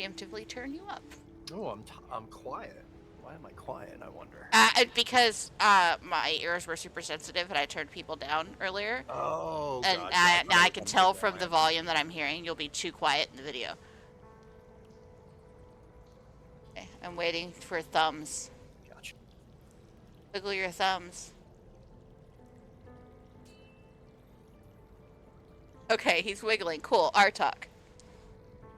preemptively turn you up. Oh, I'm quiet. Why am I quiet, I wonder? Because my ears were super sensitive and I turned people down earlier. Oh, and gotcha. now I can tell from the volume that I'm hearing you'll be too quiet in the video. Okay, I'm waiting for thumbs. Gotcha. Wiggle your thumbs. Okay, he's wiggling. Cool. Artok.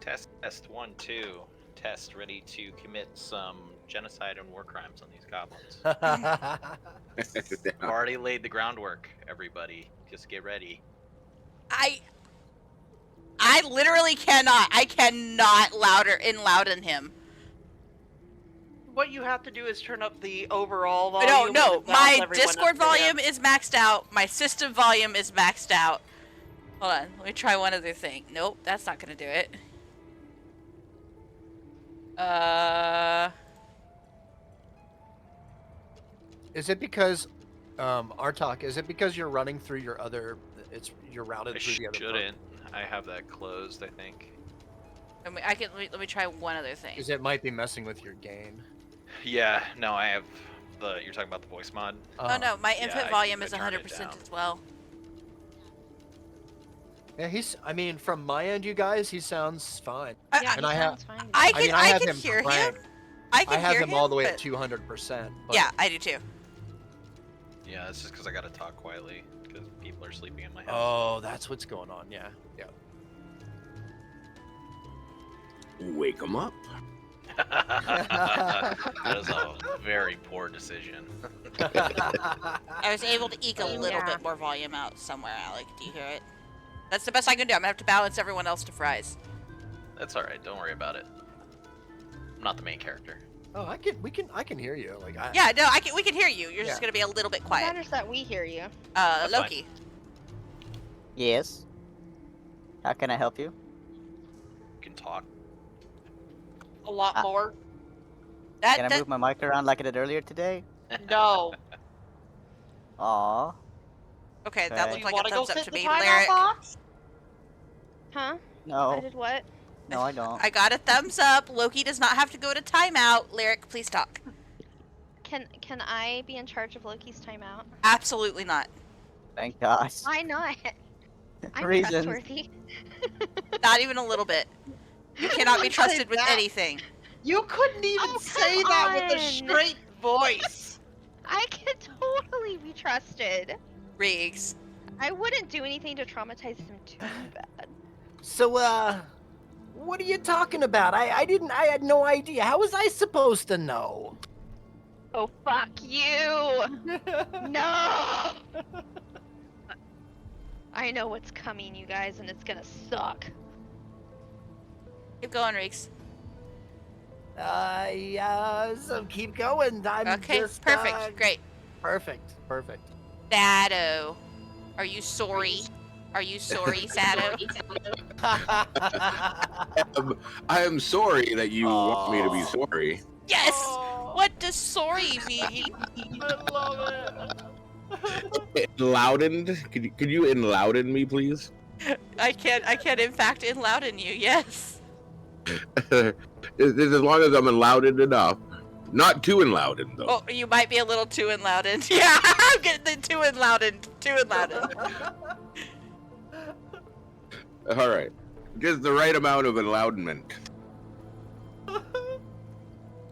Test 1, 2. Test ready to commit some genocide and war crimes on these goblins. I've already laid the groundwork, everybody. Just get ready. I literally cannot. I cannot louden him. What you have to do is turn up the overall volume. No. My Discord volume is maxed out. My system volume is maxed out. Hold on. Let me try one other thing. Nope, that's not gonna do it. Is it because, Artok, is it because you're running through your other, you're routed through the other shouldn't. I have that closed, I think. Let me try one other thing. Because it might be messing with your gain. Yeah, no, I have you're talking about the voice mod? Oh no, my input volume is I 100% as well. Yeah, I mean, from my end, you guys, he sounds fine. Yeah, and he I sounds fine. I have can him hear him. cranked. I can have hear him all the way but... at 200%. Yeah, I do too. Yeah, it's just because I gotta talk quietly, because people are sleeping in my house. Oh, that's what's going on, yeah. Yeah. Wake them up. That is a very poor decision. I was able to eke a little bit more volume out somewhere, Alec. Do you hear it? That's the best I can do. I'm gonna have to balance everyone else to fries. That's alright, don't worry about it. I'm not the main character. Oh, I can hear you. Like, yeah, no, we can hear you. You're just gonna be a little bit It quiet. matters that we hear you. Loki. Yes. How can I help you? You can talk. A lot more. Can I move my mic around like I did earlier today? No. Aw. Okay, that looked like a thumbs up to me. Lyric. Huh? No. I did what? No, I don't. I got a thumbs up. Loki does not have to go to timeout. Lyric, please talk. Can I be in charge of Loki's timeout? Absolutely not. Thank gosh. Why not? I'm Reasons. trustworthy. Not even a little bit. You cannot be trusted with anything. You couldn't even say that with a straight voice. I can totally be trusted. Riggs. I wouldn't do anything to traumatize him too bad. So, what are you talking about? I had no idea. How was I supposed to know? Oh, fuck you! No! I know what's coming, you guys, and it's gonna suck. Keep going, Riggs. Yeah, so keep going. I'm okay, just, perfect, great. Perfect. Sado, are you sorry? Are you sorry, Sado? I am sorry that you want me to be sorry. Yes! What does sorry mean? I love it. Enloudened? Could you enlouden me, please? I can in fact enlouden you, yes. As long as I'm enloudened enough. Not too enloudened, though. Oh, you might be a little too enloudened. Yeah, I'm getting the too enloudened. All right. Just the right amount of enloudment.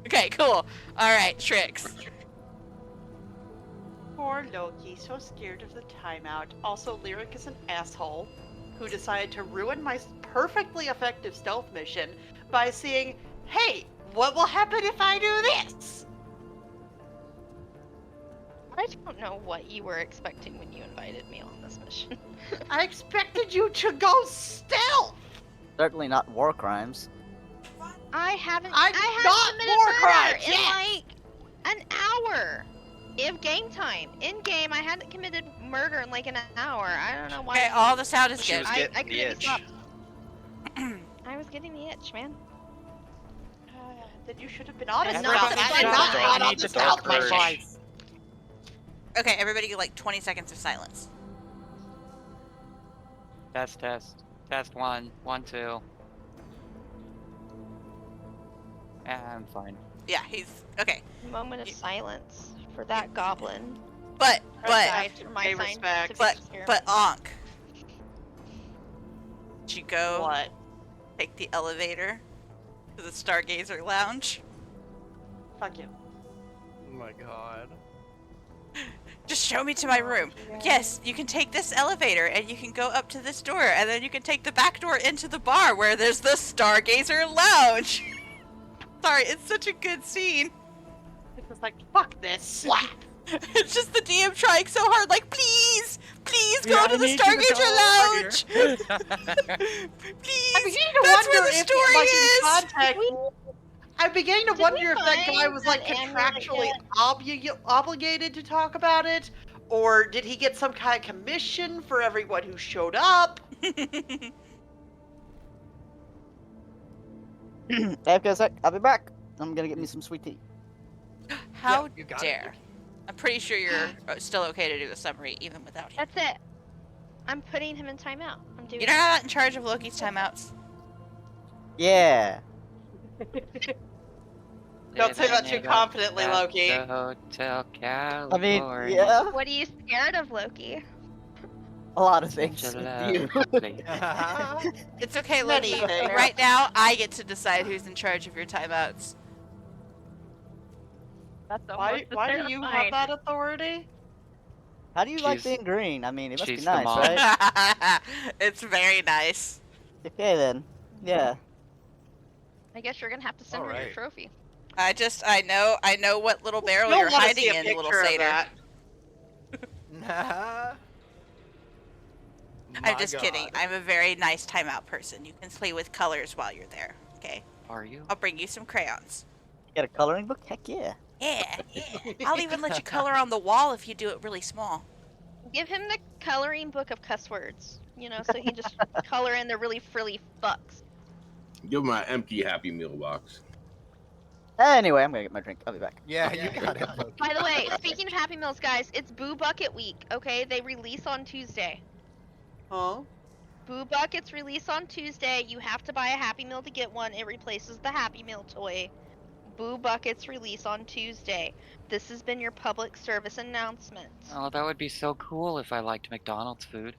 Okay, cool. Alright, Trix. Poor Loki, so scared of the timeout. Also, Lyric is an asshole who decided to ruin my perfectly effective stealth mission by saying, hey, what will happen if I do this? I don't know what you were expecting when you invited me on this mission. I expected you to go stealth! Certainly not war crimes. I haven't not committed war murder crimes in yet. like an hour. If game time. In game, I hadn't committed murder in like an hour. I don't know why. Okay, all the sound is She good. was getting I the couldn't itch. stop. I was getting the itch, man. Then you should have been honest Everybody about that and stop. not Don't brought need up to the talk stealth mission. first. Okay, everybody get like 20 seconds of silence. Test. Test 1, 1, 2. I'm fine. Yeah, he's okay. Moment of You- silence for that goblin. But After my Pay scientific respects. but experiment. Ankh, did you go What? take the elevator to the Stargazer Lounge? Fuck you. Oh my god. Just show me to my room. Yes, you can take this elevator and you can go up to this door, and then you can take the back door into the bar where there's the Stargazer Lounge. Sorry, it's such a good scene. It was like, fuck this. Slap. It's just the DM trying so hard, like, please go Yeah, to I the need you to Stargazer go Lounge. Please, I'm beginning to that's wonder where the if, story like, is. in context, I'm beginning to Did wonder we if that guy find was like that amulet contractually yet? obligated to talk about it, or did he get some kind of commission for everyone who showed up? AFK a sec. I'll be back. I'm gonna get me some sweet tea. How you got it. dare? I'm pretty sure you're still okay to do a summary even without him. That's it. I'm putting him in timeout. I'm doing You're not in charge of Loki's timeouts. Yeah. Don't say that too Living confidently, at Loki. the Hotel I California. mean, yeah. What are you scared of, Loki? A lot of things. Such a with you. lovely It's okay, Many Loki. things. Right now, I get to decide who's in charge of your timeouts. That's Why do you have that authority? How do you like She's- being green? I mean, it must be she's the nice, mom. right? It's very nice. Okay then. Yeah. I guess you're gonna have to send her your Alright. trophy. I know what little barrel You'll you're wanna hiding see a in, little picture of satyr. that. Nah. I'm My just kidding. God. I'm a very nice timeout person. You can play with colors while you're there. Okay, Are you? I'll bring you some crayons. You got a coloring book? Heck yeah. Yeah. I'll even let you color on the wall if you do it really small. Give him the coloring book of cuss words. You know, so he just color in the really frilly fucks. Give him an empty Happy Meal box. Anyway, I'm gonna get my drink. I'll be back. Yeah, you got it, Loki. By the way, speaking of Happy Meals, guys, it's Boo Bucket Week. Okay, they release on Tuesday. Huh? Boo Buckets release on Tuesday. You have to buy a Happy Meal to get one. It replaces the Happy Meal toy. Boo Buckets release on Tuesday. This has been your public service announcement. Oh, that would be so cool if I liked McDonald's food.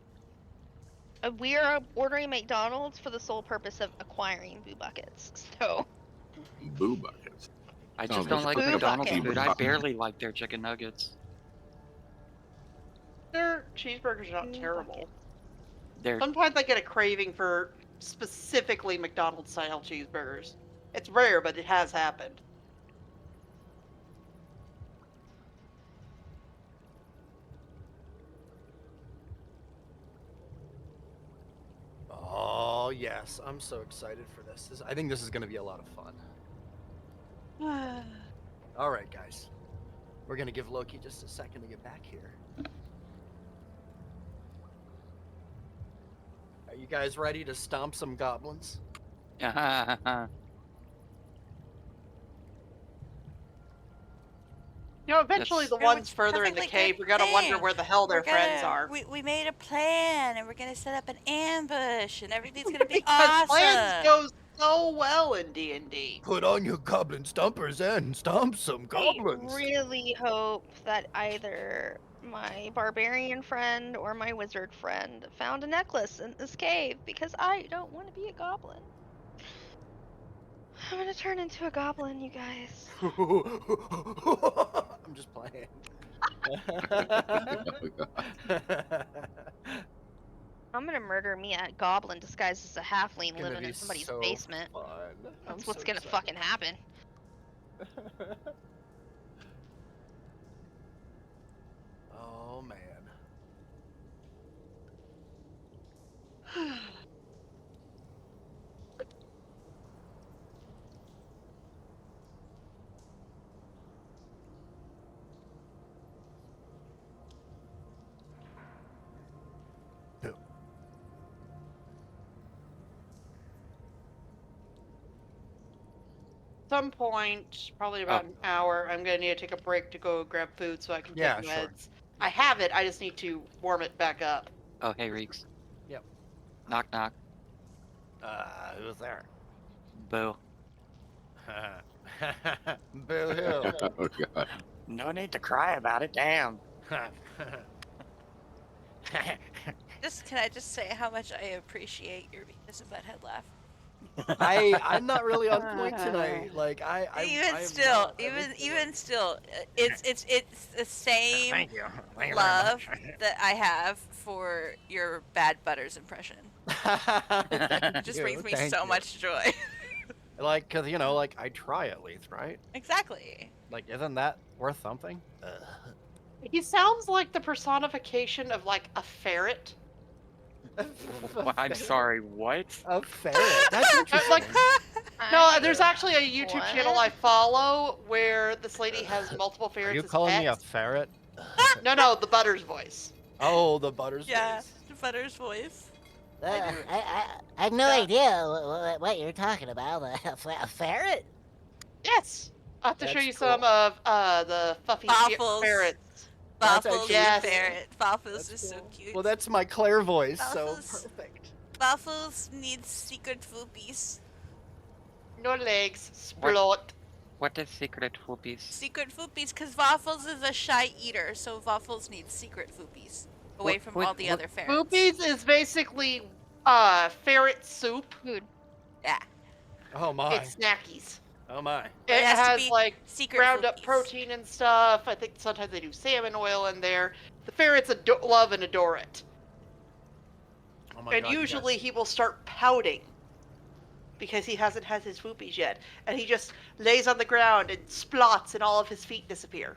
We are ordering McDonald's for the sole purpose of acquiring Boo Buckets. So, Boo buckets. I Sounds just don't like like a McDonald's bucket. food. I barely like their chicken nuggets. Their cheeseburgers are not Boo terrible. Bucket. They're Sometimes I get a craving for specifically McDonald's style cheeseburgers. It's rare, but it has happened. Oh yes, I'm so excited for this. I think this is gonna be a lot of fun. All right, guys, we're gonna give Loki just a second to get back here. Are you guys ready to stomp some goblins? You know, eventually That's- the ones further in the perfectly cave good are gonna wonder thing. where the hell their friends are. We made a plan, and we're gonna set up an ambush, and everything's gonna be Because awesome. plans go so well in D&D. Put on your goblin stompers and stomp some goblins. I really hope that either my barbarian friend or my wizard friend found a necklace in this cave because I don't want to be a goblin. I'm gonna turn into a goblin, you guys. I'm just playing. I'm gonna murder me a goblin disguised as a halfling Gonna living be in somebody's so basement. fun. I'm That's what's so gonna excited. fucking happen. Oh man. Some point, probably about an hour, I'm gonna need to take a break to go grab food so I can Yeah, take sure. meds. I have it, I just need to warm it back up. Oh, hey, Reeks. Yep. Knock, knock. Who's there? Boo. Boo hoo. Oh god. No need to cry about it. Damn. Can I just say how much I appreciate your Beavis and Butthead laugh? I'm not really on point tonight. Like I Even am still, not. I even missed the even one. still, it's the same Thank you. Thank you love very much. that I have for your Bad Butters impression. Thank It just you, brings me thank so you. much joy. Like, cause like I try at least, right? Exactly. Like, isn't that worth something? He sounds like the personification of like a ferret. I'm sorry. What? A ferret. That's interesting. Like, no, there's I- actually a YouTube channel What? I follow where this lady has multiple Are ferrets you as calling me a pets. ferret? No, the Butters voice. Oh, the Butters Yeah, face. the Butters voice. I have no Yeah. idea what you're talking about. A ferret? Yes. I'll have to show That's you some cool. of the fluffy Waffles. ferrets. That's Waffles actually Yes. the ferret. Waffles That's is so cool. cute. Well, that's my Claire voice, so Waffles. perfect. Waffles needs secret foopies. No legs. What? Splot. What is secret whoopies? Secret foopies, because Waffles is a shy eater, so Waffles needs secret foopies. Away What- from what- all the what- other ferrets. Boopies is basically ferret soup. Food. Yeah. Oh my. It's snackies. Oh my. It has to has be like secret ground up foopies. protein and stuff. I think sometimes they do salmon oil in there. The ferrets love and adore it. Oh my And God, you usually guys- he will start pouting because he hasn't had his whoopies yet. And he just lays on the ground and splots and all of his feet disappear.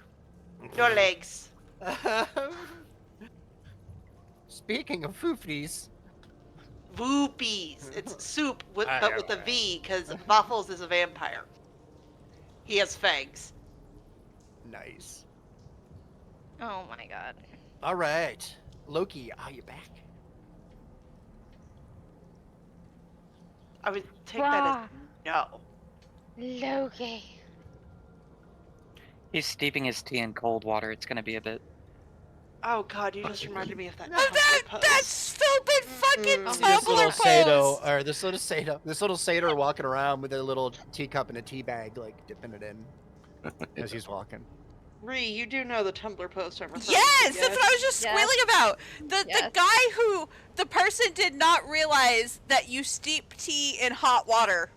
No legs. Speaking of foofies, Whoopies. It's soup, but with a V because Waffles is a vampire. He has fangs. nice. Oh my god. All right, Loki, are you back? I would take that as no. Loki. He's steeping his tea in cold water. It's gonna be a bit. Oh god, you just reminded me of that. Of that Tumblr that post. stupid fucking Mm. See this little Tumblr Sado, post. or this little satyr walking around with a little teacup and a tea bag, like dipping it in as he's walking. Ree, you do know the Tumblr post I'm referring Yes, to, that's what I was just Yes. squealing about. The Yes. guy the person did not realize that you steep tea in hot water.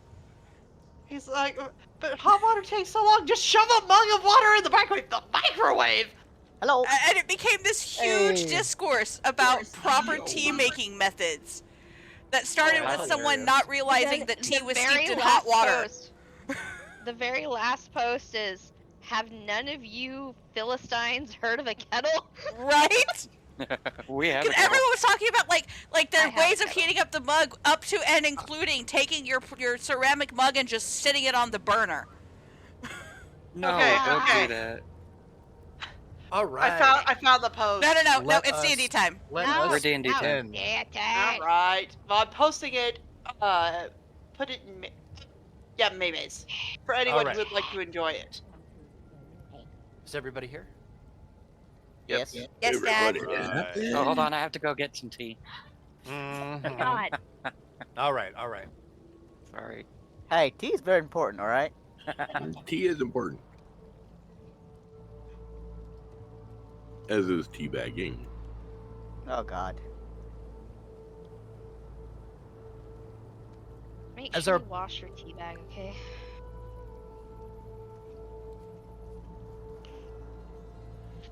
He's like, but hot water takes so long. Just shove a mug of water in the microwave. The microwave. Hello. And it became this huge Hey. discourse about proper tea making methods that started Oh, with that's someone hilarious. not realizing Then that tea the was very steeped in hot last water. post- the very last post is, have none of you Philistines heard of a kettle? Right? We have. Because everyone was talking about like there I are have ways a of kettle. heating up the mug up to and including taking your ceramic mug and just sitting it on the burner. No, Okay, don't okay. do that. All right. I found the post. No, Let it's D&D us- time. Let No. us We're D&D No. time. Yeah, All right. Well, I'm posting it. Put it in. Memes. For anyone Alright. who would like to enjoy it. Is everybody here? Yep. Yes. Yes, Dad. Right. Oh, hold on, I have to go get some tea. Mhm. God. All right. All right. Sorry. Hey, tea is very important, all right? Tea is important. As is teabagging. Oh God. Make As sure our- you wash your tea bag, okay?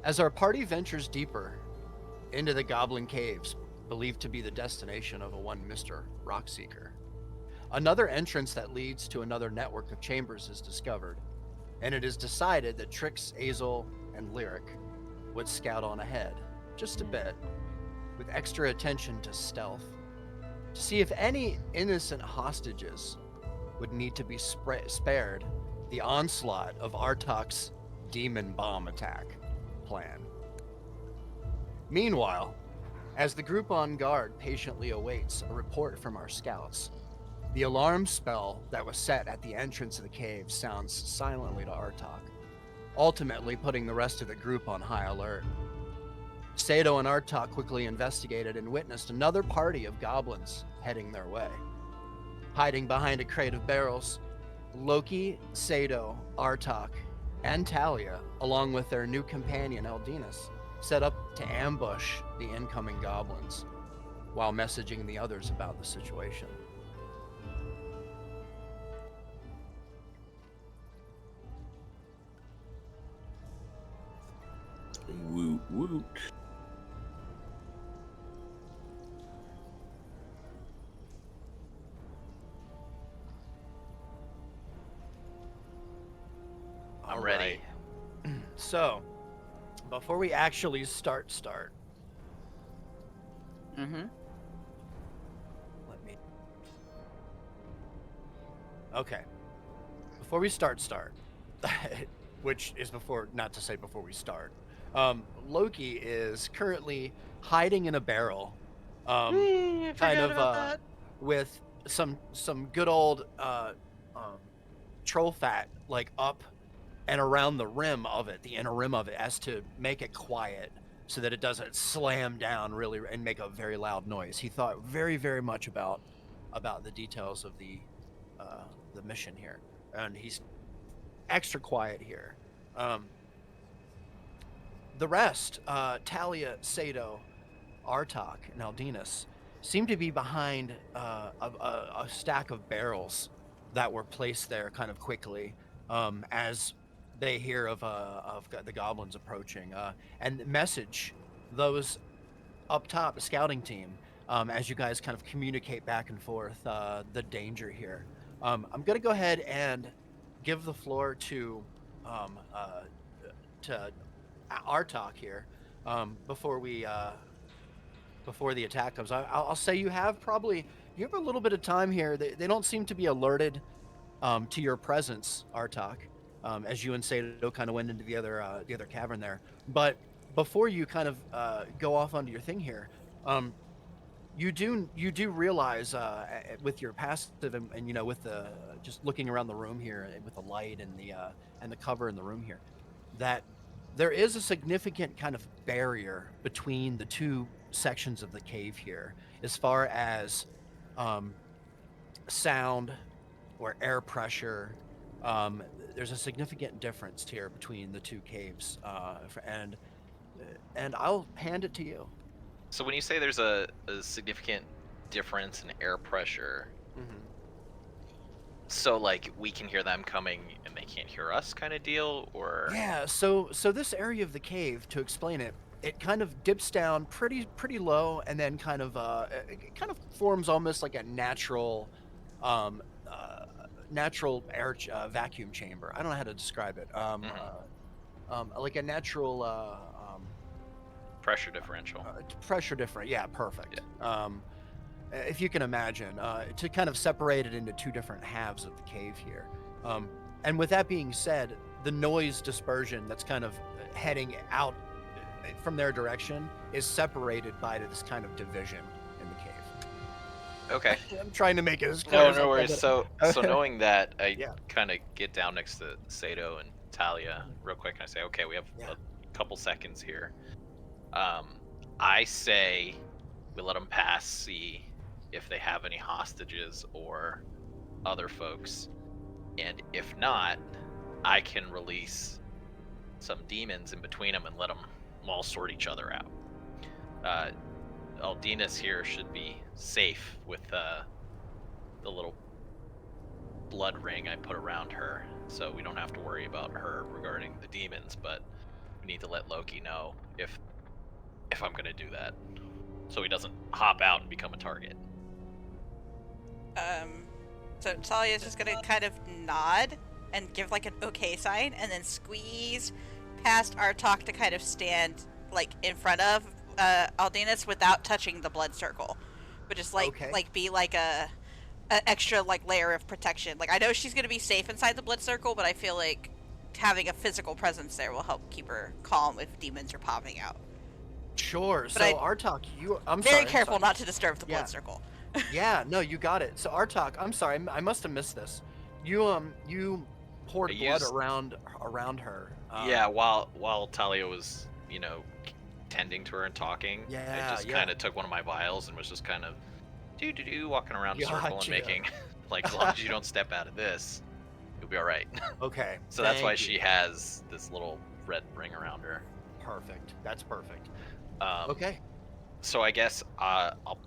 As our party ventures deeper into the Goblin Caves, believed to be the destination of a one Mr. Rockseeker, another entrance that leads to another network of chambers is discovered, and it is decided that Trix, Azel, and Lyric would scout on ahead, just a bit, with extra attention to stealth, to see if any innocent hostages would need to be spared the onslaught of Artak's demon bomb attack plan. Meanwhile, as the group on guard patiently awaits a report from our scouts, the alarm spell that was set at the entrance of the cave sounds silently to Artak, ultimately putting the rest of the group on high alert. Sado and Artak quickly investigated and witnessed another party of goblins heading their way. Hiding behind a crate of barrels, Loki, Sado, Artok, and Talia, along with their new companion Aldinus, set up to ambush the incoming goblins while messaging the others about the situation. Woot woot. I'm All ready. right. So, before we actually start, Mm-hmm. let me. Okay. Before we start, which is before, not to say before we start. Loki is currently hiding in a barrel, I kind forgot of about that. with some good old troll fat like up and around the rim of it, the inner rim of it, as to make it quiet so that it doesn't slam down really and make a very loud noise. He thought very, very much about the details of the mission here, and he's extra quiet here. The rest, Talia, Sado, Artok, and Aldinus, seem to be behind a stack of barrels that were placed there kind of quickly as they hear of the goblins approaching and message those up top, the scouting team, as you guys kind of communicate back and forth the danger here. I'm going to go ahead and give the floor um, uh, to Artok here before we before the attack comes. I'll say you have a little bit of time here. They don't seem to be alerted to your presence, Artok, as you and Sato kind of went into the other cavern there. But before you kind of go off onto your thing here, you do realize with your passive and with the just looking around the room here with the light and the cover in the room here, that there is a significant kind of barrier between the two sections of the cave here as far as sound or air pressure. There's a significant difference here between the two caves, and I'll hand it to you. So when you say there's a significant difference in air pressure, Mm-hmm. so like we can hear them coming and they can't hear us kind of deal, or Yeah, so this area of the cave, to explain it, it kind of dips down pretty low, and then kind of it kind of forms almost like a natural um, natural vacuum chamber. I don't know how to describe it. Like a natural pressure differential? pressure different. Yeah, perfect. If you can imagine, to kind of separate it into two different halves of the cave here. And with that being said, the noise dispersion that's kind of heading out from their direction is separated by this kind of division in the cave. Okay. I'm trying to make it as clear No, as I no can, worries. but- So knowing that, I Yeah. kind of get down next to Sato and Talia real quick, and I say, okay, we have Yeah. a couple seconds here. I say we let them pass, see if they have any hostages or other folks, and if not, I can release some demons in between them and let them all sort each other out. Aldinus here should be safe with the little blood ring I put around her, so we don't have to worry about her regarding the demons, but we need to let Loki know if I'm gonna do that, so he doesn't hop out and become a target. So Talia's just gonna kind of nod and give like an okay sign, and then squeeze past Artok to kind of stand like in front of Aldinus without touching the blood circle, but just like be like a extra like layer of protection. Like I know she's gonna be safe inside the blood circle, but I feel like having a physical presence there will help keep her calm if demons are popping out. Sure. But So Artok, I'm very sorry, careful sorry. not to disturb the Yeah. blood circle. Yeah, no, you got it. So Artok, I'm sorry, I must have missed this. You poured I blood used- around her. Yeah, while Talia was, tending to her and talking, I Yeah, just yeah. kind of took one of my vials and was just kind of walking around a circle and Gotcha. making, like, as long as you don't step out of this, You'll be all right. Okay. So that's why thank she you. has this little red ring around her. Perfect. That's perfect. Okay. Okay. So I guess I'll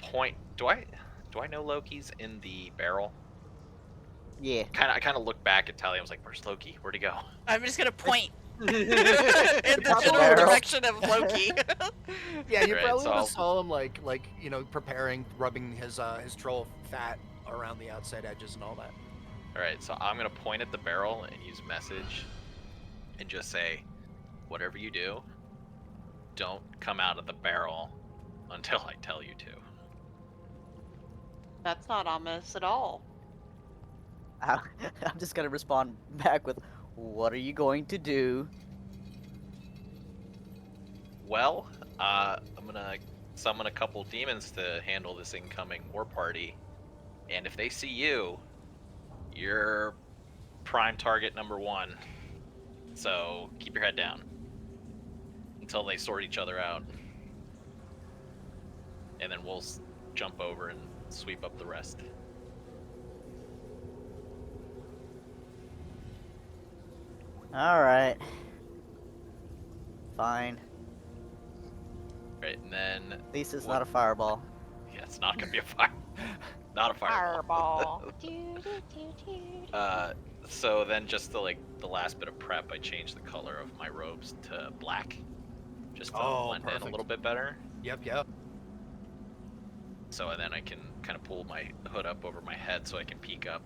point. Do I know Loki's in the barrel? Yeah. I kind of looked back at Talia. I was like, "Where's Loki? Where'd he go?" I'm just gonna point in the Top general barrel. direction of Loki. Yeah, you Right, probably so would I'll- have saw him like preparing, rubbing his troll fat around the outside edges and all that. All right. So I'm gonna point at the barrel and use message, and just say, "Whatever you do, don't come out of the barrel until I tell you to." That's not ominous at all. I'm just gonna respond back with, "What are you going to do?" Well, I'm gonna summon a couple demons to handle this incoming war party, and if they see you, you're prime target number 1. So keep your head down until they sort each other out, and then we'll jump over and sweep up the rest. All right. Fine. Right, and then At least it's not a fireball. yeah, it's not gonna be a fire, not a fireball. Fireball. Do, do, do, do, do. So then just the last bit of prep, I changed the color of my robes to black, just to blend in a perfect. little bit better. Yep. So then I can kind of pull my hood up over my head so I can peek up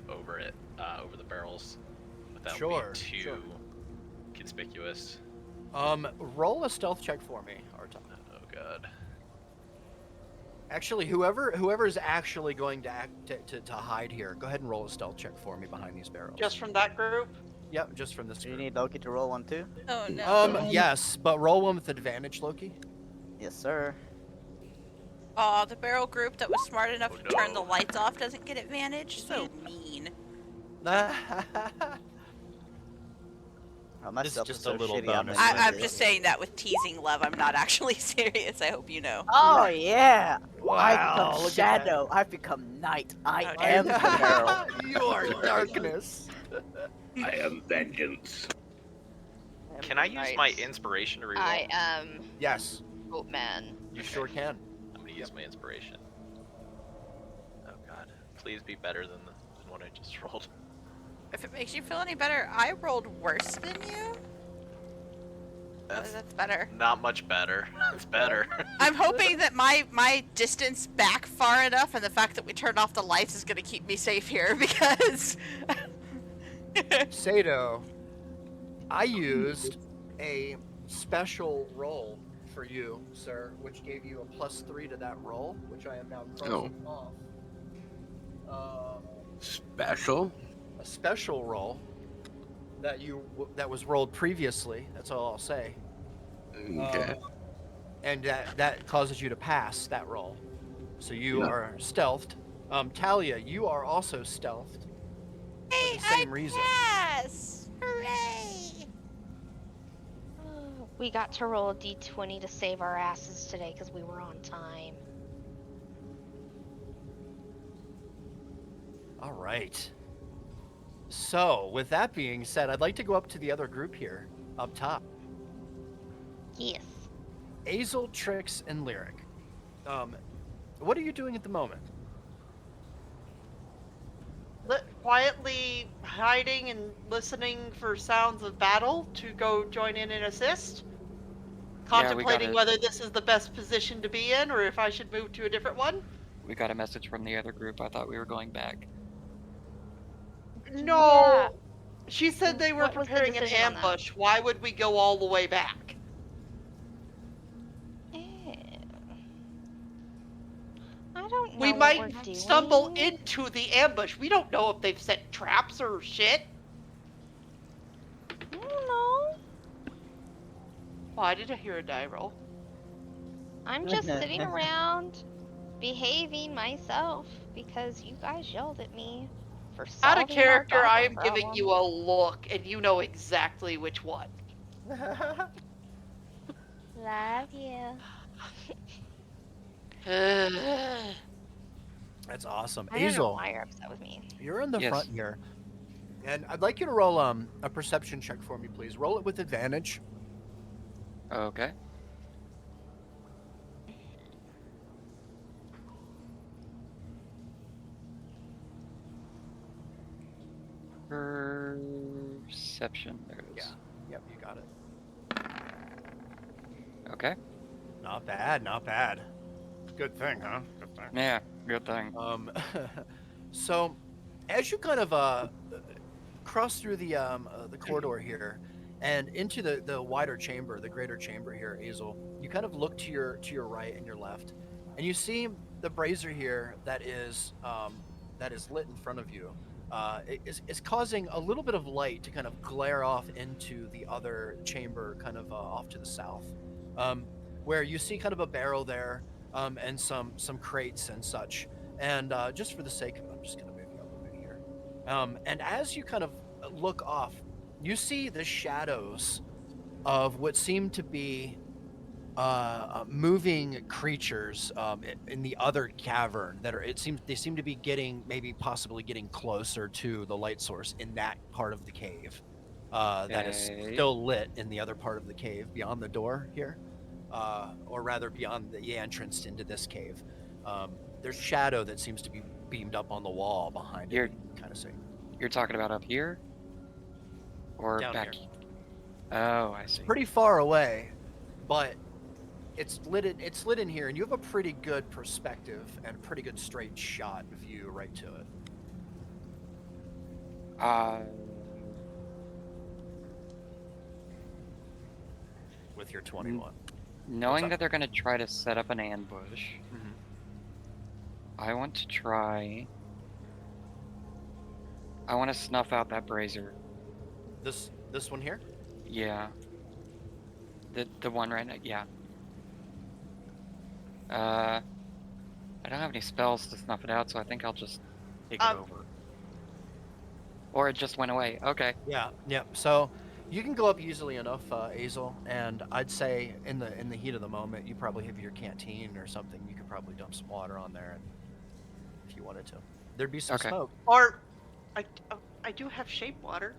over it, over the barrels, without Sure, being too sure. conspicuous. Roll a stealth check for me, Arton. Oh god. Actually, whoever is actually going to to hide here, go ahead and roll a stealth check for me behind these barrels. Just from that group? Yep, just from this Do you group. need Loki to roll one too? Oh no. Yes, but roll one with advantage, Loki. Yes, sir. Oh, the barrel group that was smart enough Oh, to turn the no. lights off doesn't get advantage. So mean. Oh, my This is stuff just is a so little shitty on bonus. this I'm one. just saying that with teasing love. I'm not actually serious. I hope you know. Oh yeah! Wow, I've become look at that. shadow. I've become night. I Oh, am dear. the barrel. You are darkness. I am vengeance. Can I use my inspiration to reroll? I am Yes, Boatman. you sure can. I'm gonna use my inspiration. Oh god. Please be better than what I just rolled. If it makes you feel any better, I rolled worse than you. That's better. Not much better. It's better. I'm hoping that my distance back far enough and the fact that we turned off the lights is going to keep me safe here because... Sato, I used a special roll for you, sir, which gave you a +3 to that roll, which I am now crossing off. Special? A special roll that was rolled previously. That's all I'll say. Okay. And that causes you to pass that roll. So you are stealthed. Talia, you are also stealthed. Hey, the same reason. pass! Hooray! We got to roll a d20 to save our asses today because we were on time. All right. So, with that being said, I'd like to go up to the other group here, up top. Yes. Azel, Trix, and Lyric. What are you doing at the moment? Quietly hiding and listening for sounds of battle to go join in and assist. Contemplating whether this is the best position to be in or if I should move to a different one. We got a message from the other group. I thought we were going back. No. Yeah. She said they were What was the preparing an decision on that? ambush. Why would we go all the way back? I don't know. We what might we're doing. stumble into the ambush. We don't know if they've set traps or shit. I don't know. Why did I hear a die roll? I'm just sitting around behaving myself because you guys yelled at me for Out solving of character, our I am goblin giving you a look, and you know exactly which one. problem. Love you. That's awesome. I don't know Azel, why you're upset with me. you're in the Yes. front here. And I'd like you to roll a perception check for me, please. Roll it with advantage. Okay. Perception. There it is. Yeah. Yep, you got it. Okay. Not bad, not bad. Good thing, huh? Good thing. Yeah. Good thing. So, as you kind of cross through the corridor here, and into the wider chamber, the greater chamber here, Azel, you kind of look to your right and your left, and you see the brazier here that is lit in front of you. Is causing a little bit of light to kind of glare off into the other chamber, kind of off to the south, where you see kind of a barrel there, and some crates and such. And just for the sake of it, I'm just going to move you a little bit here. And as you kind of look off, you see the shadows of what seem to be moving creatures in the other cavern that are. They seem to be possibly getting closer to the light source in that part of the cave. That is Okay. still lit in the other part of the cave beyond the door here, or rather beyond the entrance into this cave. There's shadow that seems to be beamed up on the wall behind it. Kind of see. You're talking about up here? Or Down back? here. Oh, I see. Pretty far away, but it's lit in here, and you have a pretty good perspective and a pretty good straight shot view right to it. With your 21. Knowing that they're going to try to set up an ambush, I want to try. I want to snuff out that brazier. This one here? Yeah. The one right now. Yeah. I don't have any spells to snuff it out, so I think I'll just take it over. Or it just went away. Okay. Yeah. So you can go up easily enough, Azel, and I'd say in the heat of the moment, you probably have your canteen or something. You could probably dump some water on there, and if you wanted to, there'd be some smoke. Or, I do have shape water.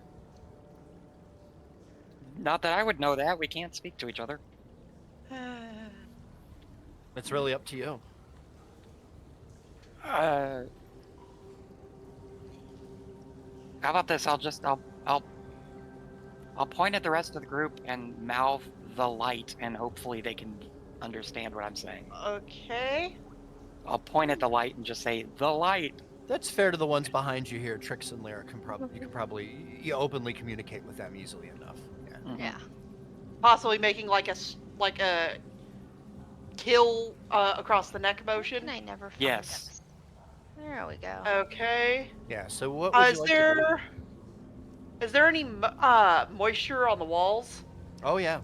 Not that I would know that. We can't speak to each other. It's really up to you. How about this? I'll point at the rest of the group and mouth the light, and hopefully they can understand what I'm saying. Okay. I'll point at the light and just say, the light. That's fair to the ones behind you here. Trix and Lyra you openly communicate with them easily enough. Yeah. Mm-hmm. Yeah. Possibly making like a kill across the neck motion. I never found Yes. this. There we go. Okay. Yeah. So what would you like to do? Is there any moisture on the walls? Oh yeah.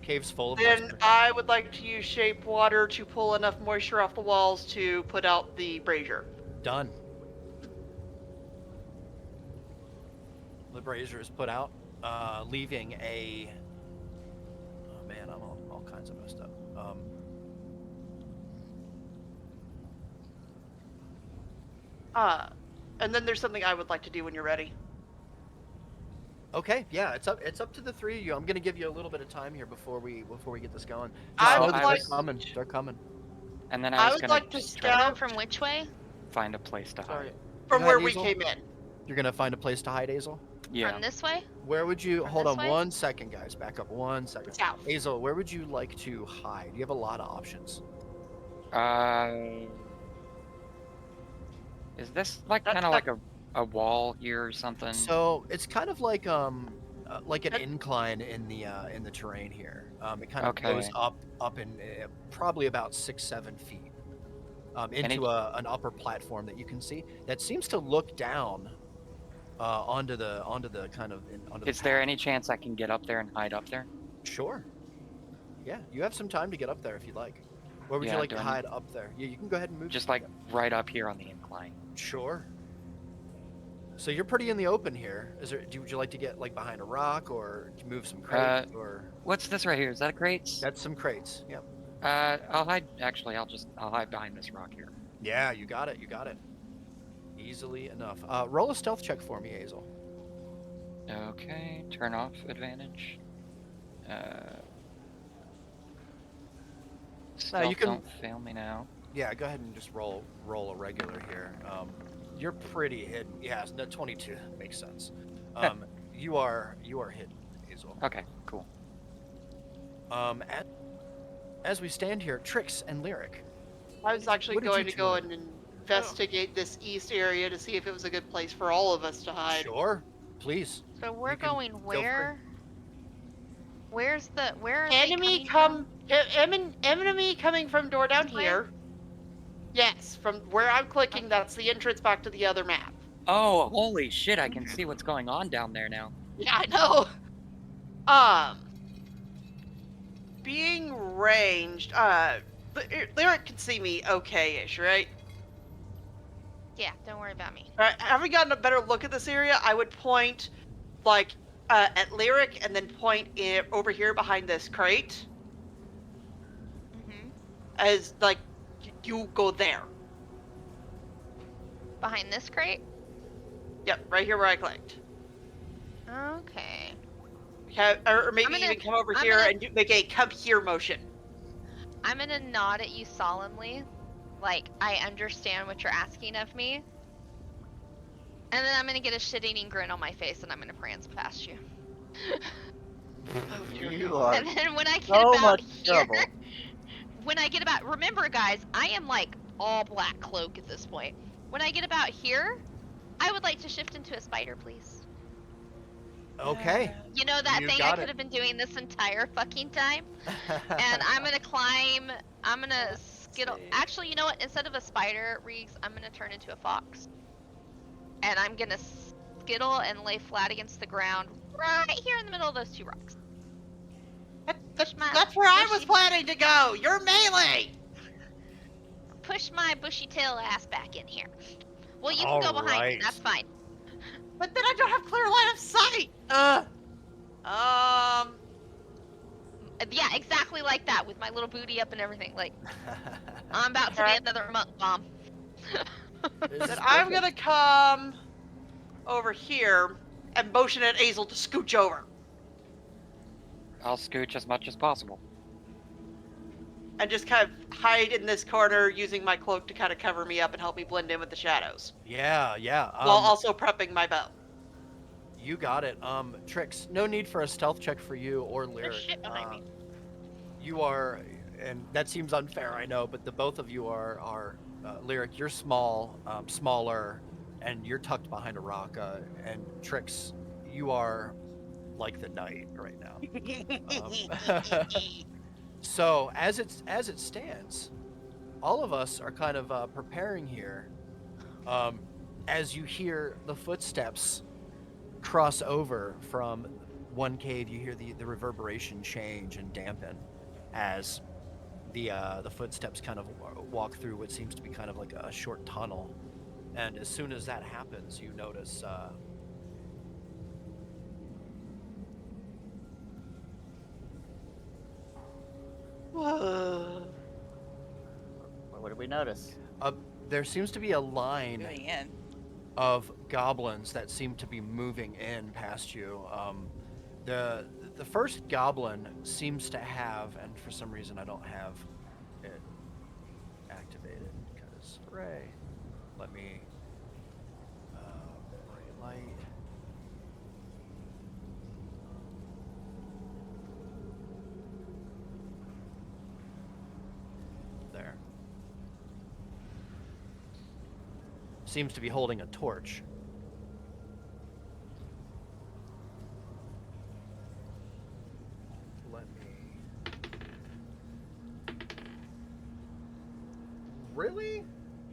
Cave's full of Then moisture. I would like to use shape water to pull enough moisture off the walls to put out the brazier. Done. The brazier is put out, leaving a. Oh man, I'm all kinds of messed up. And then there's something I would like to do when you're ready. Okay, yeah, it's up to the three of you. I'm gonna give you a little bit of time here before we get this going. I Just would know like- they're coming. And then I I was would gonna like to just Going scout from which way? find a place to hide. from Go where ahead, we Hazel. came in. You're gonna find a place to hide, Azel. Yeah. From this way? Where would you From hold this on way? 1 second, guys? Back up 1 second. South. Azel, where would you like to hide? You have a lot of options. Is this like That's kind of like a wall here or something? So it's kind of like an incline in the terrain here. It kind of goes up in probably about 6-7 feet into an upper platform that you can see that seems to look down onto the kind of onto the Is there any chance I can get up there and hide up there? Sure. Yeah, you have some time to get up there if you'd like. Where would you Yeah, like do to I hide up there? Yeah, you can go ahead and move. Just like right up here on the incline. Sure. So you're pretty in the open here. Would you like to get like behind a rock or move some crates or? What's this right here? Is that crates? That's some crates. Yep. I'll hide. Actually, I'll hide behind this rock here. Yeah, you got it. Easily enough. Roll a stealth check for me, Hazel. Okay, turn off advantage. Stealth, you can- don't fail me now. Yeah, go ahead and just roll a regular here. You're pretty hidden. Yeah, no, 22 makes sense. You are hidden, Hazel. Okay, cool. As we stand here, Trix and Lyric. I was actually what did going you to go two and investigate this east area to see if it was a good place for all of us to hide. Sure, please. So we're You can going go for it. where? Where are Enemy they coming from? enemy coming from door down This way? here. Yes, from where I'm clicking, that's the entrance back to the other map. Oh, holy shit, I can see what's going on down there now. Yeah, I know. Being ranged, Lyric can see me okay-ish, right? Yeah, don't worry about me. Alright, having gotten a better look at this area, I would point, like, at Lyric and then point over here behind this crate Mm-hmm. as, like, you go there. Behind this crate? Yep, right here where I clicked. Okay. Or maybe I'm gonna- even come over I'm here gonna- and make a come here motion. I'm gonna nod at you solemnly, like I understand what you're asking of me. And then I'm gonna get a shit-eating grin on my face and I'm gonna prance past you. You are And then when I get so about much here, trouble. remember guys, I am like all black cloak at this point. When I get about here, I would like to shift into a spider, please. Okay. You know that You thing I got could it. have been doing this entire fucking time? And I'm gonna climb, I'm gonna skittle. Actually, you know what? Instead of a spider, Reeks, I'm gonna turn into a fox. And I'm gonna skittle and lay flat against the ground right here in the middle of those two rocks. That's where I was planning to go. You're melee. Push my bushy tail ass back in here. Well, you can All go behind me. right. That's fine. But then I don't have clear line of sight. Yeah, exactly like that, with my little booty up and everything. Like, I'm about to be Alright. another monk bomb. This is Then I'm perfect. gonna come over here and motion at Azel to scooch over. I'll scooch as much as possible. And just kind of hide in this corner using my cloak to kind of cover me up and help me blend in with the shadows. Yeah. While also prepping my bow. You got it. Trix, no need for a stealth check for you or Lyric. shit behind me. You are, and that seems unfair, I know, but the both of you are Lyric, you're small, smaller, and you're tucked behind a rock. And Trix, you are like the knight right now. So as it stands, all of us are kind of preparing here. As you hear the footsteps cross over from one cave, you hear the reverberation change and dampen as the footsteps kind of walk through what seems to be kind of like a short tunnel. And as soon as that happens, you notice What did we notice? there seems to be a line Moving in. of goblins that seem to be moving in past you. The first goblin seems to have, and for some reason I don't have it activated because hooray. Let me bright light. There. Seems to be holding a torch. Let me. Really?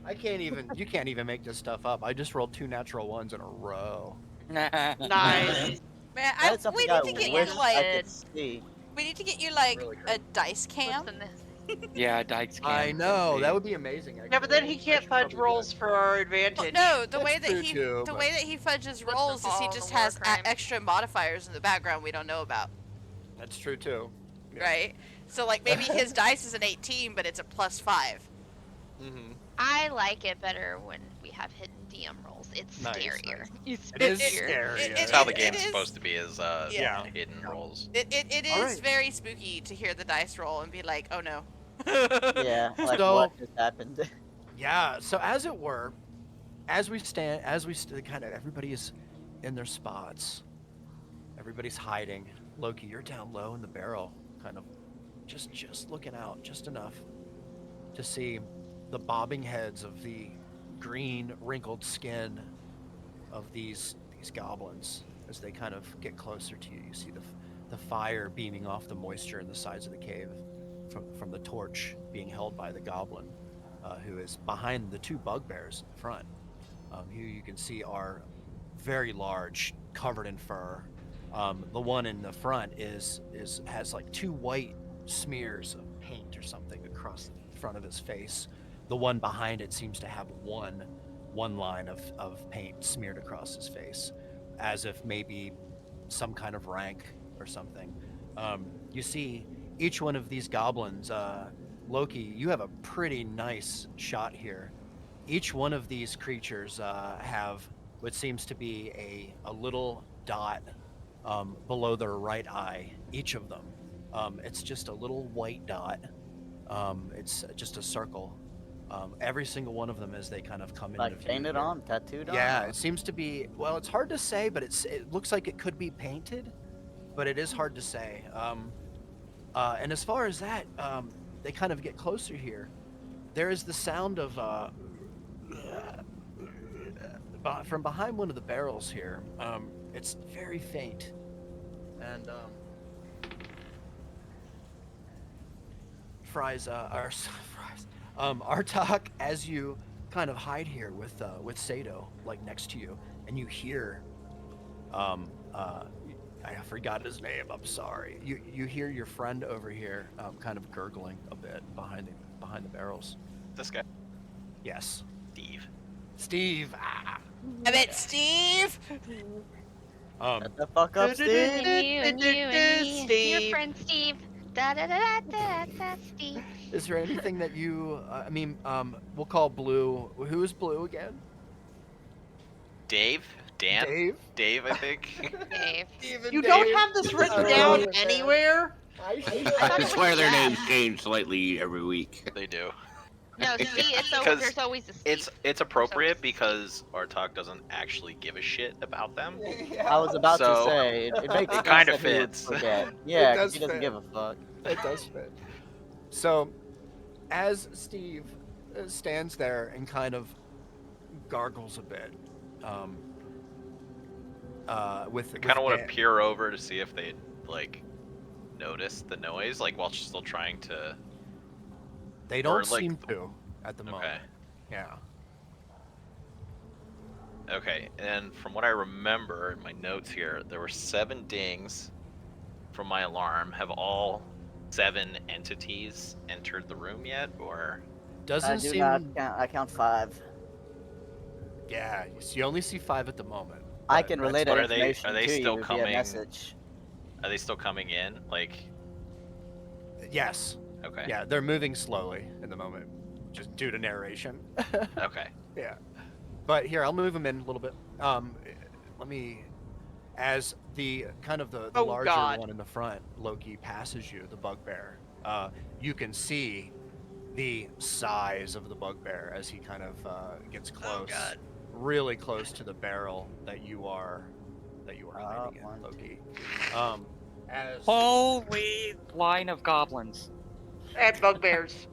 I can't even. You can't even make this stuff up. I just rolled 2 natural ones in a row. Nice. Man, That's something we I need to get wish you I like could see. we need to get you like Really a dice cam. Listen, Yeah, Dykes can. I know that would be amazing. Yeah, but then he actually. I can't should fudge probably do rolls that. for our Well, advantage. no, the That's way that true he too, the but- way that he fudges Listen, rolls is he follow just the has war crime. extra modifiers in the background we don't know about, That's true too. Yeah. right? So like maybe his dice is an 18, but it's a +5. Mm-hmm. I like it better when we have hidden DM it's Nice, scarier. nice. It's It is spookier. scary. That's how the it game's is- supposed to be, is Yeah. hidden rolls. It All is right. very spooky to hear the dice roll and be like, oh no. Yeah, like So- what just happened? Yeah. So as it were, as we kind of everybody is in their spots. Everybody's hiding. Loki, you're down low in the barrel, kind of just looking out just enough to see the bobbing heads of the green wrinkled skin of these goblins as they kind of get closer to you. You see the fire beaming off the moisture in the sides of the cave from the torch being held by the goblin, who is behind the two bugbears in the front, who you can see are very large, covered in fur. The one in the front has like two white smears of paint or something across the front of his face. The one behind it seems to have one line of paint smeared across his face, as if maybe some kind of rank or something. You see each one of these goblins, Loki, you have a pretty nice shot here. Each one of these creatures have what seems to be a little dot below their right eye, each of them. It's just a little white dot. It's just a circle. Every single one of them as they kind of come into Like view. painted here. on, tattooed on? Yeah, or- it seems to be. Well, it's hard to say, but it looks like it could be painted, but it is hard to say. And as far as that, they kind of get closer here. There is the sound of from behind one of the barrels here. It's very faint, and Artak, as you kind of hide here with Sato like next to you, and you hear, I forgot his name. I'm sorry. You hear your friend over here, kind of gurgling a bit behind the barrels. This guy, Yes, Steve. Steve. Damn it, Steve! Shut the fuck up, Steve! And you and me, your Steve. friend Steve. Da da da da da da. Steve. Is there anything that you? We'll call Blue. Who is Blue again? Dave, Dan, Dave. Dave, I think. Dave. Steve and You Dave. don't have this written I down love it, man. anywhere? I thought it swear was their Jack. names change slightly every week. They do. No, see, it's always, Because there's always a Steve. It's appropriate because Artak doesn't actually give a shit about them. I was about to So, say, it makes it sense kinda that he would fits. forget. Yeah, 'cause does he doesn't fit. give a fuck. It does fit. So, as Steve stands there and kind of gargles a bit, with I kind of want to Dan- peer over to see if they like notice the noise, like while she's still trying to. They don't like- seem to at the moment. Okay. Yeah. Okay, and from what I remember in my notes here, there were 7 dings from my alarm. Have all 7 entities entered the room yet, or? Doesn't I do seem. not count. I count 5. Yeah. You only see 5 at the moment. I but can that's- relay But that are they- information are they to still you coming? via message. Are they still coming in? Like, Yes. okay, Yeah, they're moving slowly at the moment, just due to narration. okay. Yeah. But here, I'll move them in a little bit. Let me, as the kind of the Oh, larger God. one in the front, Loki passes you, the bugbear. You can see the size of the bugbear as he kind of gets close, God. really close to the barrel that you are hiding in, one, Loki. As Holy line of goblins. And bugbears.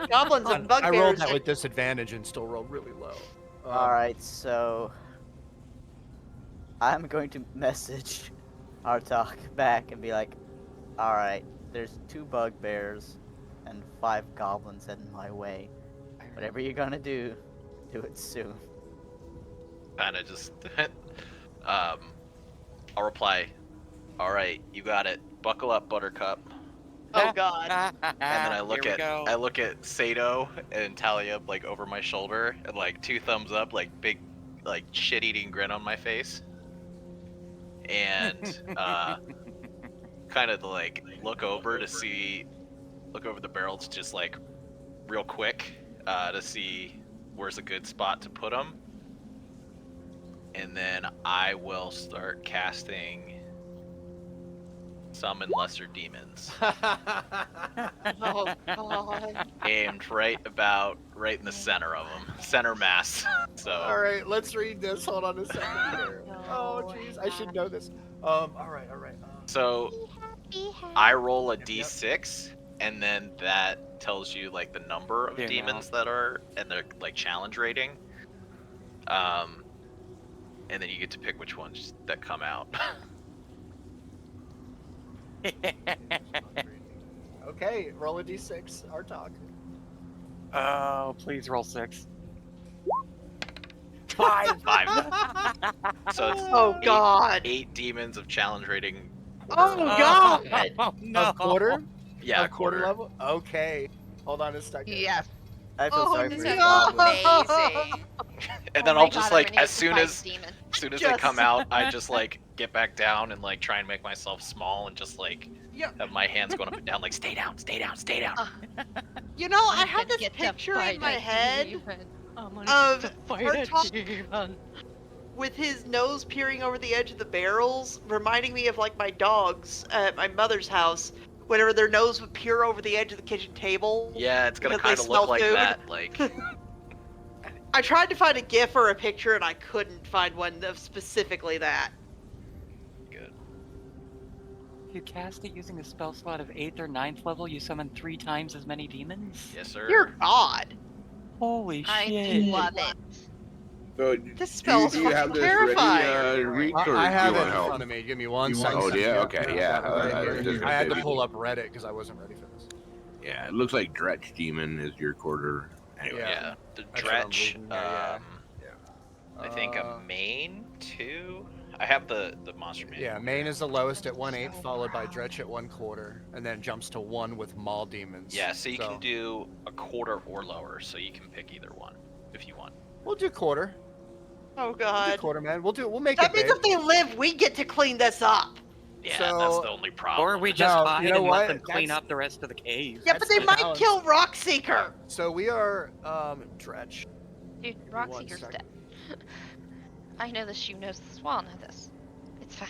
Goblins and bugbears. I rolled that with disadvantage and still rolled really low. Alright, so I'm going to message Artak back and be like, alright, there's 2 bugbears and 5 goblins heading my way. Whatever you're gonna do it soon. Kind of just. I'll reply. All right, you got it. Buckle up, Buttercup. Oh god. And then I look Here we at go. Sato and Talia like over my shoulder and like 2 thumbs up, like big, like shit-eating grin on my face, and kind of like look over the barrels just like real quick to see where's a good spot to put them, and then I will start casting Summon Lesser Demons, Oh god. aimed right in the center of them, center mass. So All right, let's read this. Hold on a second here. Oh, No, jeez, I should know this. All right. so Be I roll a Yep. d6, and then that tells you like the number of Dear demons that are and their like challenge rating. And then you get to pick which ones that come out. Okay, roll a d6. Our talk. Oh, please roll 6. 5. 5. So it's Oh god. 8 demons of challenge rating. Oh god. Oh, no. A quarter? Yeah, A quarter level? Okay. Hold on a second. Yes. I feel Oh, sorry This for is your goblin. amazing. And Oh then my I'll just God, I'm like gonna as soon fight as demon. they Just- come out, I just like get back down and like try and make myself small and just like Yeah. have my hands going up and down like stay down, stay down, stay down. You know, I I'm have gonna this get to picture fight in my a head demon. I'm gonna of get to fight her a talk- demon. with his nose peering over the edge of the barrels, reminding me of like my dogs at my mother's house. Whenever their nose would peer over the edge of the kitchen table. Yeah, it's gonna Because they kind of look smell like food. that. Like I tried to find a GIF or a picture and I couldn't find one of specifically that. good. If you cast it using a spell slot of 8th or 9th level, you summon 3 times as many demons? Yes, sir. Dear God. Holy I shit. love it. So, This spell's do you have fucking this terrifying. ready, Reeks, or I do have you it want in help? front of me. Give me one You second. want- oh, yeah? Okay, yeah, got it right I was here. just gonna I had say to we- pull up Reddit because I wasn't ready for this. Yeah, it looks like Dretch Demon is your quarter. Anyway. Yeah, the That's what I'm Dretch. reading here, yeah. I think a main too. I have the monster manual. Yeah, main is the lowest at 1/8, followed by Dretch at 1/4, and then jumps to 1 with Maul Demons. Yeah, so you can do a quarter or lower, so you can pick either one if you want. We'll do quarter. Oh We'll do God. quarter, man. We'll make That it means big. if they live, we get to clean this up. Yeah, So- that's the only problem. Or we just No, hide you know and what? let them clean That's- up the rest of the cave. Yeah, That's but they the might balance. kill Rockseeker. So we are Dretch. Dude, me Roxy, one you're sec. dead. I know this, you knows this, well, know this. It's fine.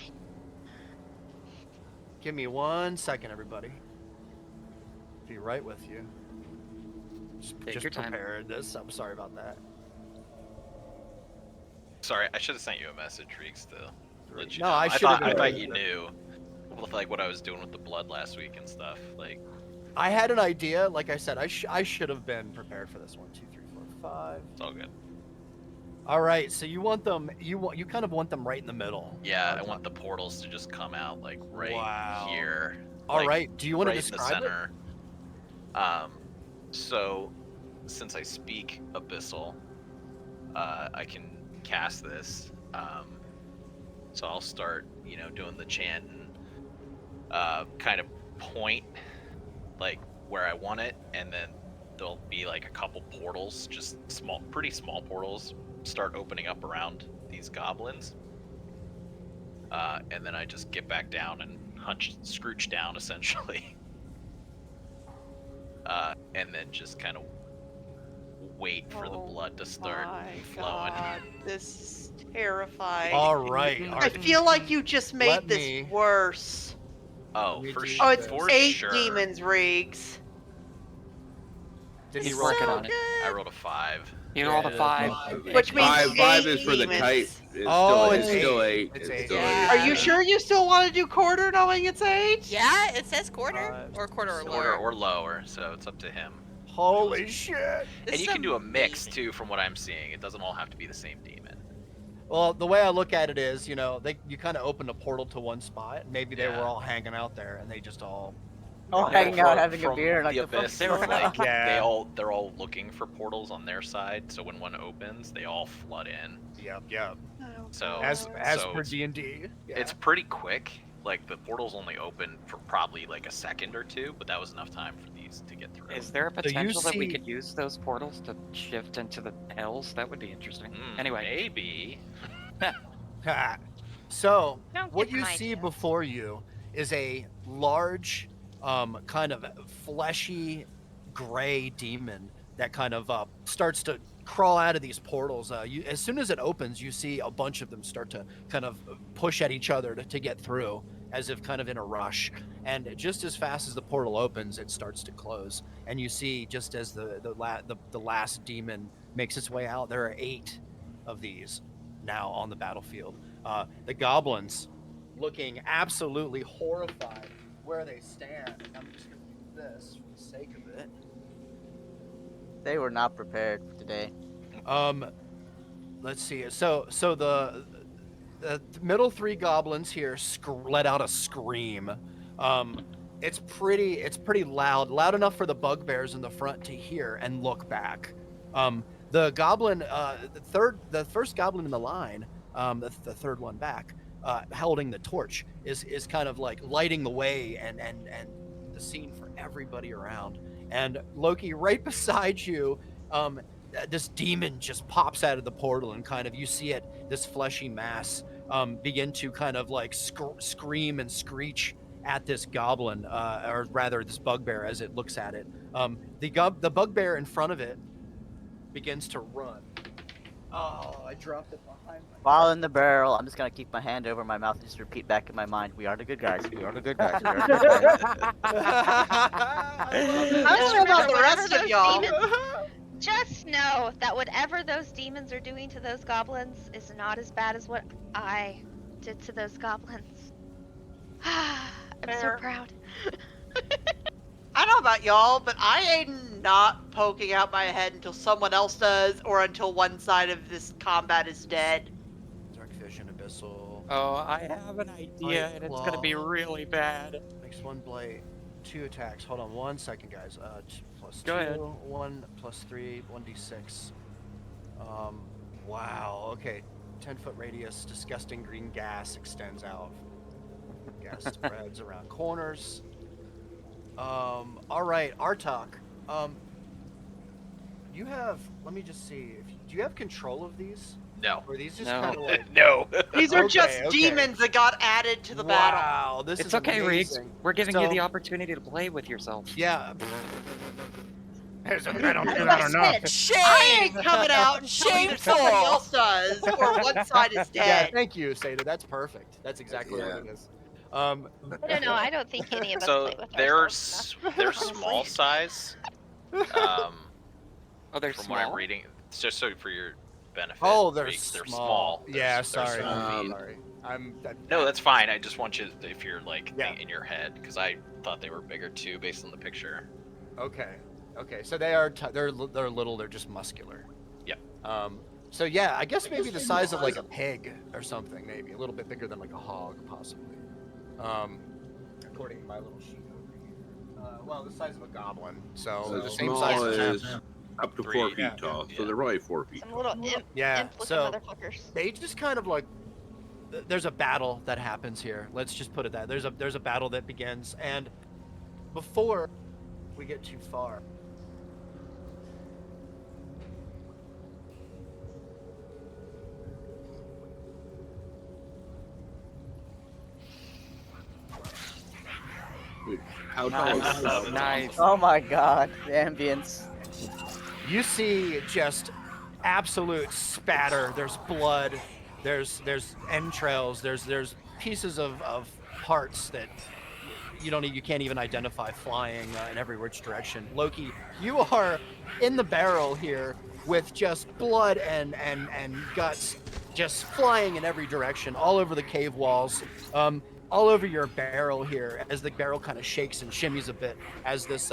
Give me 1 second, everybody. Be right with you. Take Just your time. prepared this. I'm sorry about that. Sorry, I should have sent you a message, Reeks, to let you No, know. I should have I been thought ready you for knew, with like what I was doing with the blood last week and stuff. Like, I had an idea. Like I said, I should have been prepared for this. 1, 2, 3, 4, 5. it's all good. All right. So you want them? You kind of want them right in the middle. Yeah, I want the portals to just come out like right Wow. here. All like, right. Do you want right to in the describe it? center. So since I speak Abyssal, I can cast this. So I'll start, doing the chant and kind of point like where I want it, and then there'll be like a couple portals, just pretty small portals, start opening up around these goblins. And then I just get back down and scrooch down essentially. And then just kind of wait for the Oh blood to start My flowing. God, this is terrifying. All right. All I right. feel like you just made Let this me- worse. Oh, Let me for do sure. Oh, it's for 8 sure. demons, Riggs. Did He's he roll? working so on it. I good. rolled a 5. You rolled a Yeah, 5. Which means Five 8 is for the demons. type. It's Oh, still, it's it's still 8. 8. It's It's 8. still Yeah. Are you sure you still want to do quarter knowing it's 8? Yeah, it says quarter 5, or quarter or Quarter lower. or lower, so it's up to him. Holy shit. This And is you can do a mix amazing. too, from what I'm seeing. It doesn't all have to be the same demon. Well, the way I look at it is, you kind of opened a portal to one spot. Maybe they Yeah. were all hanging out there, and they just all. Oh, Yeah, hanging out from- having a from beer like the the abyss. fuck- It's like Yeah. they're all looking for portals on their side. So when one opens, they all flood in. Yep. Oh, So As so per it's- D&D. It's pretty quick. Like the portals only open for probably like a second or two, but that was enough time for these to get through. Is there a you potential that we see- could use those portals to shift into the hells? That would be interesting. Anyway, maybe. Ha. So, Don't what give you him see ideas. before you is a large, kind of fleshy, gray demon that kind of starts to crawl out of these portals. As soon as it opens, you see a bunch of them start to kind of push at each other to get through, as if kind of in a rush. And just as fast as the portal opens, it starts to close. And you see, just as the last demon makes its way out, there are 8 of these now on the battlefield. The goblins, looking absolutely horrified where they stand. I'm just going to do this for the sake of it. They were not prepared for today. Let's see. So the middle 3 goblins here let out a scream. It's pretty loud enough for the bugbears in the front to hear and look back. The goblin, the first goblin in the line, the third one back, holding the torch, is kind of like lighting the way and the scene for everybody around. And Loki, right beside you, this demon just pops out of the portal, and kind of you see it, this fleshy mass, begin to kind of like scream and screech at this goblin, or rather this bugbear, as it looks at it. The bugbear in front of it begins to run. Oh, I dropped it behind my While in the barrel, I'm just gonna keep my hand over my mouth and just repeat back in my mind, "We are the good guys. We are the good guys. We are the good guys." I don't know about the rest of y'all. Just know that whatever those demons are doing to those goblins is not as bad as what I did to those goblins. I'm Fair. so proud. I don't know about y'all, but I ain't not poking out my head until someone else does, or until one side of this combat is dead. Dark Vision, Abyssal. Oh, I have an idea, Light and it's gonna be Claw. really bad. Makes 1 blight, 2 attacks. Hold on 1 second, guys. Plus Go 2, ahead. 1 plus 3, 1d6. Wow. Okay. 10-foot radius. Disgusting green gas extends out. Gas spreads around corners. All right, Artok. You have. Let me just see. Do you have control of these? No. Or are these just No. kind of like? No. These are Okay, just okay. demons that got added to the battle. Wow, this It's is okay, Riggs. amazing. We're giving you So- the opportunity to play with yourself. Yeah. I don't do As that I enough. said, I Shame! ain't coming out until either somebody Shameful! else does, or one side is Yeah, dead. thank you, Seda. That's perfect. That's exactly what it is. I don't know. I don't think any of us So play with they're ourselves they're small size. Oh, they're From small. what I'm reading, it's just so for your benefit. Oh, they're Riggs, small. They're small. Yeah, They're sorry. small feet. Sorry. No, that's fine. I just want you, if you're like Yeah. in your head, because I thought they were bigger too, based on the picture. Okay. Okay. So they are. They're little. They're just muscular. Yep. So yeah, I guess maybe the size of like a pig or something. Maybe a little bit bigger than like a hog, possibly. According to my little sheet over here. Well, the size of a goblin. So So the the same small size as is up to 4 3, feet yeah. tall, so Yeah. they're probably 4 feet Some tall. little imp Yeah. looking So motherfuckers. they just kind of like. There's a battle that happens here. Let's just put it that there's a battle that begins, and before we get too far. Wait, how tall is Nice. that? Nice. Oh my god, the ambience. You see just absolute spatter. There's blood. There's entrails. There's pieces of parts that you can't even identify, flying in every which direction. Loki, you are in the barrel here with just blood and guts just flying in every direction, all over the cave walls. All over your barrel here, as the barrel kind of shakes and shimmies a bit, as this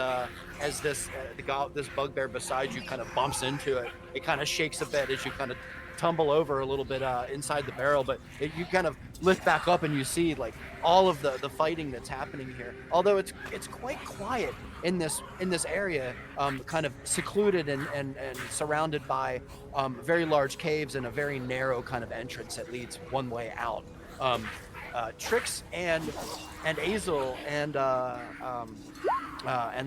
bugbear beside you kind of bumps into it. It kind of shakes a bit as you kind of tumble over a little bit inside the barrel, but you kind of lift back up and you see like all of the fighting that's happening here. Although it's quite quiet in this area, kind of secluded and surrounded by very large caves and a very narrow kind of entrance that leads one way out. Trix and Azel and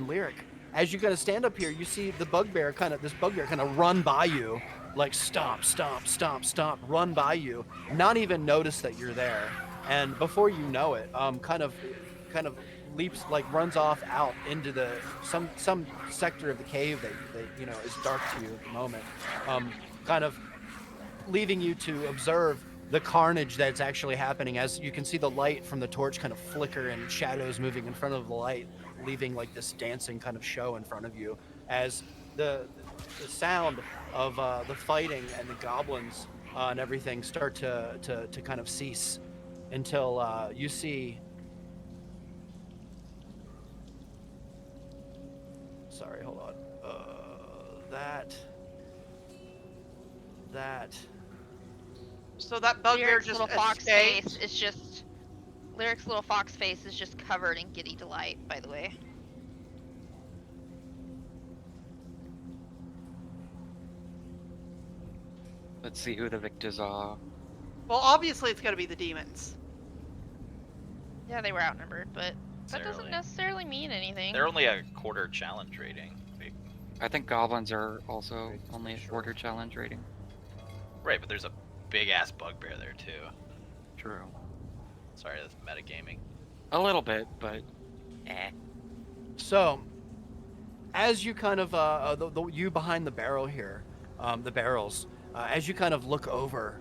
Lyric, as you kind of stand up here, you see this bugbear kind of run by you, like stomp, run by you, not even notice that you're there, and before you know it, kind of leaps, like runs off out into the some sector of the cave that you know is dark to you at the moment, kind of leaving you to observe the carnage that's actually happening as you can see the light from the torch kind of flicker and shadows moving in front of the light, leaving like this dancing kind of show in front of you as the sound of the fighting and the goblins and everything start to kind of cease until you see. Sorry, hold on. That. So that bugbear Lyric's just little fox escaped. face is just. Lyric's little fox face is just covered in giddy delight, by the way. Let's see who the victors are. Well, obviously it's gonna be the demons. Yeah, they were outnumbered, but that doesn't Necessarily. necessarily mean anything. They're only a quarter challenge rating. I think goblins are also only a shorter challenge rating. Right, but there's a big ass bugbear there too. True. Sorry, that's metagaming. A little bit, but So, as you kind of you behind the barrel here, the barrels, as you kind of look over,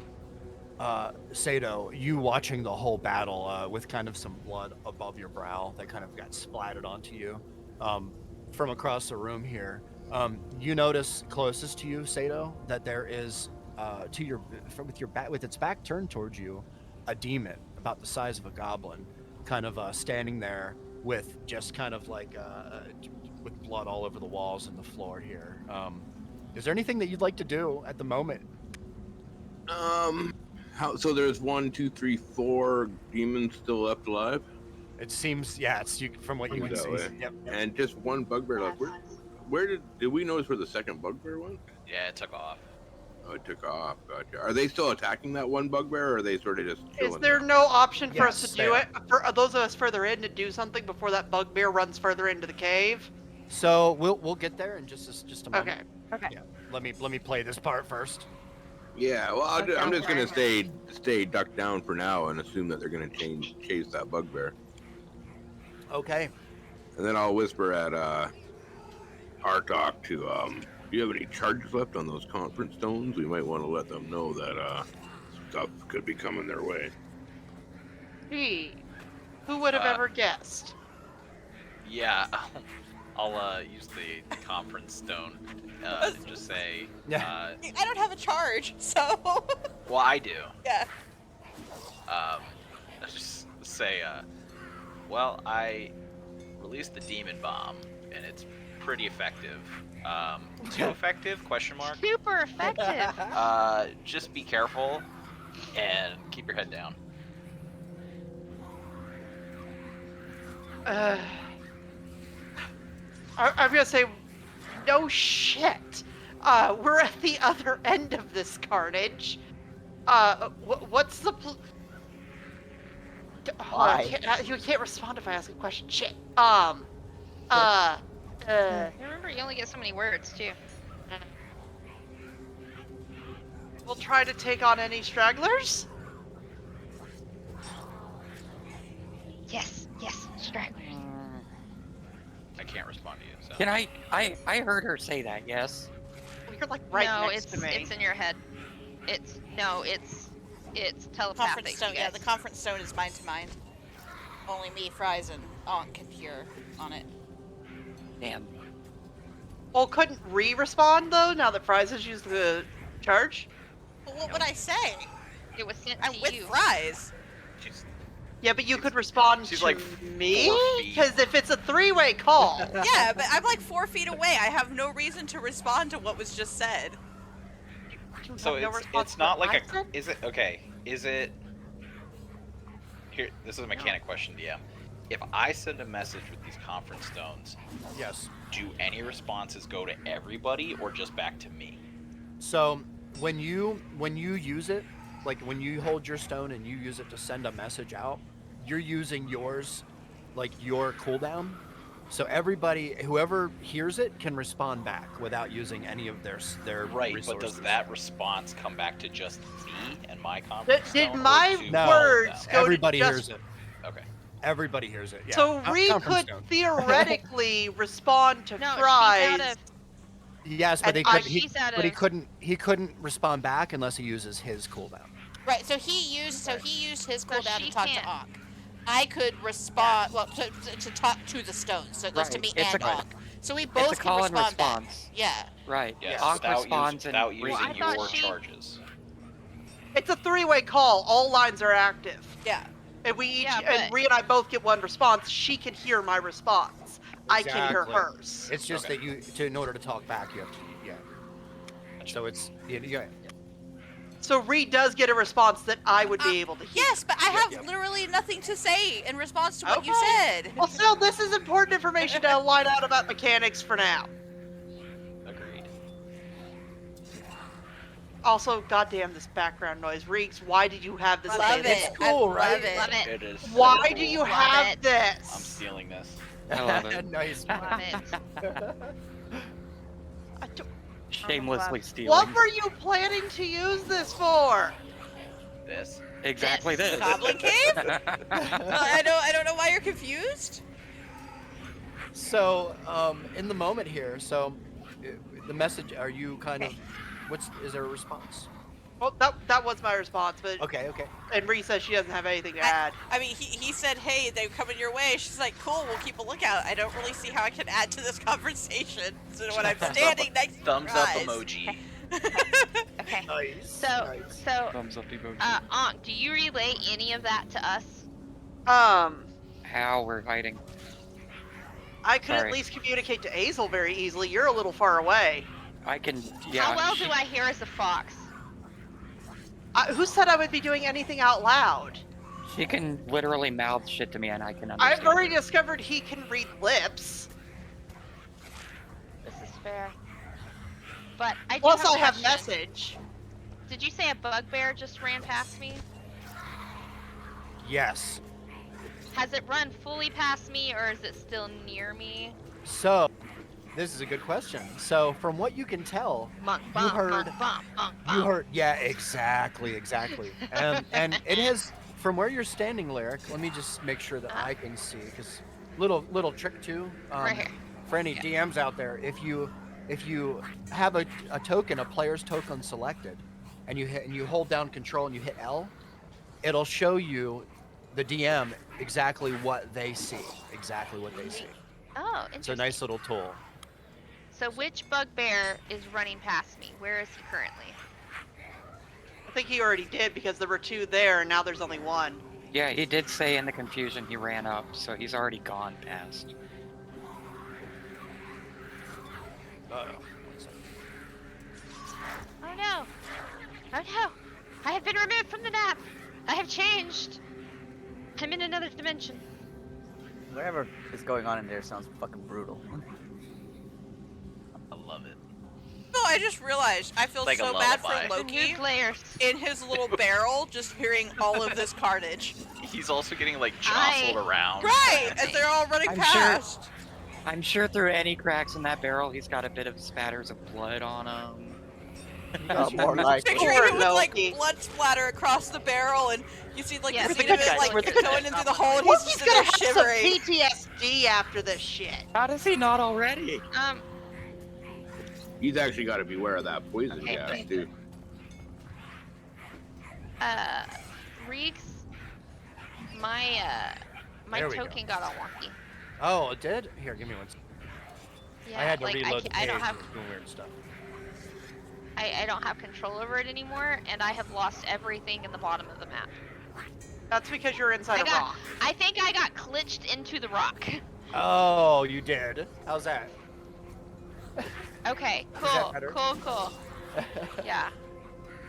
Sato, you watching the whole battle with kind of some blood above your brow that kind of got splattered onto you from across the room here. You notice closest to you, Sato, that there is to your with its back turned towards you, a demon about the size of a goblin, kind of standing there with just kind of like with blood all over the walls and the floor here. Is there anything that you'd like to do at the moment? So there's 1, 2, 3, 4 demons still left alive, It seems, yeah, it's from what you can That see. way. Yep. and just one bugbear left. Where did we notice where the second bugbear went? Yeah, it took off. Oh, it took off. Gotcha. Are they still attacking that one bugbear, or are they sort of just chilling? Is there no option for us Yes, to they do are. it? For those of us further in to do something before that bugbear runs further into the cave? So we'll get there in just a moment. Okay. Okay. Yeah. Let me play this part first. Yeah, well, I'm Okay. just gonna stay ducked down for now and assume that they're gonna chase that bugbear, Okay. and then I'll whisper at Artok to do you have any charges left on those conference stones? We might want to let them know that stuff could be coming their way. Gee, who would have Uh, ever guessed? Yeah, I'll use the conference stone to just say. Yeah. I don't have a charge, so Well, I do. yeah. Let's just say, well, I released the demon bomb, and it's pretty effective. Too effective? Question mark. Super effective. Just be careful and keep your head down. I'm gonna say, no shit. We're at the other end of this carnage. What's the Why? you can't respond if I ask a question. Shit. Remember, you only get so many words too. We'll try to take on any stragglers. Yes, stragglers. I can't respond to you. So. can I heard her say that, yes? You're like right no, next it's to me. it's in your head. It's telepathic. Conference stone. you Yeah, guys. the conference stone is mind to mind. Only me, Fries, and Ankh can hear on it. Damn. Well, couldn't respond though? Now that Fries has used the charge. But what would I say? It was sent I'm to with you. Fries. She's, Yeah, but you could respond she's to like me 4 feet. because if it's a three-way call, Yeah, but I'm like 4 feet away. I have no reason to respond to what was just said. you so have no response it's to not what like I said? Is it okay? Is it? Here, this is a mechanic question, DM. If I send a message with these conference stones, Yes. do any responses go to everybody or just back to me? So when you use it, like when you hold your stone and you use it to send a message out, you're using yours, like your cooldown. So everybody, whoever hears it, can respond back without using any of their Right, resources. but does that response come back to just me and my Did, conference did stone, or my to No, words go Everybody to hears just it. Okay. Everybody hears it. Yeah. So Con- Ree conference could stone. theoretically respond to No, Fry's. she's out of. Yes, but And he I- could. she's out But he of. couldn't respond back unless he uses his cooldown. Right. So he used his So cooldown she to talk can't. to Ankh. I could respond. Well, to talk to the stones. So it goes to Right, me it's and a- Ankh. So we It's a both can call and respond back. response. Yeah. Right. Yes, Ankh without, responds and without Ree- using I thought your she- charges. It's a three-way call. All lines are active. Yeah. And we each, Yeah, and but- Ree and I both get one response. She can hear my response. I can hear Exactly. hers. It's just Okay. that in order to talk back, you have to. Yeah. So it's yeah. So Ree does get a response that I would be able to hear. Yes, but I have yep. literally nothing to say in response to what you Okay. said. Well, still, this is important information to line out about mechanics for now. Agreed. Also, goddamn this background noise. Reeks, why did you have this? Love in it. there? cool, I right? Love it. Love it. It is. so Why do cool. you Love have it. this? I'm stealing this. I love it. Nice. Love it. I don't- Shamelessly stealing. What were you planning to use this for? This. Exactly This. this. Goblin cave? I don't know why you're confused. So, in the moment here, the message. Are you kind of? Is there a response? Well, that was my response, but Okay. and Ree says she doesn't have anything to add. I mean, he said, hey, they're coming your way. She's like, cool, we'll keep a lookout. I don't really see how I can add to this conversation. So when I'm standing next to Thumbs your up eyes. emoji. Okay. Nice. So, nice. so, Thumbs up emoji. Ankh, do you relay any of that to us? How we're fighting. I could at Sorry. least communicate to Azel very easily. You're a little far away. I can. Yeah. How well she- do I hear as a fox? Who said I would be doing anything out loud? She can literally mouth shit to me, and I can I've understand. already discovered he can read lips. This is fair. But I do Plus, have a I have question. message. Did you say a bugbear just ran past me? Yes. Has it run fully past me, or is it still near me? So, this is a good question. So, from what you can tell, Monk, You bump, heard- monk, bump, monk, you bump. heard. Yeah, exactly. And it has from where you're standing, Lyric. Let me just make sure that I can see, because little trick too. Right here. For any DMs out there, if you have a token, a player's token selected, and you hold down Control and you hit L, it'll show you the DM exactly what they see. Exactly what they see. Oh, It's a interesting. nice little tool. So which bugbear is running past me? Where is he currently? I think he already did because there were two there, and now there's only one. Yeah, he did say in the confusion he ran up, so he's already gone past. Oh no! Oh no! I have been removed from the map! I have changed! I'm in another dimension. Whatever is going on in there sounds fucking brutal. I love it. No, I just realized I feel Like a so bad lullaby. for Loki New layers. in his little barrel, just hearing all of this carnage. He's also getting like jostled around. Right, as they're all running I'm sure- past. I'm sure through any cracks in that barrel, he's got a bit of spatters of blood on him. More likely. Picturing Poor him with like Loki. blood splatter across the barrel, and you see like Yeah, the we're scene the of good it guys, like we're the good going in through the hole, and What he's he's just in gonna there have some shivering. PTSD after this shit. How does he not already? He's actually got to beware of that poison Okay. gas too. Reeks, my There we go. token got all wonky. Oh, it did? Here, give me one. Yeah, I had to like reload the I page. don't have It was doing weird stuff. I don't have control over it anymore, and I have lost everything in the bottom of the map. That's because you're inside a rock. I think I got glitched into the rock. Oh, you did. How's that? Okay, that cool, better? cool. Yeah,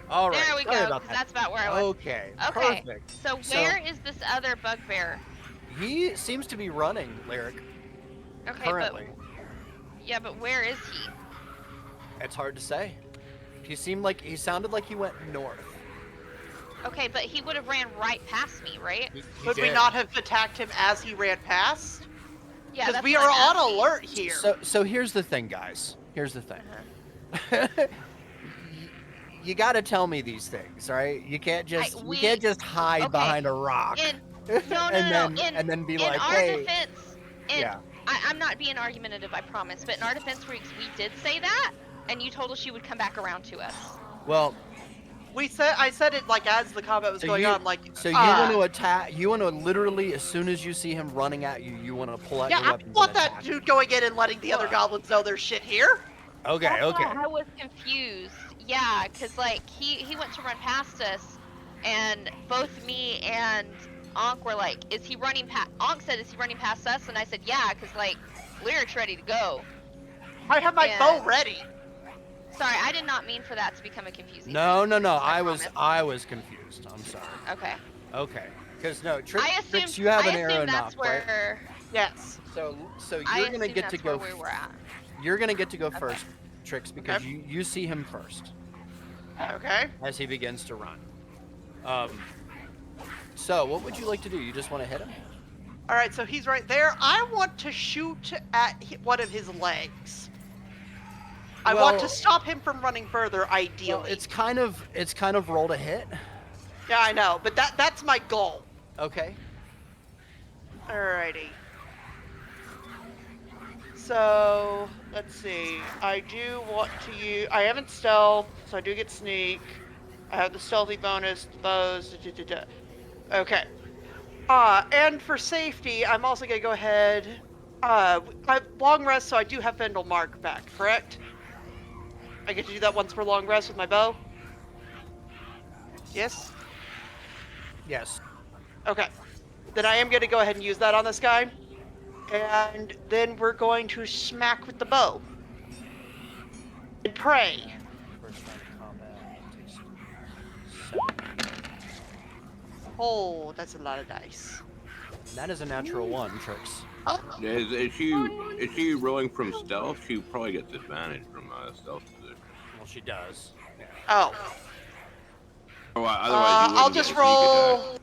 All right. there we sorry go. about 'Cause that. that's about where I was. Okay. Okay. Perfect. So where is this other bugbear? He seems to be running, Lyric. Okay, Currently, but where is he? it's hard to say. He sounded like he went north. Okay, but he would have ran right past me, right? He Could we did. not have attacked him as he ran past? Yeah, Because that's we what are I'm on asking. alert here. So here's the thing, guys. Here's the thing. Uh-huh. You got to tell me these things, all right? You can't just we- hide okay. behind a rock. No, and then be in like, our hey, defense, and yeah. I'm not being argumentative, I promise. But in our defense, we did say that, and you told us you would come back around to us. Well, I said it like as the combat was so going you on, like. so you want to attack? You want to literally, as soon as you see him running at you, you want to pull out Yeah, your I weapons want and attack. that dude going in and letting the other goblins know their shit here. Okay, That's okay. why I was confused. Yeah, because like he went to run past us, and both me and Ankh were like, "Is he running past?" Ankh said, "Is he running past us?" And I said, "Yeah," because like Lyric's ready to go. I have my bow And- ready. Sorry, I did not mean for that to become a confusing. No, thing. I promise. was confused. I'm sorry. Okay. Okay, because no, I Trix, assumed you have I an arrow assumed that's knock, right? where Yes. So I you're gonna assumed get to that's go. where we were at. You're gonna get to go Okay. first, Trix, because Okay. you see him first Okay. as he begins to run. So what would you like to do? You just want to hit him? All right, so he's right there. I want to shoot at one of his legs. I want to Well- stop him from running further, ideally. Well, it's kind of roll to hit. Yeah, I know, but that's my goal. Okay. Alrighty. So, let's see. I do want to use... I haven't stealth, so I do get sneak. I have the stealthy bonus, the bows, Okay. And for safety, I'm also going to go ahead... I have long rest, so I do have Fendel Mark back, correct? I get to do that once per long rest with my bow? Yes? Yes. Okay. Then I am going to go ahead and use that on this guy. And then we're going to smack with the bow. And pray. First round of combat takes 7. Oh, that's a lot of dice. And that is a natural 1, Trix. Yeah, is she rolling from stealth? She probably gets advantage from stealth position. Well, she does. Yeah. Oh. Oh, otherwise you I'll wouldn't get just a sneak attack. roll...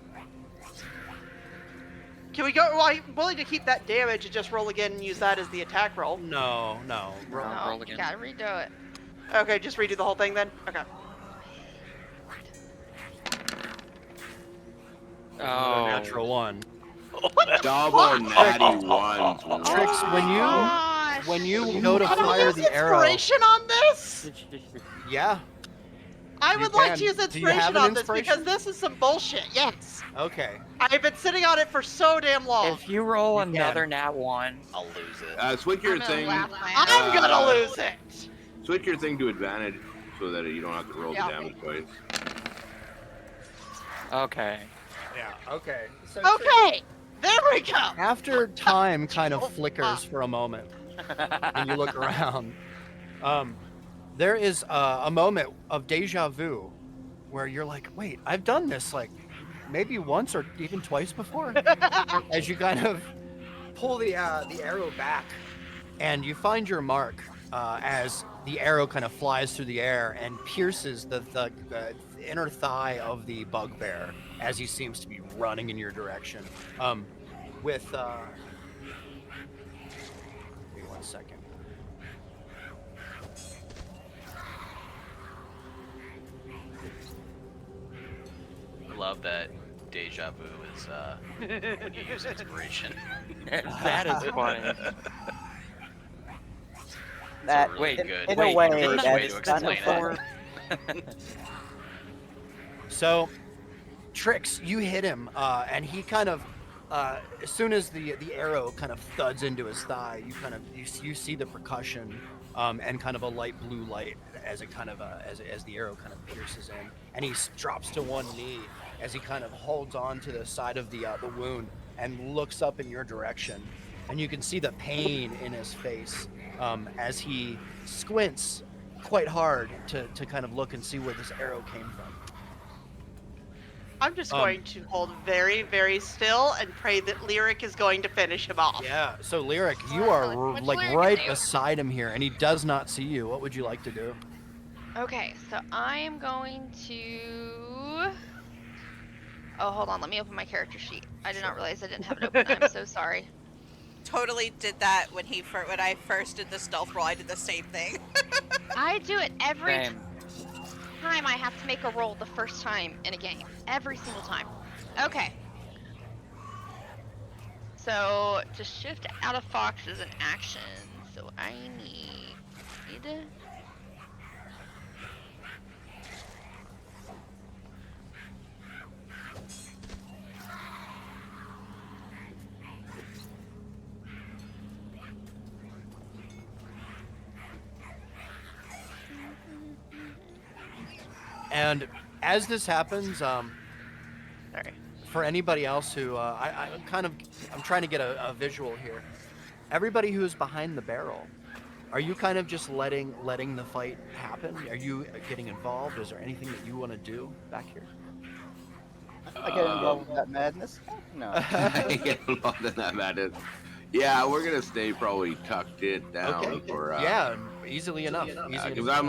Can we go... Well, I'm willing to keep that damage and just roll again and use that as the attack roll. No. No, roll you again. gotta redo it. Okay, just redo the whole thing then? Okay. Another Oh, natural 1. Double natty ones. Trix, Wow. when you Gosh. go to Can I fire use the arrow, inspiration on this? yeah. I You would like can. to use Do you inspiration have an on this inspiration? because this is some bullshit, yes. Okay. I've been sitting on it for so damn long. if you roll You another can. nat 1, I'll lose it. Switch your I'm gonna thing. laugh my I'm ass. gonna lose it. Switch your thing to advantage so that you don't have to roll Yeah. the damage twice. okay. Yeah. Okay. So Okay, there we go. after time kind of flickers for a moment and you look around, there is a moment of deja vu where you're like, wait, I've done this like maybe once or even twice before. As you kind of pull the arrow back and you find your mark as the arrow kind of flies through the air and pierces the inner thigh of the bugbear as he seems to be running in your direction. Give me 1 second. I love that deja vu is when you use inspiration. That is funny. That, really in, good- in wait, a way, didn't that way is to kind of explain funny. So, Trix, you hit him, and he kind of, as soon as the arrow kind of thuds into his thigh, you see the percussion, and kind of a light blue light as it kind of as the arrow kind of pierces in, and he drops to one knee as he kind of holds on to the side of the wound and looks up in your direction, and you can see the pain in his face as he squints quite hard to kind of look and see where this arrow came from. I'm just going to hold very, very still and pray that Lyric is going to finish him off. Yeah, so Lyric, you Well, are what's like Lyric right do? beside him here, and he does not see you. What would you like to do? Okay, so I am going to. Oh, hold on. Let me open my character sheet. I did not realize I didn't have it open. I'm so sorry. Totally did that when I first did the stealth roll. I did the same thing. I do it every Same. time I have to make a roll the first time in a game. Every single time. Okay. So to shift out of Fox is an action. So I need. And as this happens, Sorry. for anybody else who I'm trying to get a visual here. Everybody who is behind the barrel, are you kind of just letting the fight happen? Are you getting involved? Is there anything that you want to do back here? I get involved with that madness. No. Get involved in that madness. Yeah, we're gonna stay probably tucked it down Okay. for Yeah, easily enough. Easy because enough.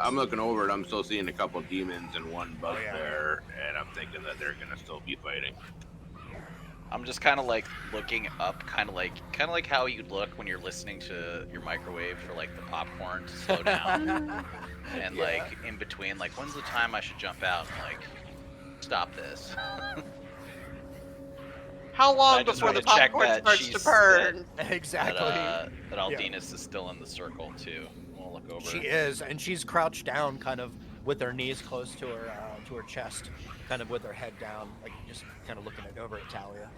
I'm looking over it. I'm still seeing a couple demons and one bugbear, and I'm thinking that they're gonna still be fighting. I'm just kind of like looking up, kind of like how you'd look when you're listening to your microwave for like the popcorn to slow down, and like in between, like when's the time I should jump out and like stop this? How I long just before the wanna check popcorn that starts to she's- burn? Exactly. That Aldinus is still in the circle too. We'll look over. She is, and she's crouched down, kind of with her knees close to her chest, kind of with her head down, like just kind of looking over at Talia.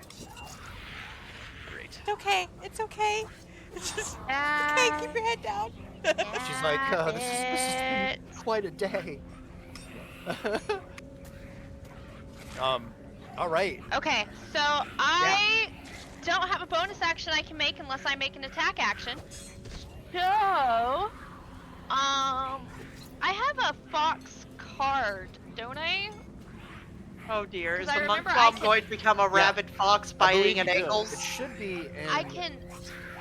Great. It's okay. It's okay. It's just okay. Keep your head down. She's like, this has been quite a day. All right. Okay, so I don't have a bonus action I can make unless I make an attack action. So, I have a fox card, don't I? Oh dear, is 'Cause I the monk remember I bomb can- going to become a rabid fox I believe biting at you do. ankles? It should be in... I can,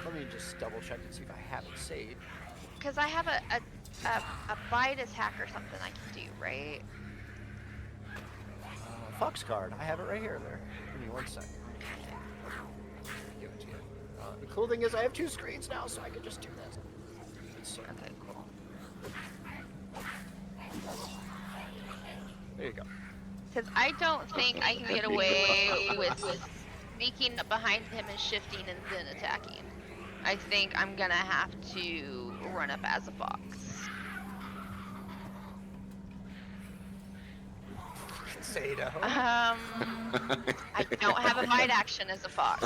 Let me just double check and see if I have it saved. because I have a bite attack or something I can do, right? Fox card. I have it right here. There. Give me 1 second. Give it to you. The cool thing is I have 2 screens now, so I can just do this. So, Okay, cool. there you go. Because I don't think I can get away with sneaking up behind him and shifting and then attacking. I think I'm gonna have to run up as a fox. Zeta. I don't have a bite action as a fox.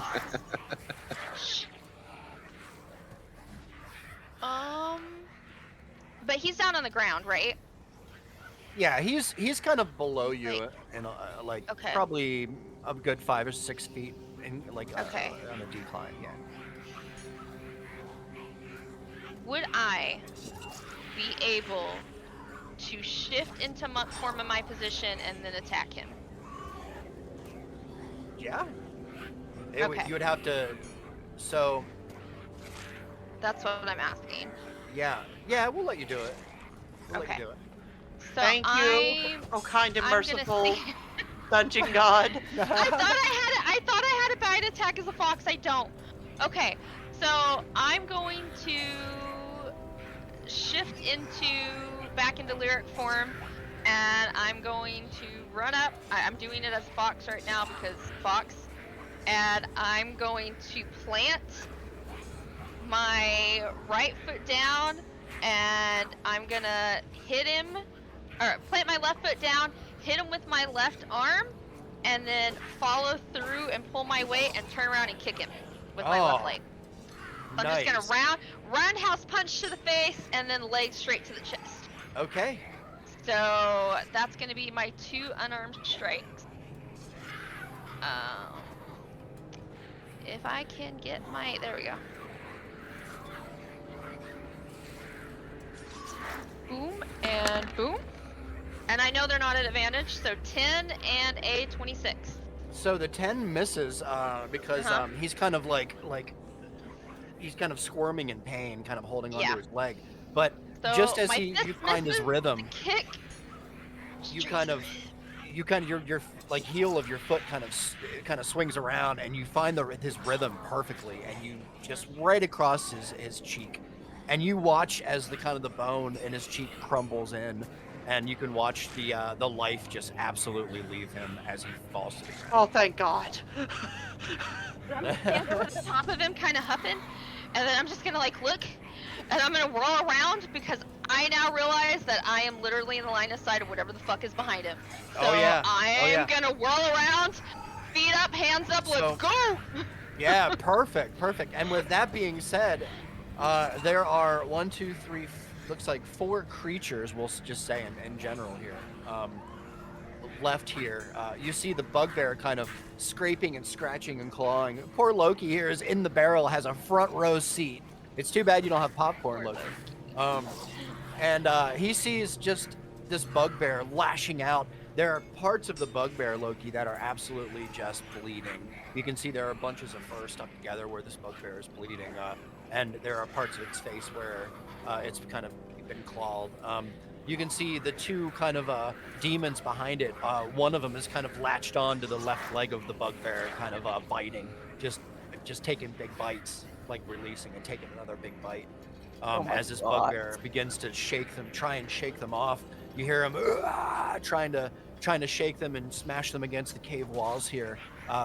But he's down on the ground, right? Yeah, he's kind of below you, Like- and like Okay. probably a good 5 or 6 feet, in like Okay. on a decline. Yeah. Would I be able to shift into monk form in my position and then attack him? Yeah. Okay. You would have to. So That's what I'm asking. yeah, we'll let you do it. We'll let Okay. you do it. So Thank you, I'm oh kind and gonna merciful see- dungeon god. I thought I had a bite attack as a fox. I don't. Okay, so I'm going to shift back into lyric form, and I'm going to run up. I'm doing it as a fox right now because fox, and I'm going to plant my right foot down, and I'm gonna hit him, or plant my left foot down, hit him with my left arm, and then follow through and pull my weight and turn around and kick him with my left Oh, leg. I'm nice. just gonna roundhouse punch to the face and then leg straight to the chest. Okay. So that's gonna be my 2 unarmed strikes. If I can get there we go. Boom and boom. And I know they're not at advantage, so 10 and a 26. So the 10 misses because Uh-huh. he's kind of like he's kind of squirming in pain, kind of holding onto Yeah. his leg. But So just as my you fifth find his misses, rhythm, the kick. you straight kind to of your like heel of your foot kind of swings around, and you find his rhythm perfectly, and you just right across his cheek, and you watch as the bone in his cheek crumbles in, and you can watch the life just absolutely leave him as he falls to the Oh, thank God. I'm gonna stand over the top of him, kind of huffing, and then I'm just gonna like look, and I'm gonna whirl around because I now realize that I am literally in the line of sight of whatever the fuck is behind him. So Oh, yeah. I Oh, am yeah. gonna whirl around, feet up, hands up, So- let's go! Yeah, perfect. And with that being said, there are 1, 2, 3, looks like 4 creatures, we'll just say in general here, left here. You see the bugbear kind of scraping and scratching and clawing. Poor Loki here is in the barrel, has a front row seat. It's too bad you don't have popcorn, Loki. And he sees just this bugbear lashing out. There are parts of the bugbear, Loki, that are absolutely just bleeding. You can see there are bunches of fur stuck together where this bugbear is bleeding, and there are parts of its face where it's kind of been clawed. You can see the 2 kind of demons behind it. One of them is kind of latched on to the left leg of the bugbear, kind of biting, just taking big bites, like releasing and taking another big bite. Oh my As this God. bugbear begins to try and shake them off. You hear him trying to shake them and smash them against the cave walls here,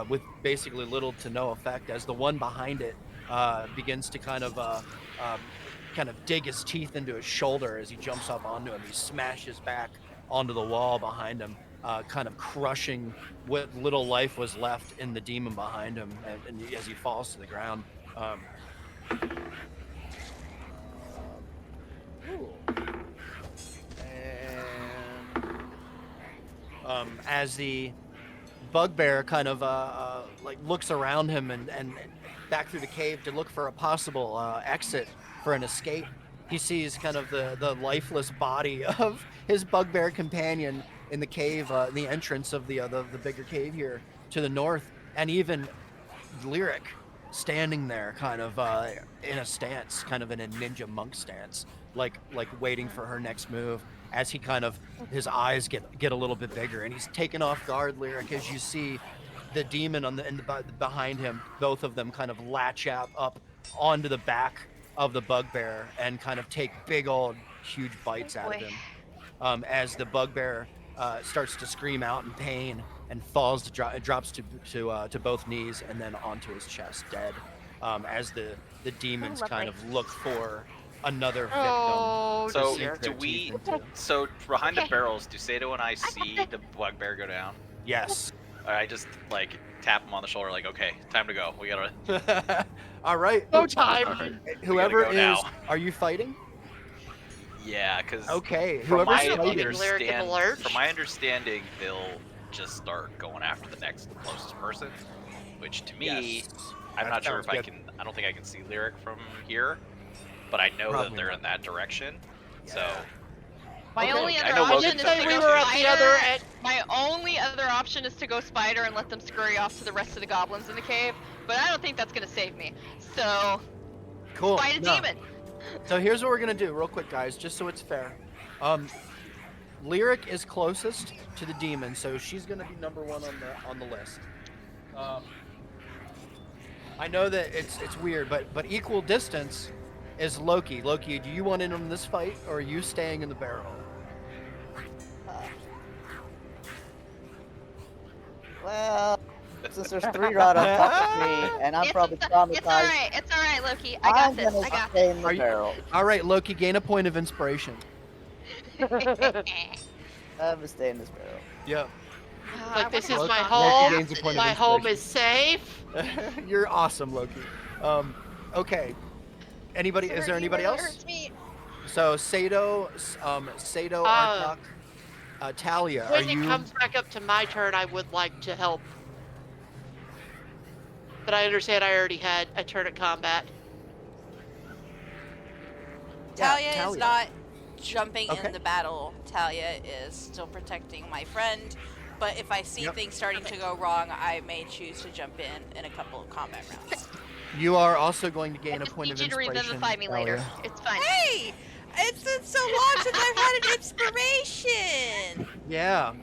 with basically little to no effect. As the one behind it begins to kind of dig his teeth into his shoulder as he jumps up onto him. He smashes back onto the wall behind him, kind of crushing what little life was left in the demon behind him, and as he falls to the ground. As the bugbear kind of like looks around him and back through the cave to look for a possible exit for an escape, he sees kind of the lifeless body of his bugbear companion in the cave, the entrance of the bigger cave here to the north, and even Lyric standing there kind of in a stance, kind of in a ninja monk stance, like waiting for her next move, as he kind of, his eyes get a little bit bigger, and he's taken off guard, Lyric, as you see the demon behind him, both of them kind of latch up onto the back of the bugbear and kind of take big old huge bites out of him, as the bugbear starts to scream out in pain and falls drops to both knees and then onto his chest, dead, as the demons kind of look for another victim. Oh, So to sink do their we? teeth into. So behind the Okay. barrels, do Sato and I see the bugbear go down? Yes. I just like tap him on the shoulder, like, okay, time to go. We gotta. All right. no time. All right. Whoever go is, now. are you fighting? Yeah, because Okay. from Whoever's my fighting. Lyric in the lurch? from my understanding, they'll just start going after the next closest person. Which to me, Yes. I'm That not sure sounds if I good. can. I don't think I can see Lyric from here, but I know Probably that they're not. in that direction. So My Okay. only I other know option Logan's is up to there go too. We were at the other spider. end. My only other option is to go spider and let them scurry off to the rest of the goblins in the cave, but I don't think that's gonna save me. So, Cool. fight a No. demon. So here's what we're gonna do, real quick, guys, just so it's fair. Lyric is closest to the demon, so she's gonna be number 1 on the list. I know that it's weird, but equal distance is Loki. Loki, do you want in on this fight, or are you staying in the barrel? Well, since there's 3 right on top of me, and I'm probably traumatized, It's alright. It's alright, Loki. I got I'm this. gonna I got stay in the Are you- barrel. All right, Loki, gain a point of inspiration. this. I'm gonna stay in this barrel. Yeah. Like, this is Loki- my Loki home. gains a point of My home inspiration. is safe. You're awesome, Loki. Okay. Anybody? Is there anybody else? Hurts me. So Sato, Artok, Talia, are When you? it comes back up to my turn, I would like to help. But I understand I already had a turn at combat. Yeah, Talia is Talia. not jumping Okay. in the battle. Talia is still protecting my friend. But if I see Yep. things starting to go wrong, I may choose to jump in a couple of combat rounds. You are also going to gain I a just point of need you to inspiration. revivify me later. Talia. It's fine. Hey! It's been so long since I've had an inspiration! Yeah.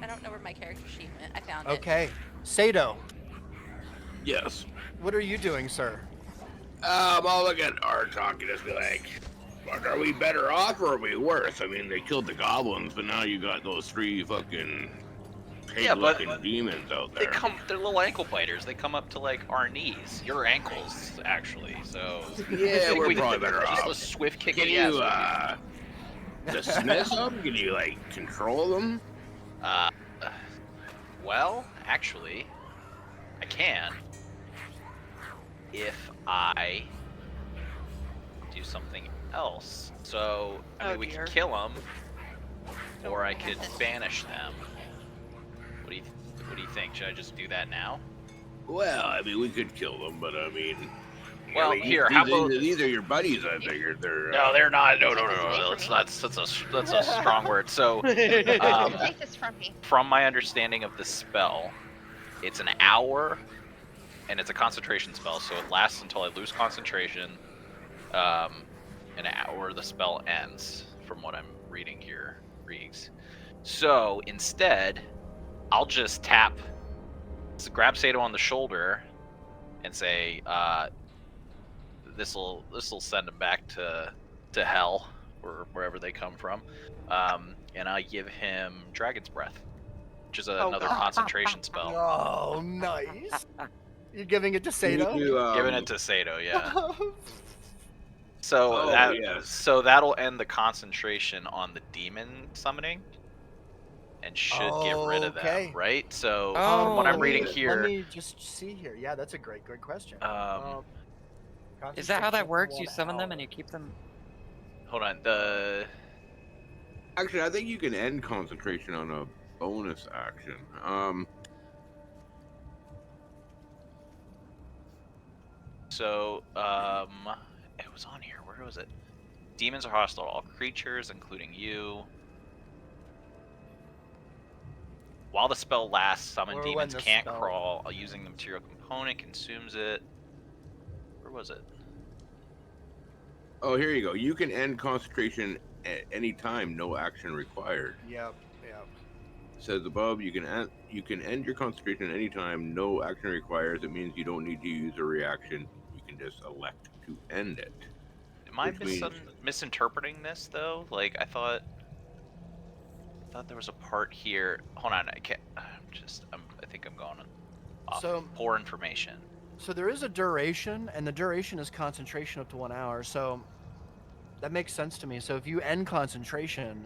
I don't know where my character sheet went. I found it. Okay. Sato, Yes. what are you doing, sir? I'll look at Artok and just be like, But are we better off or are we worse? I mean, they killed the goblins, but now you got those 3 fucking pig-looking demons out there. They're little ankle biters. They come up to like our knees, your ankles, actually. So Yeah, we're probably better just off. a swift kick Can in the ass you, would be dismiss them? Can you, like, control them? Well, actually, I can if I do something else. So, I mean, we dear. could kill them, or I could banish them. What do you think? Should I just do that now? Well, I mean, we could kill them, but I mean... Well, I mean, here, how about... These are your buddies, I figured. They're... No, they're not. No. Take That's a strong word. So, Take this from me. from my understanding of the spell, it's an hour, and it's a concentration spell, so it lasts until I lose concentration. An hour, the spell ends, from what I'm reading here, Reegs. So instead, I'll just grab Sato on the shoulder, and say, "This'll send him back to hell, or wherever they come from." And I give him Dragon's Breath, which is another concentration spell. Oh, nice. You're giving it to Sato? Giving it to Sato, yeah. So yes. so that'll end the concentration on the demon summoning, and should get rid of Okay. them, right? So Oh, from what I'm reading Let here, me just see here. Yeah, that's a great question. Is that how that concentration works? for You 1 summon them and hour. you keep them. hold on. Actually, I think you can end concentration on a bonus action. So it was on here. Where was it? Demons are hostile to all creatures, including you. While the spell lasts, summoned Or when demons the can't spell- crawl. Using the material component consumes it. Where was it? Oh, here you go. You can end concentration at any time, no action required. Yep. Says above, you can end your concentration at any time, no action required. It means you don't need to use a reaction. You can just elect to end it. Am I Which means- misinterpreting this though? Like I thought there was a part here. Hold on, I can't. I think I'm going off So- poor information. So there is a duration, and the duration is concentration up to 1 hour. So that makes sense to me. So if you end concentration,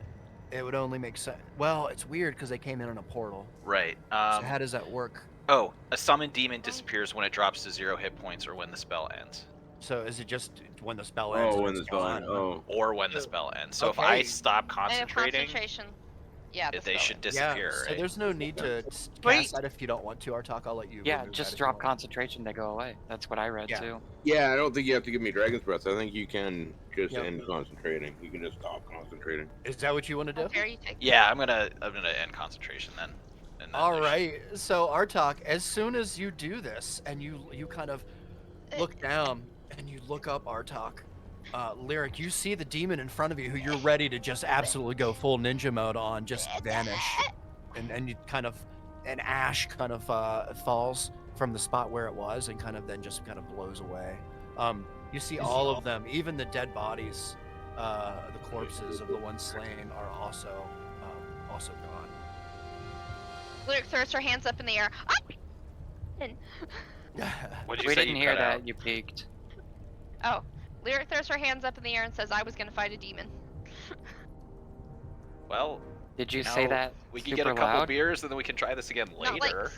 it would only make sense. Well, it's weird because they came in on a portal. Right. So how does that work? Oh, a summoned demon disappears when it drops to 0 hit points or when the spell ends. So is it just when the spell ends? Oh, and when it's the spell gone? ends. Oh, Or when the So- spell ends. So if I okay. stop And if concentrating, concentration. Yeah, the they spell should ends. disappear, So right? there's no need to Wait. cast that if you don't want to, Artak. I'll let you. Yeah, remove just that if you drop want. concentration. They go away. That's what I read Yeah. too. yeah. I don't think you have to give me Dragon's Breath. I think you can just Yep. end concentrating. You can just stop concentrating. Is that what you want to do? How dare you take Yeah, I'm gonna end concentration then. And then All there's- right. So Artak, as soon as you do this, and you kind of look down and you look up Artak, Lyric, you see the demon in front of you who you're ready to just absolutely go full ninja mode on, just vanish, and you kind of an ash kind of falls from the spot where it was and kind of then just kind of blows away. You see all of them, even the dead bodies, the corpses of the ones slain are also gone. Lyric throws her hands up in the air. Ah! And What'd you We say didn't you hear cut that. out? You peeked. oh, Lyric throws her hands up in the air and says, "I was gonna fight a demon." Well, Did you know, say that? we can super get a couple loud? beers and then we can try this again Not later. like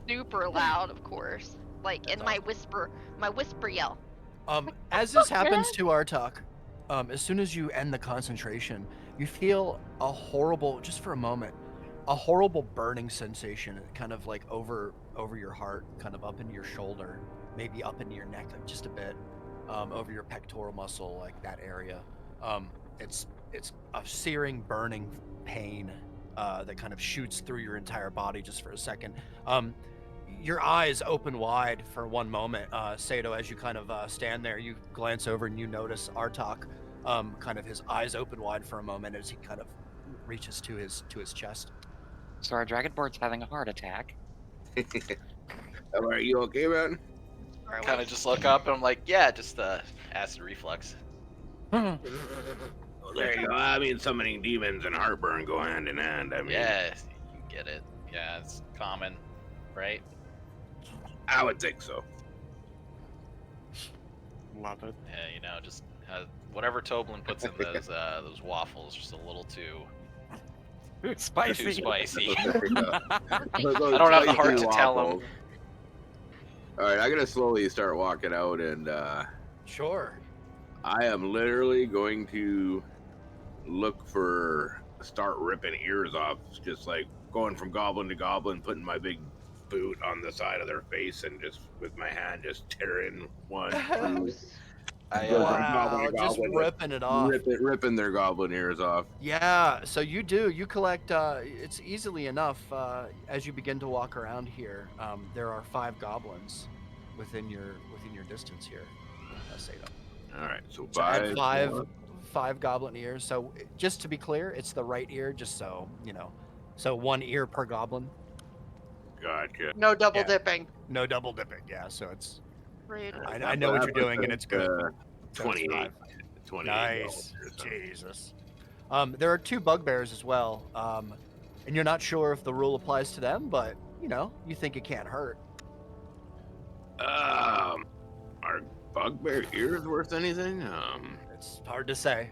super loud, of course. Like in my whisper yell. As this happens to Artak, as soon as you end the concentration, you feel a horrible, just for a moment, a horrible burning sensation, kind of like over your heart, kind of up into your shoulder, maybe up into your neck, like just a bit, over your pectoral muscle, like that area. It's a searing, burning pain that kind of shoots through your entire body just for a second. Your eyes open wide for one moment, Sato, as you kind of stand there. You glance over and you notice Artak, kind of his eyes open wide for a moment as he kind of reaches to his chest. So our dragonborn's having a heart attack. Are you okay, man? Or Kind of just look up and I'm like, yeah, just acid reflux. Well, there you go. I mean, summoning demons and heartburn go hand in hand. I mean, Yes, you get it. Yeah, it's common, right? I would think so. Love it. Yeah, you know, just whatever Toblin puts in those waffles, just a little too Spicy. spicy. There you go. I don't have the heart to tell him. All right, I'm gonna slowly start walking out, and Sure. I am literally going to start ripping ears off, just like going from goblin to goblin, putting my big boot on the side of their face, and just with my hand just tearing one. Gross. Wow, just ripping it off. Ripping their goblin ears off. Yeah, so you collect, it's easily enough, as you begin to walk around here, there are 5 goblins within your distance here, Sato. All right, so So add 5 more. 5 goblin ears. So just to be clear, it's the right ear, just so, you know. So 1 ear per goblin. Gotcha. No double Yeah. dipping. No double dipping, yeah, so it's, Rude. I know what you're doing, and it's good. So it's 28. 5. 28. Nice. Jesus. There are 2 bugbears as well, and you're not sure if the rule applies to them, but, you know, you think it can't hurt. Are bugbear ears worth anything? It's hard to say.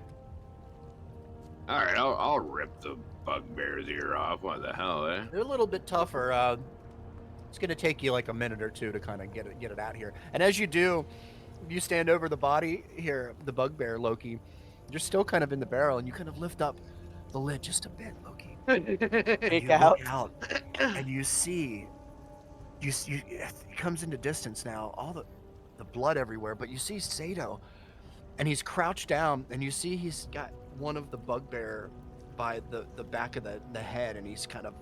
All right, I'll rip the bugbear's ear off. What the hell, eh? They're a little bit tougher. It's going to take you like a minute or 2 to kind of get it out here. And as you do, you stand over the body here, the bugbear, Loki. You're still kind of in the barrel, and you kind of lift up the lid just a bit, Loki. Peek You out. look out, and you see, it comes into distance now, all the blood everywhere, but you see Sato, and he's crouched down, and you see he's got one of the bugbear by the back of the head, and he's kind of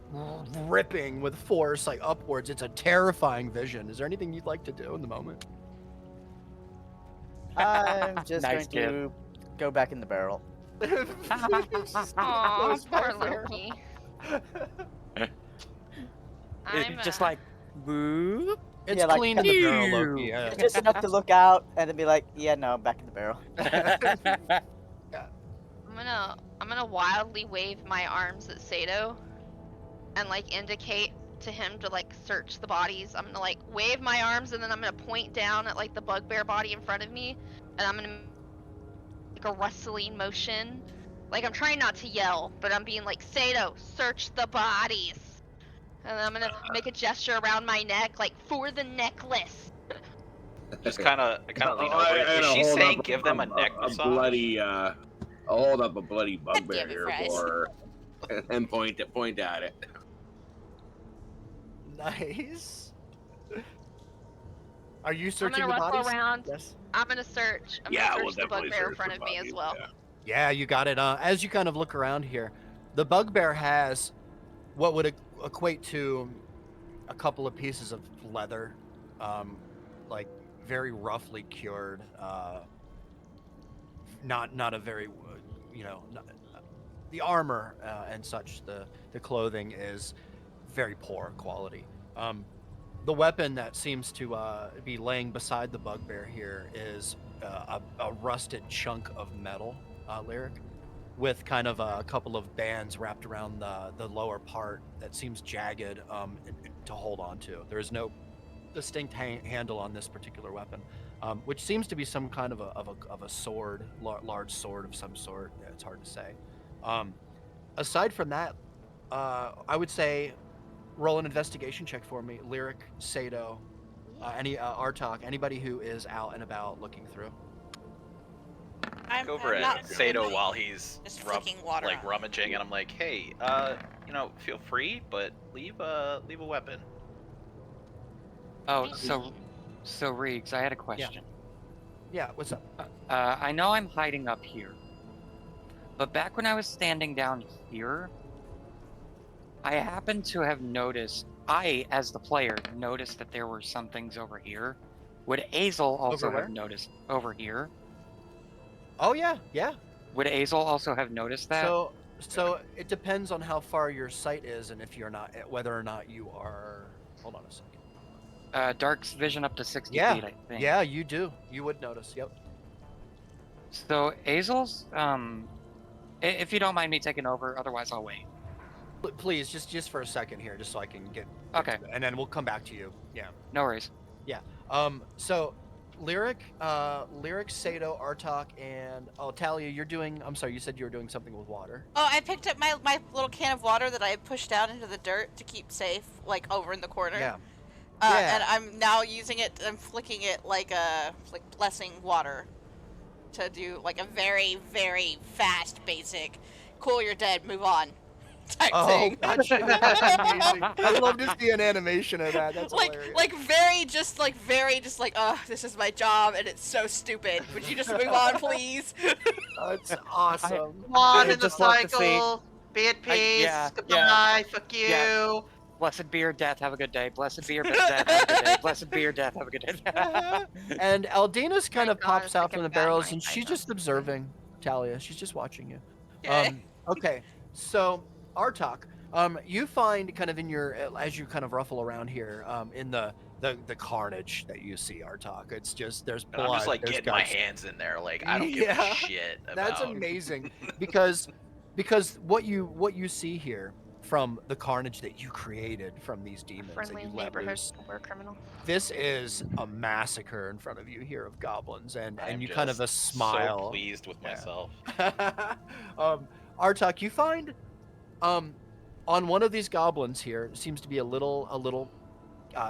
ripping with force, like upwards. It's a terrifying vision. Is there anything you'd like to do in the moment? I'm just Nice going to go back in the barrel. Aw, poor Loki. I'm Just like, whoop. It's Yeah, like- clean in the barrel, Loki. Yeah. It's just enough to look out and then be like, yeah, no, I'm back in the barrel. I'm gonna wildly wave my arms at Sato and like indicate to him to like search the bodies. I'm gonna like wave my arms and then I'm gonna point down at like the bugbear body in front of me, and I'm gonna make a rustling motion. Like I'm trying not to yell, but I'm being like, Sato, search the bodies. And then I'm gonna make a gesture around my neck, like for the necklace. Just kind of lean Oh, over. I Is gotta she hold saying up give them a neck a massage? bloody, I'll hold up a bloody bugbear damn it, here Fries. for her and point at it. Nice. Are you I'm searching gonna the rustle bodies? around. Yes. I'm gonna search. I'm Yeah, gonna we'll search the definitely bugbear in search front the of me as bodies, well. yeah. Yeah, you got it. As you kind of look around here, the bugbear has what would equate to a couple of pieces of leather, like very roughly cured. Not a very, the armor and such. The clothing is very poor quality. The weapon that seems to be laying beside the bugbear here is a rusted chunk of metal, Lyric, with kind of a couple of bands wrapped around the lower part that seems jagged to hold on to. There is no distinct handle on this particular weapon, which seems to be some kind of a sword, large sword of some sort. Yeah, it's hard to say. Aside from that, I would say roll an investigation check for me. Lyric, Sato, any Artok, anybody who is out and about looking through. Look over I'm at not Sato really while he's just flicking water like on. rummaging, and I'm like, hey, feel free, but leave a weapon. Oh, so Riggs, I had a question. Yeah, what's up? I know I'm hiding up here, but back when I was standing down here, I happened to have noticed, as the player, noticed that there were some things over here. Would Azel also Over where? have noticed over here? Oh yeah. Would Azel also have noticed that? So it depends on how far your sight is, and if you're not, whether or not you are. Hold on a second. Dark's vision up to 60 Yeah. feet, I think. Yeah, you do. You would notice. Yep. So Azel's, if you don't mind me taking over, otherwise I'll wait. Please, just for a second here, just so I can get Okay. to it, and then we'll come back to you. Yeah. No worries. Yeah. So Lyric, Sato, Artok, and Talia, you're doing. I'm sorry, you said you were doing something with water. Oh, I picked up my little can of water that I had pushed down into the dirt to keep safe, like over in the corner. Yeah. And I'm now using it. I'm flicking it like blessing water, to do like a very, very fast, basic, cool, you're dead, move on, type thing. Gotcha. That's amazing. I'd love to see an animation of that. That's hilarious. This is my job and it's so stupid. Would you just move on, please? That's awesome. Come on I in the just love to see- cycle. Be at peace. yeah, Goodbye. yeah. Fuck you. Yeah. Blessed be your death, have a good day. Blessed be your death, have a good day. Blessed be your death, have a good day. And Aldina's kind My of God, pops it's out like from a the bad barrels, mind and she's item. just observing Talia. She's just watching you. Okay. Okay. So Artok, you find kind of in your as you kind of ruffle around here, in the carnage that you see, Artok. It's just there's And blood. I'm just like there's getting my guts. hands in there, like I don't give Yeah, a shit about. That's amazing because what you see here from the carnage that you created from these demons that Friendly you let neighborhood loose. war criminal. This is a massacre in front of you here of goblins, and I'm you kind of a just smile. So pleased with Yeah. myself. Artok, you find on one of these goblins here seems to be a little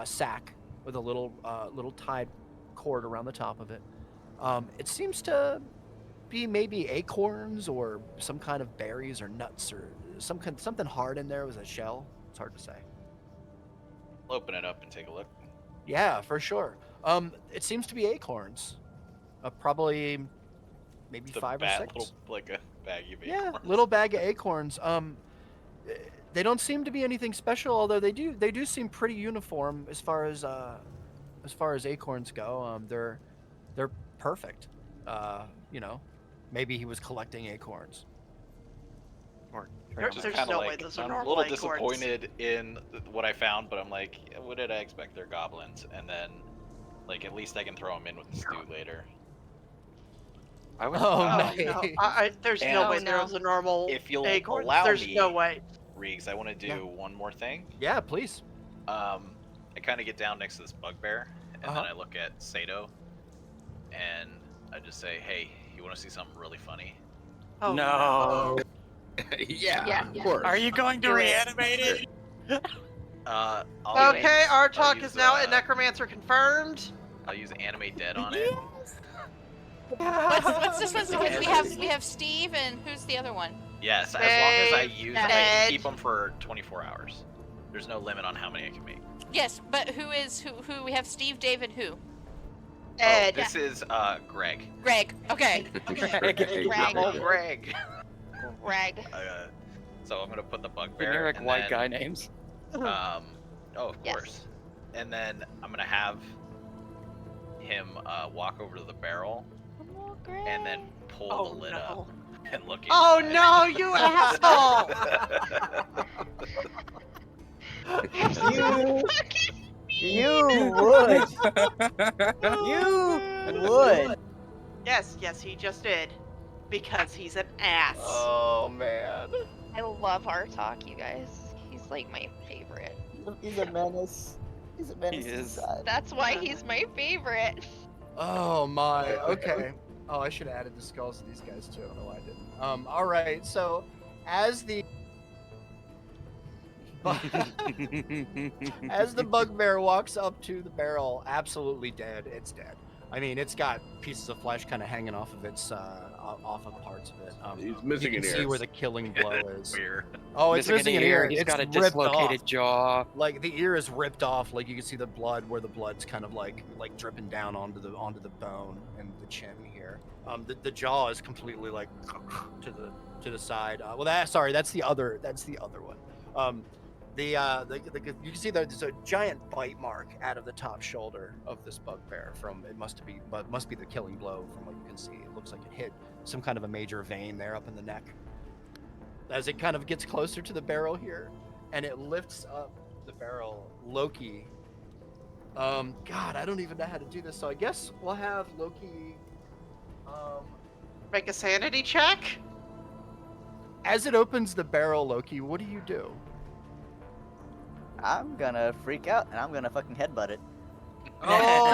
sack with a little tied cord around the top of it. It seems to be maybe acorns or some kind of berries or nuts or something hard in there with a shell. It's hard to say. I'll open it up and take a look. Yeah, for sure. It seems to be acorns. Probably maybe Just a 5 or 6. little, like a baggie of Yeah, acorns. little bag of acorns. They don't seem to be anything special, although they do seem pretty uniform as far as acorns go. They're perfect. Maybe he was collecting acorns. Or There's Just trade kinda no way like, those are I'm a normal little acorns. disappointed in what I found, but I'm like, what did I expect? They're goblins, and then, like, at least I can throw them in with the stew later. I would. Oh, Oh, nice. no. There's And- no Oh, way no. there's a normal If you'll acorn. allow There's me, no way. Reegs, I want to do Yeah. one more thing. Yeah, please. I kind of get down next to this bugbear, and Uh-huh. then I look at Sato, and I just say, "Hey, you want to see something really funny?" Oh, No. Yeah, Yeah, of yeah. course. Are you going to Do it. reanimate it? I'll Okay, use- I'll Artok is use, now a necromancer confirmed. I'll use animate dead on it. What's this one's because we have Steve and who's the other one? Yes, as long as I use them, I Dead. can keep them for 24 hours. There's no limit on how many I can make. Yes, but who we have Steve, Dave, and who? Ed. This is Greg. Greg. Okay. Rag. Oh, Greg. Rag. So I'm gonna put the bugbear. Generic and white then, guy names. Oh, of Yes. course. And then I'm gonna have him walk over to the barrel and then pull Oh, the lid no. up and look. Oh inside. no, you asshole! You would. You would. Yes, he just did. Because he's an ass. Oh man. I love Artok, you guys. He's like my favorite. He's a menace. He's a menace. He to is. society. That's why he's my favorite. Oh my. Okay. Oh, I should have added the skulls to these guys too. I don't know why I didn't. All right. So, as the as the bugbear walks up to the barrel, absolutely dead. It's dead. I mean, it's got pieces of flesh kind of hanging off of its off of parts of it. He's missing you an can ear. see where the killing blow is. Weird. Oh, it's missing an ear. He's It's got a ripped dislocated off. jaw. Like the ear is ripped off. Like you can see the blood where the blood's kind of like dripping down onto the bone and the chin here. The jaw is completely like to the side. That's the other one. You can see there's a giant bite mark out of the top shoulder of this bugbear. It must be the killing blow from what you can see. It looks like it hit some kind of a major vein there up in the neck. As it kind of gets closer to the barrel here, and it lifts up the barrel, Loki. God, I don't even know how to do this. So I guess we'll have Loki Make a sanity check. As it opens the barrel, Loki, what do? I'm gonna freak out and I'm gonna fucking headbutt it. Oh,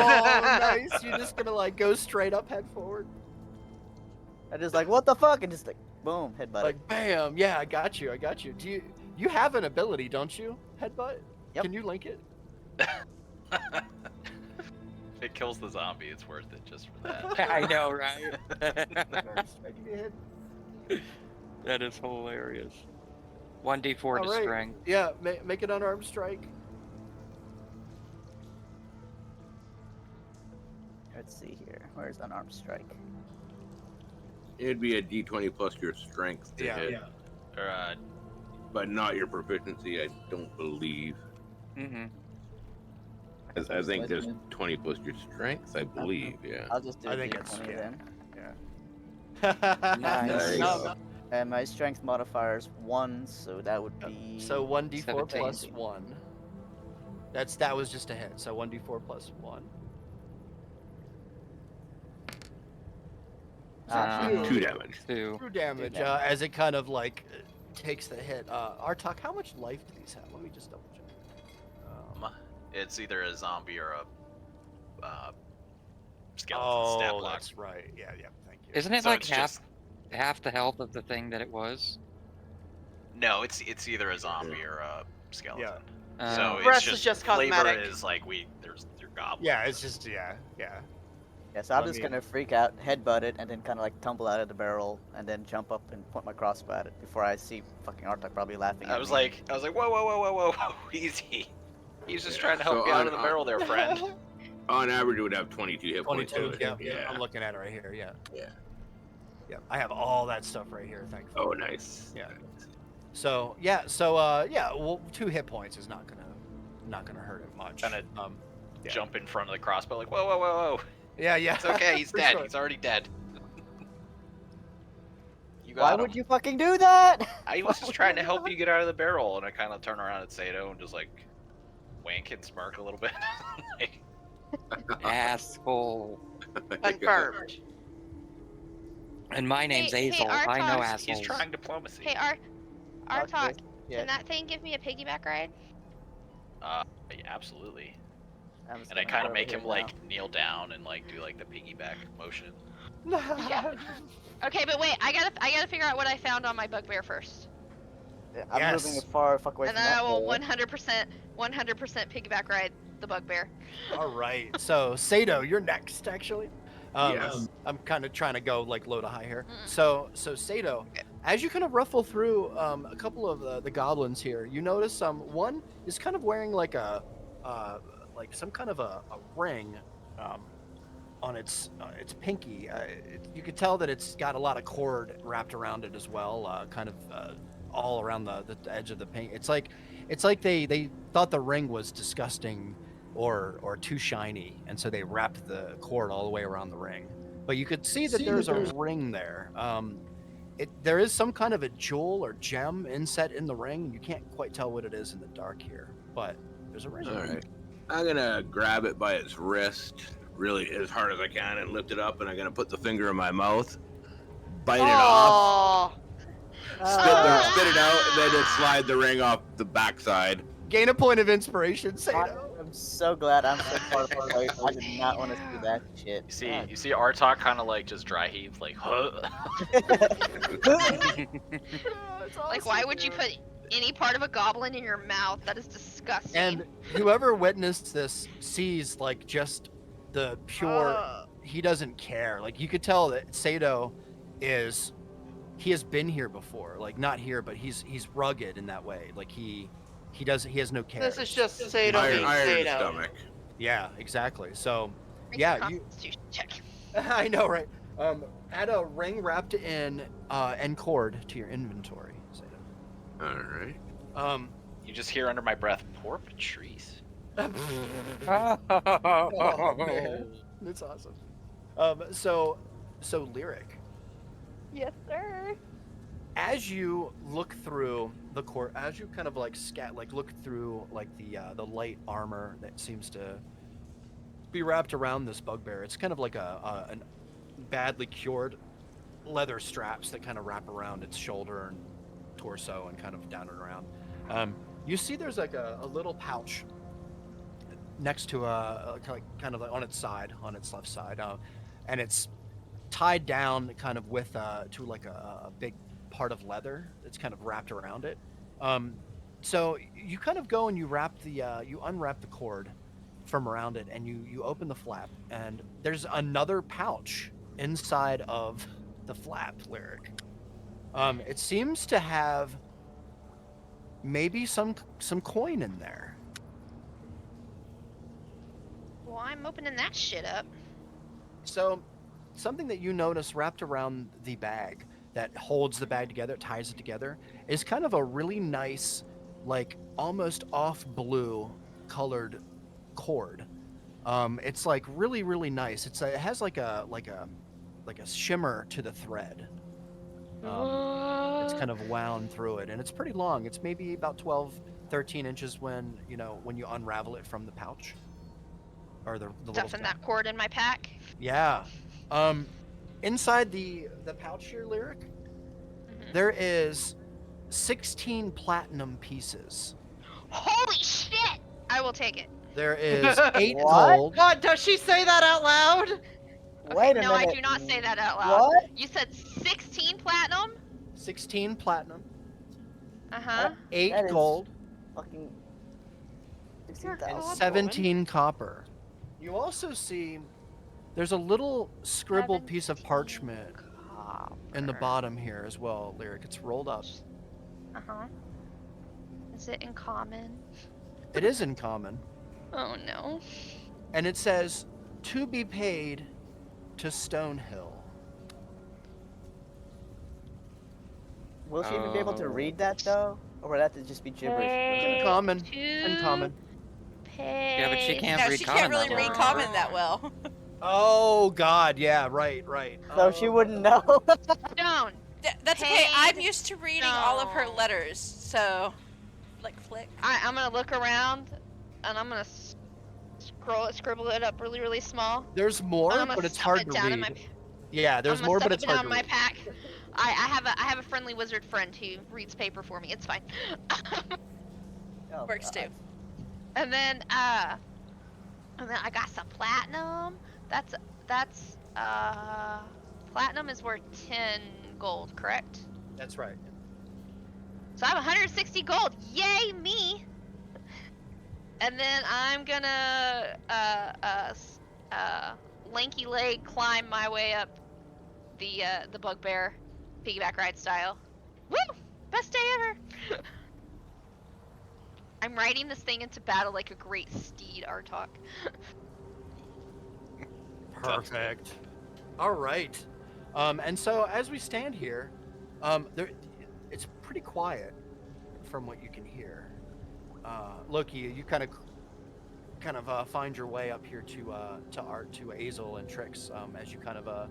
nice. You're just gonna like go straight up, head forward. I just like, what the fuck? And just like, boom, headbutt it. Like, bam. Yeah, I got you. Do you have an ability, don't you? Headbutt? Yep. Can you link it? If it kills the zombie, it's worth it just for that. I know, right? Striking your head. That is hilarious. 1d4 to All right. strength. Yeah, make an unarmed strike. Let's see here. Where's unarmed strike? It'd be a D20 plus your strength to hit, Or, but not your proficiency. I don't believe. Mm-hmm. I think there's 20 plus your strength. I believe. Yeah. I'll just do I a think D20 it's- then. Nice. No. And my strength modifier is 1, so that would be. So 1d4 plus 17. 1. That was just a hit. So 1d4 plus 1. Um, 2 damage. 2. True damage. Two damage. As it kind of like takes the hit. Artok, how much life do these have? Let me just double check. it's either a zombie or a skeleton stat block. That's right. Yeah. Thank you. Isn't it So like it's half the health of the thing that it was? No, it's either a zombie or a skeleton. Yeah. So it's Rest is just flavor cosmetic. is like there's your goblins. Yeah, it's just yeah. Yeah, so I'm Let just me- gonna freak out, headbutt it, and then kind of like tumble out of the barrel, and then jump up and point my crossbow at it before I see fucking Artok probably laughing at I was me. like, whoa, easy. He's just trying to help So you out on- of the barrel there, friend. On average, it would have 22 hit points. 22. to it. Yeah. I'm looking at it right here. Yeah. Yeah. Yeah. I have all that stuff right here. Thankfully. Oh, nice. Yeah. So yeah. Well, 2 hit points is not gonna hurt it much. Kinda Yeah. Jump in front of the crossbow, like whoa. Yeah. It's okay, he's For dead. sure. He's already dead. You got Why him. would you fucking do that? I was just trying to help you get out of the barrel, and I kind of turn around at Sato and just like wink and smirk a little bit. Like, Asshole. Confirmed. And my name's Hey, Azel. I Artok. know he's assholes. trying diplomacy. Hey, Artok, Yeah, can that thing give me a piggyback ride? Yeah, absolutely. I'm just And I gonna kind go of over make here him now. like kneel down and like do like the piggyback motion. Okay, but wait, I gotta figure out what I found on my bugbear first, Yeah, I'm moving Yes. as far fuck away and from then that I will hole. 100% piggyback ride the bugbear. All right. So Sato, you're next, actually. Yes. I'm kind of trying to go like low to high here. Mm. So Sato, as you kind of ruffle through a couple of the goblins here, you notice one is kind of wearing like like some kind of a ring on its pinky. You could tell that it's got a lot of cord wrapped around it as well, kind of all around the edge of the pink. It's like they thought the ring was disgusting or too shiny, and so they wrapped the cord all the way around the ring. But you could see that there's a ring there. There is some kind of a jewel or gem inset in the ring. You can't quite tell what it is in the dark here, but there's a ring. All right. I'm gonna grab it by its wrist, really as hard as I can, and lift it up. And I'm gonna put the finger in my mouth, bite it off, Aw. spit it out, and then just slide the ring off the backside. Gain a point of inspiration, Sato. I'm so glad I'm so far away. I did not want to see that shit. You see Artok kind of like just dry heave, like, huh? Like, why would you put any part of a goblin in your mouth? That is disgusting. And whoever witnessed this sees like just the pure. He doesn't care. Like you could tell that Sato he has been here before. Like not here, but he's rugged in that way. Like he has no care. This is just Sato Iron, being iron Sato. stomach. Yeah, exactly. So Make yeah, a you. constitution check. I know, right? Add a ring wrapped in and cord to your inventory, Sato. All right. You just hear under my breath, poor Patrice. Oh, man. That's awesome. So Lyric, Yes, sir. as you look through the court, as you kind of like look through like the light armor that seems to be wrapped around this bugbear, it's kind of like a badly cured leather straps that kind of wrap around its shoulder and torso and kind of down and around. You see there's like a little pouch next to kind of like on its side, on its left side, and it's tied down kind of with to like a big part of leather that's kind of wrapped around it. So you kind of go and you you unwrap the cord from around it, and you open the flap, and there's another pouch inside of the flap, Lyric. It seems to have maybe some coin in there. Well, I'm opening that shit up. So something that you notice wrapped around the bag that holds the bag together, ties it together, is kind of a really nice, like almost off blue colored cord. It's like really, really nice. It has like a shimmer to the thread. It's kind of wound through it, and it's pretty long. It's maybe about 12, 13 inches when you unravel it from the pouch or the little Stuffing strap. that cord in my pack. Yeah. Inside the pouch here, Lyric, Mhm. there is 16 platinum pieces. Holy shit! I will take it. There is 8 What? gold. What? Does she say that out loud? Okay, Wait a no, I minute. do not say that out loud. What? You said 16 platinum? 16 platinum. Uh-huh. 8 That is gold. Fucking You're 16,000. God, 17 copper. You also see there's a little scribbled piece of 17 parchment in the copper. bottom here as well, Lyric. It's rolled up. Uh-huh. Is it in common? It is in common. Oh no. And it says, "To be paid to Stonehill." Will she even be able to read that though, or would that just be gibberish? In common. To In common. pay. Yeah, but she can't No, read she common can't really that read well. common that well. Oh God, yeah, right. So she wouldn't know. Stone. That's okay. I'm Paid used to reading all of her stone. letters, so flick. I'm gonna look around, and I'm gonna scribble it up really, really small. There's more, I'm gonna but it's stuff hard it to down in read. my. Yeah, there's I'm gonna more, stuff but it's it down hard in to my read. pack. I have a friendly wizard friend who reads paper for me. It's fine. Oh, Works God. too. And then I got some platinum. That's platinum is worth 10 gold, correct? That's right. So I have 160 gold. Yay me! And then I'm gonna lanky leg climb my way up the bugbear piggyback ride style. Woo! Best day ever. I'm riding this thing into battle like a great steed, Artok. Perfect. All right. And so as we stand here, it's pretty quiet from what you can hear. Loki, you kind of find your way up here to Art, to Azel and Trix, as you kind of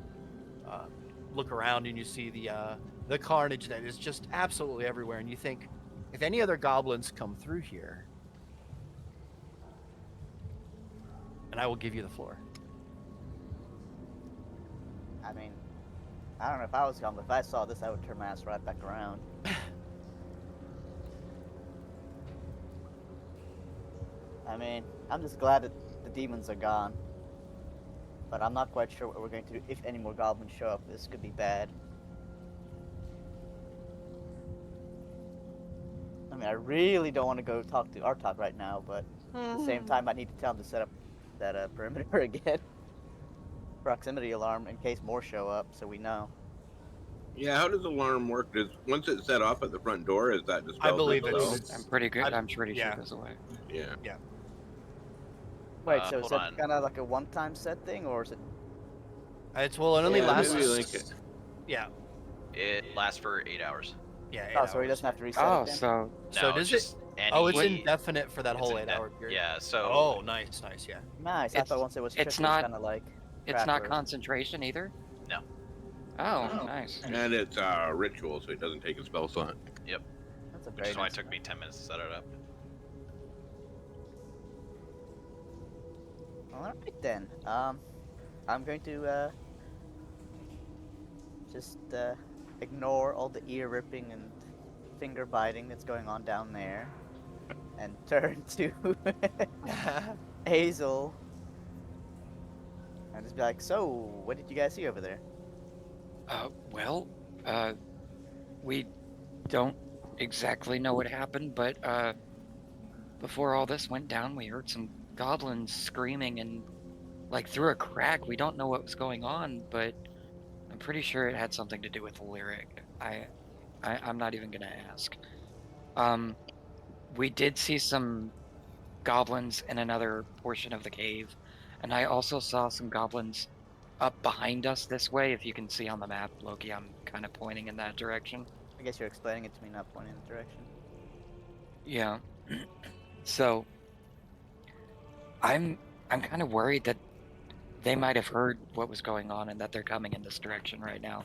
look around and you see the carnage that is just absolutely everywhere, and you think, if any other goblins come through here, and I will give you the floor. I mean, I don't know if I was gone, but if I saw this, I would turn my ass right back around. I mean, I'm just glad that the demons are gone. But I'm not quite sure what we're going to do if any more goblins show up. This could be bad. I mean, I really don't want to go talk to Artok right now, but at the same time, I need to tell him to set up that perimeter again. Proximity alarm in case more show up, so we know. Yeah, how does the alarm work? Once it's set off at the front door, is that dispelled? I believe itself? it's. I'm pretty good. I'm pretty sure yeah. there's a way. Yeah. Wait, so is Hold that on. kind of like a one-time set thing, or is it? It only Yeah, lasts. maybe like it. Yeah. It lasts for 8 hours. Yeah. 8 Oh, so he hours. doesn't have to reset Oh, it then? so So No, does just Oh, it's any- indefinite for that it's whole inde- 8 hour period. Yeah, so Oh, nice, yeah. Nice. I It's- thought once it was it's tripped, not- kind of like. it's not Tracker. concentration either? No. Oh, Oh. nice. And it's ritual, so it doesn't take a spell slot. That's a which very is why it nice took one. me 10 minutes to set it up. All right then. I'm going to just ignore all the ear ripping and finger biting that's going on down there, and turn to Hazel and just be like, "So, what did you guys see over there?" Well, we don't exactly know what happened, but before all this went down, we heard some goblins screaming and like through a crack. We don't know what was going on, but I'm pretty sure it had something to do with the lyric. I'm not even gonna ask. We did see some goblins in another portion of the cave, and I also saw some goblins up behind us this way. If you can see on the map, Loki, I'm kind of pointing in that direction. I guess you're explaining it to me, not pointing in the direction. Yeah. So I'm kind of worried that they might have heard what was going on and that they're coming in this direction right now.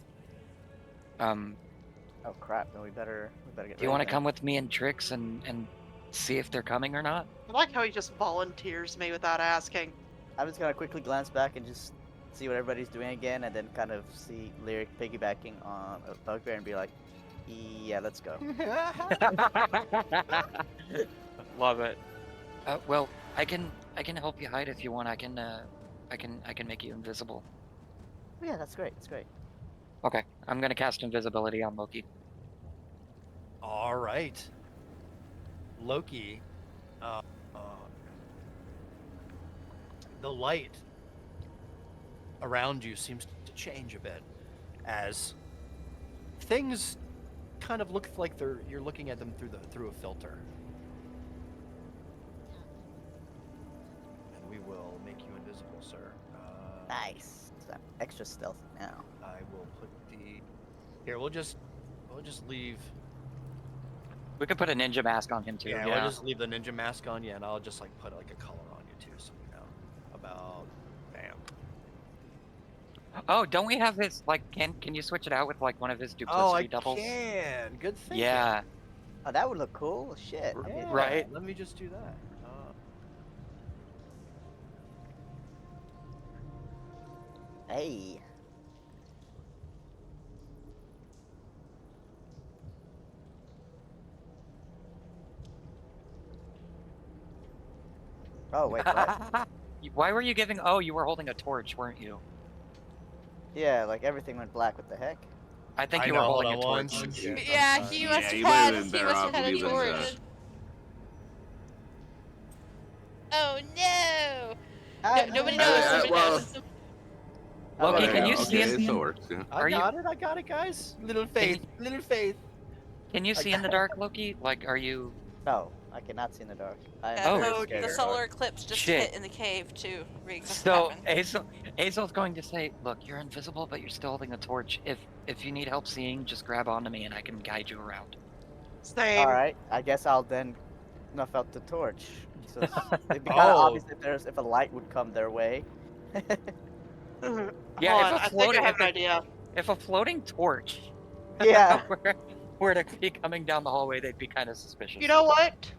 Oh crap! Then we better get. Do you want to come with me and Trix and see if they're coming or not? I like how he just volunteers me without asking. I'm just gonna quickly glance back and just see what everybody's doing again, and then kind of see Lyric piggybacking on a Bugbear and be like, "Yeah, let's go." Love it. Well, I can help you hide if you want. I can make you invisible. Yeah, that's great. That's great. Okay, I'm gonna cast invisibility on Loki. All right. Loki, the light around you seems to change a bit as things kind of look like you're looking at them through a filter. And we will make you invisible, sir. Nice. So I'm extra stealthy now. I will put the here. We'll just leave. We could put a ninja mask on him too. Yeah, we'll just leave the ninja mask on you, and I'll just like put like a color on you too, so you know about. Bam. Oh, don't we have his like? Can you switch it out with like one of his duplicity doubles? Can. Good thinking. Yeah. Oh, that would look cool. Shit. I mean, Yeah, Right. Let me just do that. Hey. Oh wait, what? Why were you giving? Oh, you were holding a torch, weren't you? Yeah, like everything went black. What the heck? I think I you know, were hold holding a on torch. one second. Yeah, he Yeah, must have you might have had. been He better must off have had a leaving torch. the- Oh no! Nobody no, knows. Uh, Nobody well- knows. Loki, Yeah, can you okay, see it in? still works. Yeah. Are I got it, guys. Little faith, little faith. Can you see in the dark, Loki? Like, are you? No, I cannot see in the dark. I am Oh. very Oh, scared the of solar eclipse just Shit. hit in the cave too. Riggs, that's So what happened. Azel's going to say, "Look, you're invisible, but you're still holding a torch. If you need help seeing, just grab onto me and I can guide you around." Same. All right, I guess I'll then snuff out the torch. So it'd be kind of Oh. obvious if a light would come their way. Yeah, Hold if on, a I think floating- I have if an it- idea. If a floating torch Yeah. were to be coming down the hallway, they'd be kind of suspicious. You know what?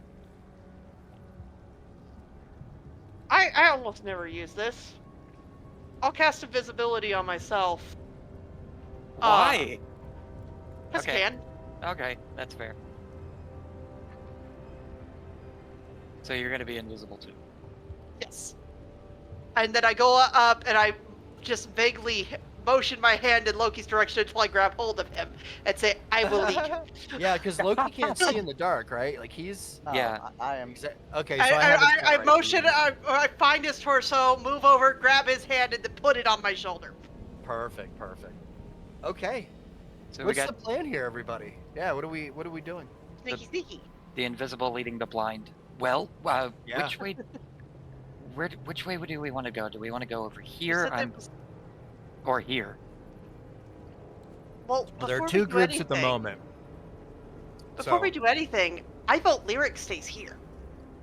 I almost never use this. I'll cast invisibility on myself. Why? Cause Okay. can. Okay, that's fair. So you're gonna be invisible too. Yes. And then I go up and I just vaguely motion my hand in Loki's direction until I grab hold of him and say, "I will lead you." Yeah, because Loki can't see in the dark, right? Like he's. No, Yeah. I am. Okay, so I have it I right motion, here. I find his torso, move over, grab his hand, and then put it on my shoulder. Perfect. Okay. So we What's got the plan here, everybody? Yeah. What are we doing? Sneaky, sneaky. the invisible leading the blind. Well, Yeah. which way? Which way do we want to go? Do we want to go over You here said there was- or here? Well, Well, there are before two we do groups at the anything- moment. Before So- we do anything, I vote Lyric stays here.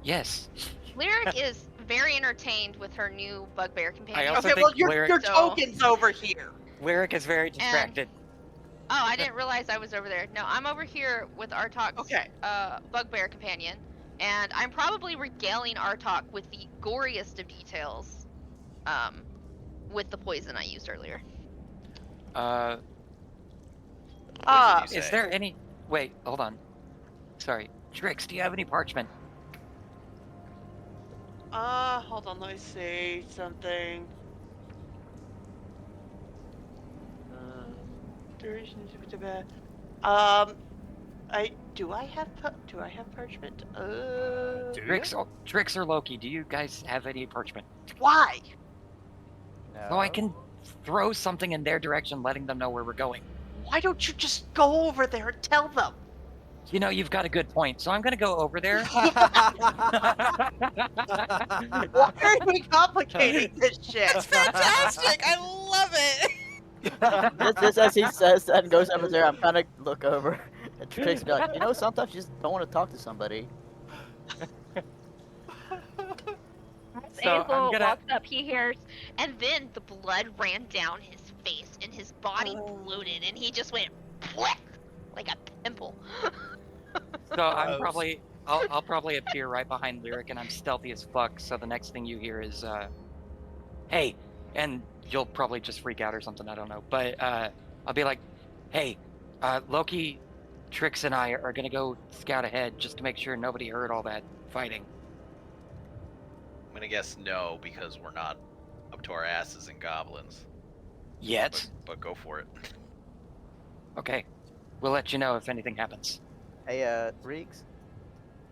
Yes. Lyric is very entertained with her new bugbear companion. also Okay, think well, your Lyric- So- token's over here. Lyric is very distracted. Oh, I didn't realize I was over there. No, I'm over here with Artok's Okay. bugbear companion, and I'm probably regaling Artok with the goriest of details, with the poison I used earlier. Ah, What did you Is say? there any? Wait, hold on. Sorry, Trix. Do you have any parchment? hold on, let me see something. Duration. Do I have parchment? Do Trix or Loki? Do you guys have any parchment? Why? No. So I can throw something in their direction, letting them know where we're going. Why don't you just go over there and tell them? You know, you've got a good point. So I'm gonna go over there. Why are we complicating this shit? That's fantastic. I love it. Just as he says that and goes over there, I'm kind of look over and Trix be like, sometimes you just don't want to talk to somebody. So I'm Azel gonna- walks up, he hears, and then the blood ran down his face, and his body bloated, and he just went like a pimple. So I'm Gross. probably I'll probably appear right behind Lyric, and I'm stealthy as fuck. So the next thing you hear is, "Hey," and you'll probably just freak out or something. I don't know, but I'll be like, "Hey, Loki, Trix, and I are gonna go scout ahead just to make sure nobody heard all that fighting." I'm gonna guess no because we're not up to our asses in goblins. Yet, But go for it. okay, we'll let you know if anything happens. Hey, Reeks,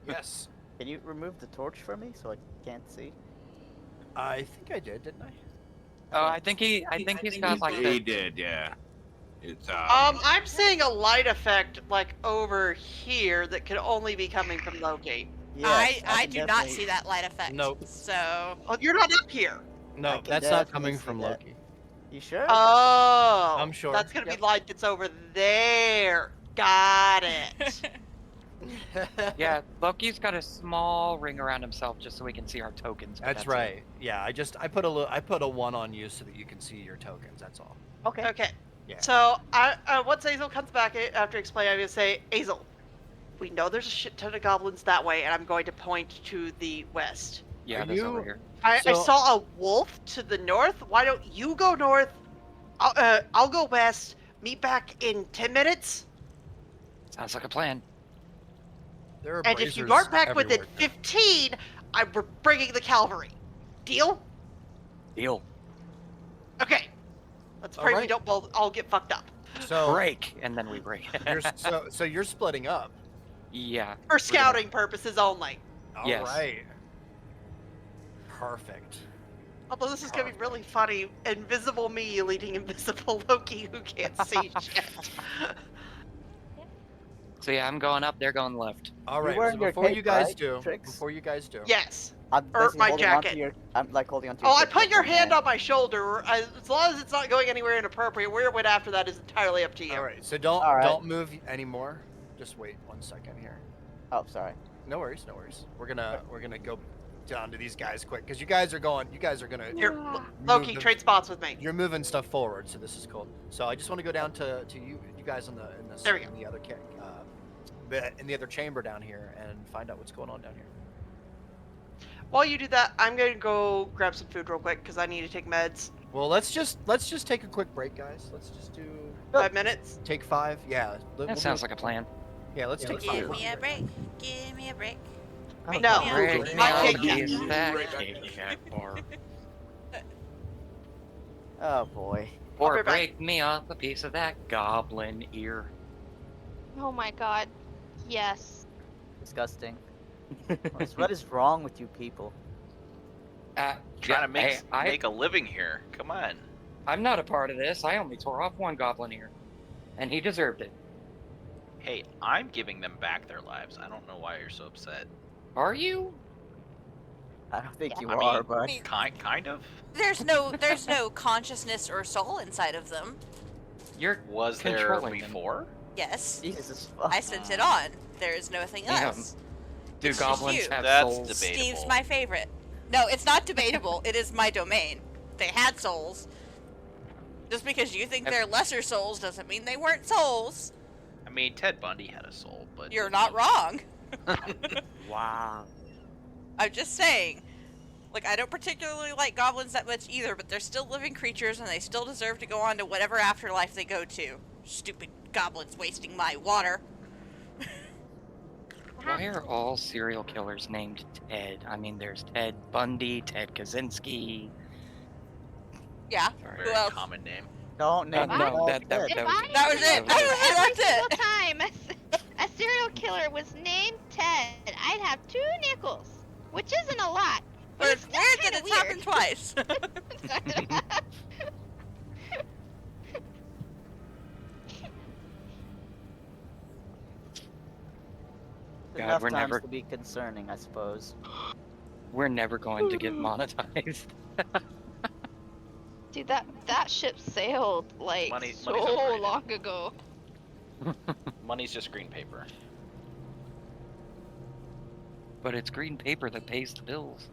Yes. can you remove the torch from me so I can't see? I think I did, didn't I? Oh, I think he's got like He the. did, yeah. It's I'm seeing a light effect like over here that could only be coming from Loki. Yes, I can do not definitely- see that light effect. Nope. So Oh, you're not up here. No, can that's not definitely coming see from that. Loki. You sure? Oh, I'm sure. That's gonna Yep. be light that's over there. Got it. Yeah, Loki's got a small ring around himself just so we can see our tokens. but That's it. right. Yeah, I put a 1 on you so that you can see your tokens. That's all. Okay. Okay. Yeah. So once Azel comes back after explaining, I'm gonna say, Azel, we know there's a shit ton of goblins that way, and I'm going to point to the west. Yeah, Are there's you- over here. I So- saw a wolf to the north. Why don't you go north? I'll go west. Meet back in 10 minutes. Sounds like a plan. There are And if you braziers aren't back within everywhere. 15, I'm bringing the cavalry. Deal? Deal. Okay. Let's pray we Alright. don't both all get fucked up. So Break, and then we break. so you're splitting up. Yeah. For scouting purposes only. All Yes. right. Perfect. Although this is going to be really funny. Invisible me leading invisible Loki who can't see shit. So yeah, I'm going up. They're going left. All You're right. wearing So your before cape, you guys right, do, Trix? before you guys do, Yes. I'm Or basically my holding on jacket. to your. I'm like holding on to your. Oh, I cape put with your one hand on my shoulder. As long as it's not going anywhere inappropriate, where it went after that is entirely up to you. all right. So don't All right. don't move anymore. Just wait 1 second here. Oh, sorry. No worries, no worries. We're gonna go down to these guys quick because you guys are gonna Here, move Loki, the- trade spots with me. You're moving stuff forward, so this is cool. So I just want to go down to you guys in the There we go. in the other in the other chamber down here and find out what's going on down here. While you do that, I'm going to go grab some food real quick because I need to take meds. Well, let's just take a quick break, guys. Let's just do 5 minutes. take 5. Yeah, That sounds like a plan. Yeah, let's take 5. Give me a break. Give me a break. Break No. me up. Break Give me me a I'll off take a break. that. piece of that Right back. Kit Kat bar. Oh boy. Or be right back. break me off a piece of that goblin ear. Oh my god. Yes. Disgusting. What is wrong with you people? Trying to make hey, make a living here. Come on. I'm not a part of this. I only tore off one goblin ear, and he deserved it. Hey, I'm giving them back their lives. I don't know why you're so upset. Are you? I don't think you I are, mean, but Kind of. There's no consciousness or soul inside of them. You're Was there controlling them. before? Yes. Jesus fuck. I sent it on. There is nothing Damn. else. Do It's just goblins you. have That's souls? debatable. Steve's my favorite. No, it's not debatable. It is my domain. They had souls. Just because you think they're lesser souls doesn't mean they weren't souls. I mean, Ted Bundy had a soul, but You're not wrong. Wow. I'm just saying. Like, I don't particularly like goblins that much either, but they're still living creatures and they still deserve to go on to whatever afterlife they go to. Stupid goblins wasting my water. Why are all serial killers named Ted? I mean, there's Ted Bundy, Ted Kaczynski. Yeah. Sorry. Very Who else? common name. Don't name no, yourself that Ted. If was I it. That was knew it. That was it. every That's it. single time a serial killer was named Ted, I'd have 2 nickels, which isn't a lot. But it's still weird that kinda it's happened twice. God, Enough we're times never- to be concerning, I suppose. We're never going to get monetized. Dude, that ship sailed like Money's so overrated. long ago. Money's just green paper. But it's green paper that pays the bills.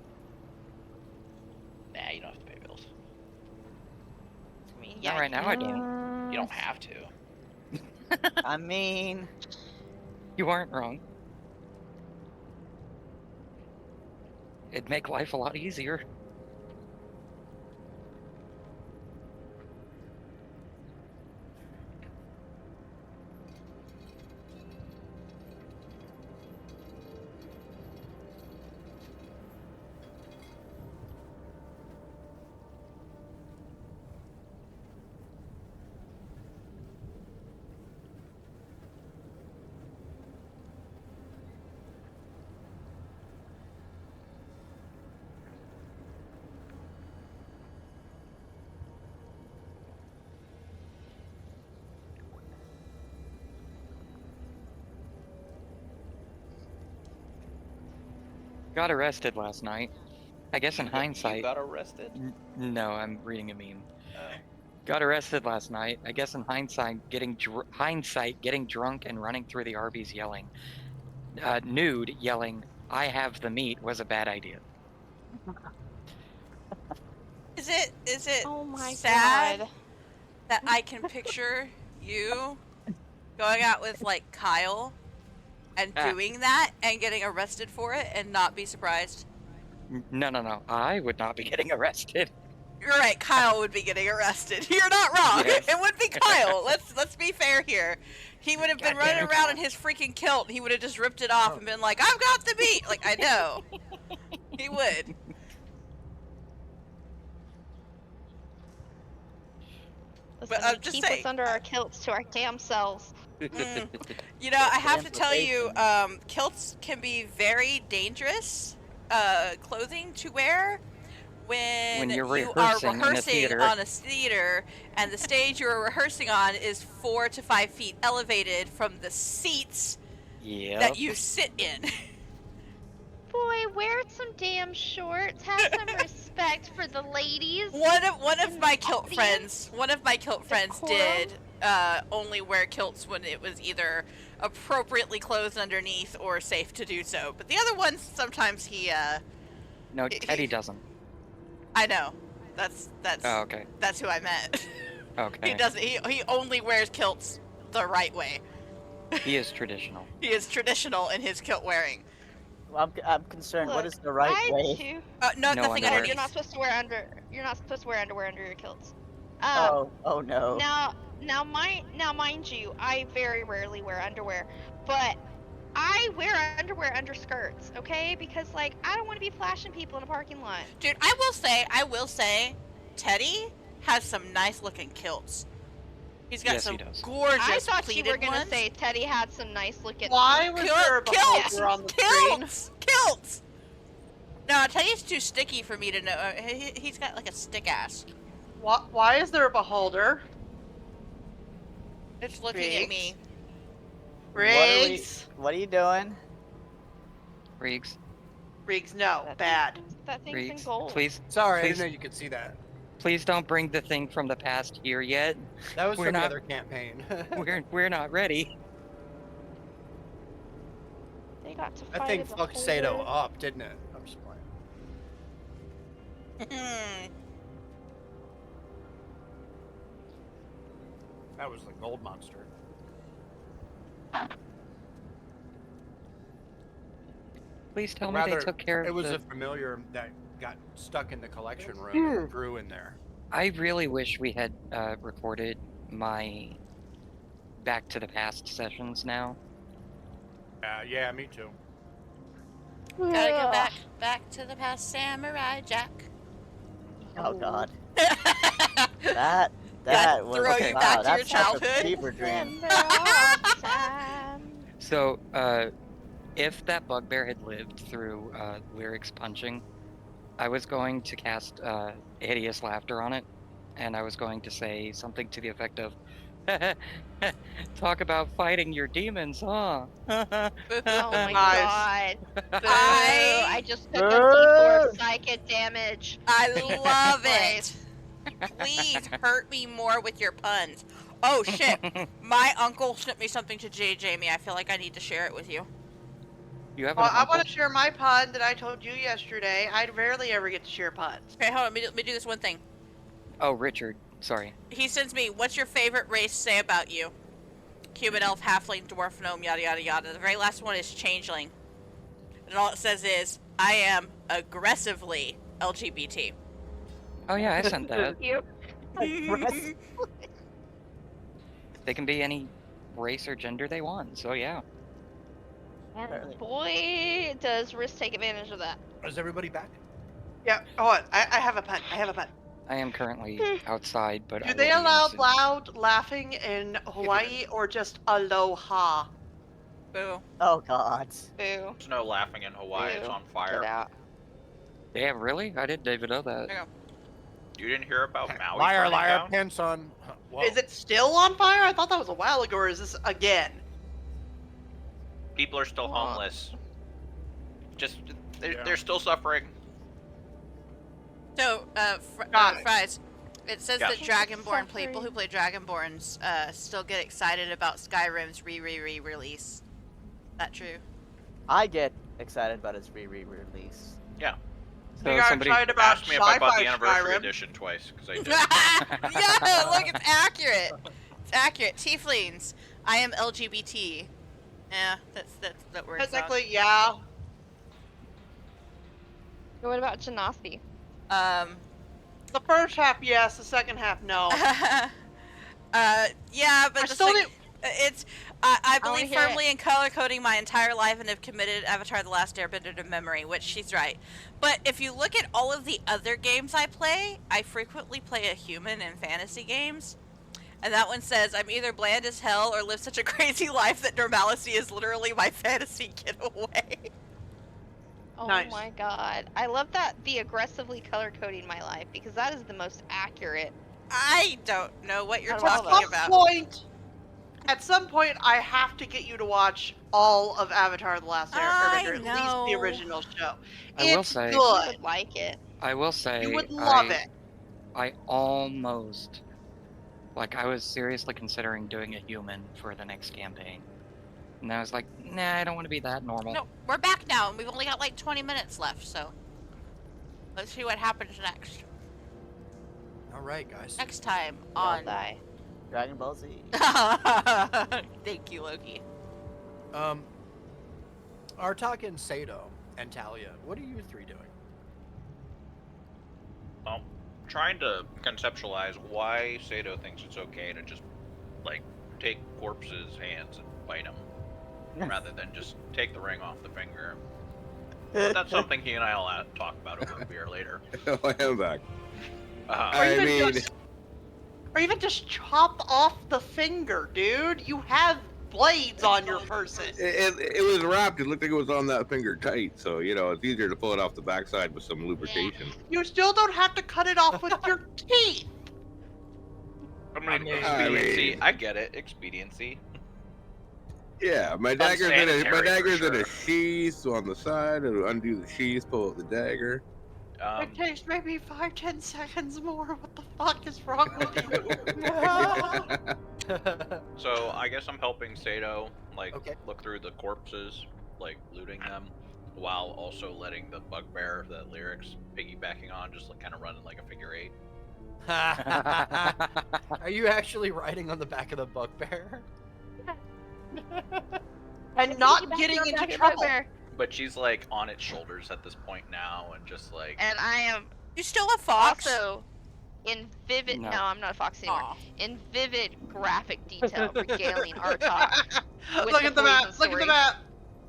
Nah, you don't have to pay bills. I mean, Not right now, I don't. You don't have to. I mean, You aren't wrong. It'd make life a lot easier. Got arrested last night. I guess in You hindsight. got arrested? No, I'm reading a meme. Oh. Got arrested last night. I guess in hindsight, getting drunk and running through the Arby's yelling, nude, yelling, "I have the meat" was a bad idea. Is it Oh my sad god. that I can picture you going out with like Kyle and Ah. doing that and getting arrested for it and not be surprised? No. I would not be getting arrested. You're right, Kyle would be getting arrested. You're not wrong. Yes. It would be Kyle. Let's be fair here. He would have been Goddamn running around in his freaking kilt. He would have just ripped it off and been like, "I've got the meat." Like, I know. He would. Listen, I'm we just keep saying. what's under our kilts to our damn selves. You know, I have to tell you, kilts can be very dangerous clothing to wear when you're you are rehearsing in a rehearsing theater. on a theater and the stage you're rehearsing on is 4 to 5 feet elevated from the seats Yeah. that you sit in. Boy, wear some damn shorts. Have some respect for the ladies. One of in my the kilt audience. friends Decorum. did only wear kilts when it was either appropriately clothed underneath or safe to do so. But the other ones, sometimes No, Teddy doesn't. I know. That's Oh, okay. that's who I meant. Okay. He doesn't. He only wears kilts the right way. He is traditional. He is traditional in his kilt wearing. I'm concerned. What Look, is the right I way? too. No, No nothing underwear. underneath. You're not supposed to wear under. You're not supposed to wear underwear under your kilts. Oh no. Now, mind you, I very rarely wear underwear, but I wear underwear under skirts, okay? Because like I don't want to be flashing people in a parking lot. Dude, I will say, Teddy has some nice looking kilts. He's got Yes, some he does. gorgeous I thought you pleated were gonna ones. say Teddy had some nice looking. Why was there a beholder on the screen? Kilts! No, Teddy's too sticky for me to know. He's got like a stick ass. Why is there a beholder? It's looking at me. Riggs. What are you doing? Riggs, Riggs, no, That bad. That thing's Riggs, in gold. please, Sorry, I Please. didn't know you could see that. please don't bring the thing from the past here yet. That was We're from not- another campaign. We're not ready. They got to That fight thing a fucked Sato beholder. up, didn't it? I'm just playing. That was the gold monster. Please tell me Rather, they took care of it was the... a familiar that got stuck in the collection room and grew in there. I really wish we had recorded my back to the past sessions now. Yeah, me too. Gotta go back to the past, Samurai Jack. Oh God. That That was throw you back to your that's such a childhood. fever dream. So, if that bugbear had lived through Lyric's punching, I was going to cast hideous laughter on it, and I was going to say something to the effect of, "Talk about fighting your demons, huh?" Oh my Nice. god. Boo. I- I just took a D4 of psychic damage. I love Twice. it. Please hurt me more with your puns. Oh shit! My uncle sent me something to Jamie. I feel like I need to share it with you. You have Well, an I uncle? want to share my pun that I told you yesterday. I rarely ever get to share puns. Okay, hold on. Let me do this one thing. Oh, Richard. Sorry. He sends me, "What's your favorite race say about you?" Human, elf, halfling, dwarf, gnome, yada yada yada. The very last one is changeling, and all it says is, "I am aggressively LGBT." Oh yeah, I sent that. You. They can be any race or gender they want, so yeah. And boy, does Risk take advantage of that. Is everybody back? Yeah. Oh, I have a pun. I have a pun. I am currently outside, but I Do will they be in allow soon. loud laughing in Hawaii or just aloha? Boo. Oh God. Boo. There's no laughing in Hawaii. It's Ew. on Get fire. out. Yeah, really? I didn't even know that. There you go. You didn't hear about Maui Liar, burning liar, down? pants on. Whoa. Is it still on fire? I thought that was a while ago, or is this again? People are still Aw. homeless. Just they're, Yeah. they're still suffering. So, Got it. Fries, it says Yeah. that Dragonborn Suffering. people who play Dragonborns still get excited about Skyrim's re-release. That true? I get excited about its re-release. So We got somebody excited about Ask me if I bought the sci-fi anniversary Skyrim. edition twice, because I did. Yeah, look, it's accurate. It's accurate. Tieflings, I am LGBT. Yeah, that works. Technically, yeah. What about Genasi? The first half, yes. The second half, no. Yeah, but I the still sec- do- it's I wanna believe hear it. firmly in color coding my entire life and have committed Avatar: The Last Airbender to memory, which she's right. But if you look at all of the other games I play, I frequently play a human in fantasy games. And that one says, "I'm either bland as hell or live such a crazy life that normalcy is literally my fantasy getaway." Oh Nice. my god. I love that the aggressively color coding my life because that is the most accurate. I don't know what you're Out of all talking of about. At some point, I have to get you to watch all of Avatar: The Last I Airbender, at least know. the original show. I will It's say- I good. would like it. I will say You would love it. I almost, like, I was seriously considering doing a human for the next campaign. And I was like, nah, I don't want to be that normal. No, we're back now, and we've only got like 20 minutes left, so let's see what happens next. All right, guys. Next time I'll on. die. Dragon Ball Z. Thank you, Loki. Artak and Sato and Talia, what are you three doing? Well, trying to conceptualize why Sato thinks it's okay to just, like, take corpses' hands and bite them, rather than just take the ring off the finger. But that's something he and I'll talk about over a beer later. I am back. Or I even mean, or even just chop off the finger, dude. You have blades on your person. it was wrapped. It looked like it was on that finger tight, so it's easier to pull it off the backside with some lubrication. You still don't have to cut it off with your teeth. I mean, mean- expediency. I get it. Expediency. Yeah, my dagger's Unsanitary for in sure. a sheath, so on the side, it'll undo the sheath, pull out the dagger. It takes maybe 5-10 seconds more. What the fuck is wrong with you? So I guess I'm helping Sato, like, Okay. look through the corpses, like, looting them, while also letting the bugbear that Lyric's piggybacking on just, like, kind of running like a figure eight. Are you actually riding on the back of the bugbear? And not getting into trouble. But she's, like, on its shoulders at this point now, and just, like... And I am You still a fox? also in vivid. No. No, I'm not a fox anymore. Aw. In vivid graphic detail, regaling Artok with Look the at the map. poison Look at the story. map.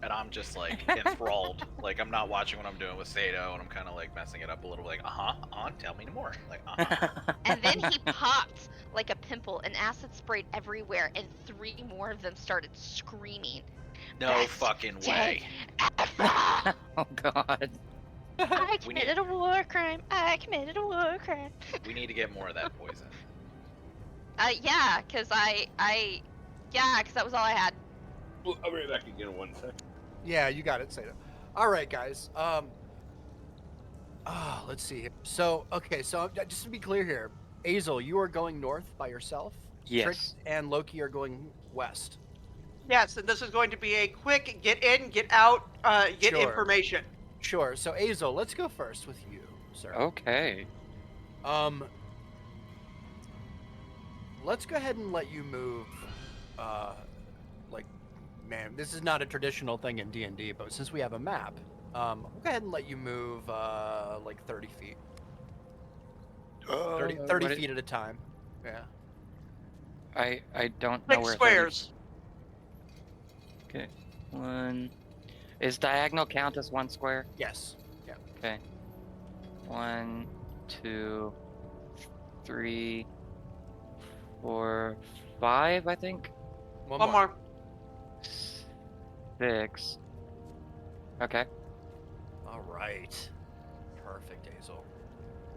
And I'm just like enthralled. Like I'm not watching what I'm doing with Sato, and I'm kind of like messing it up a little. Like, tell me more. Like, And then he popped like a pimple, and acid sprayed everywhere, and 3 more of them started screaming. No "Best fucking day way. ever! Oh God. I We need- committed a war crime. I committed a war crime." We need to get more of that poison. Yeah, cause cause that was all I had. Well, I'll be right back again in 1 second. Yeah, you got it, Sato. All right, guys. Let's see here. So, okay, so just to be clear here, Azel, you are going north by yourself. Yes. Trix and Loki are going west. Yes, and this is going to be a quick get in, get out, get Sure. information. Sure. So, Azel, let's go first with you, sir. Okay. Let's go ahead and let you move. Like, man, this is not a traditional thing in D&D, but since we have a map, we'll go ahead and let you move like 30 feet. 30 what feet at a time. Yeah. I don't know 6 where. squares. Okay. 1. Is diagonal count as 1 square? Yes. Yeah. Okay. 1, 2, 3, 4, 5. I think. One more. 6. Okay. All right. Perfect, Azel.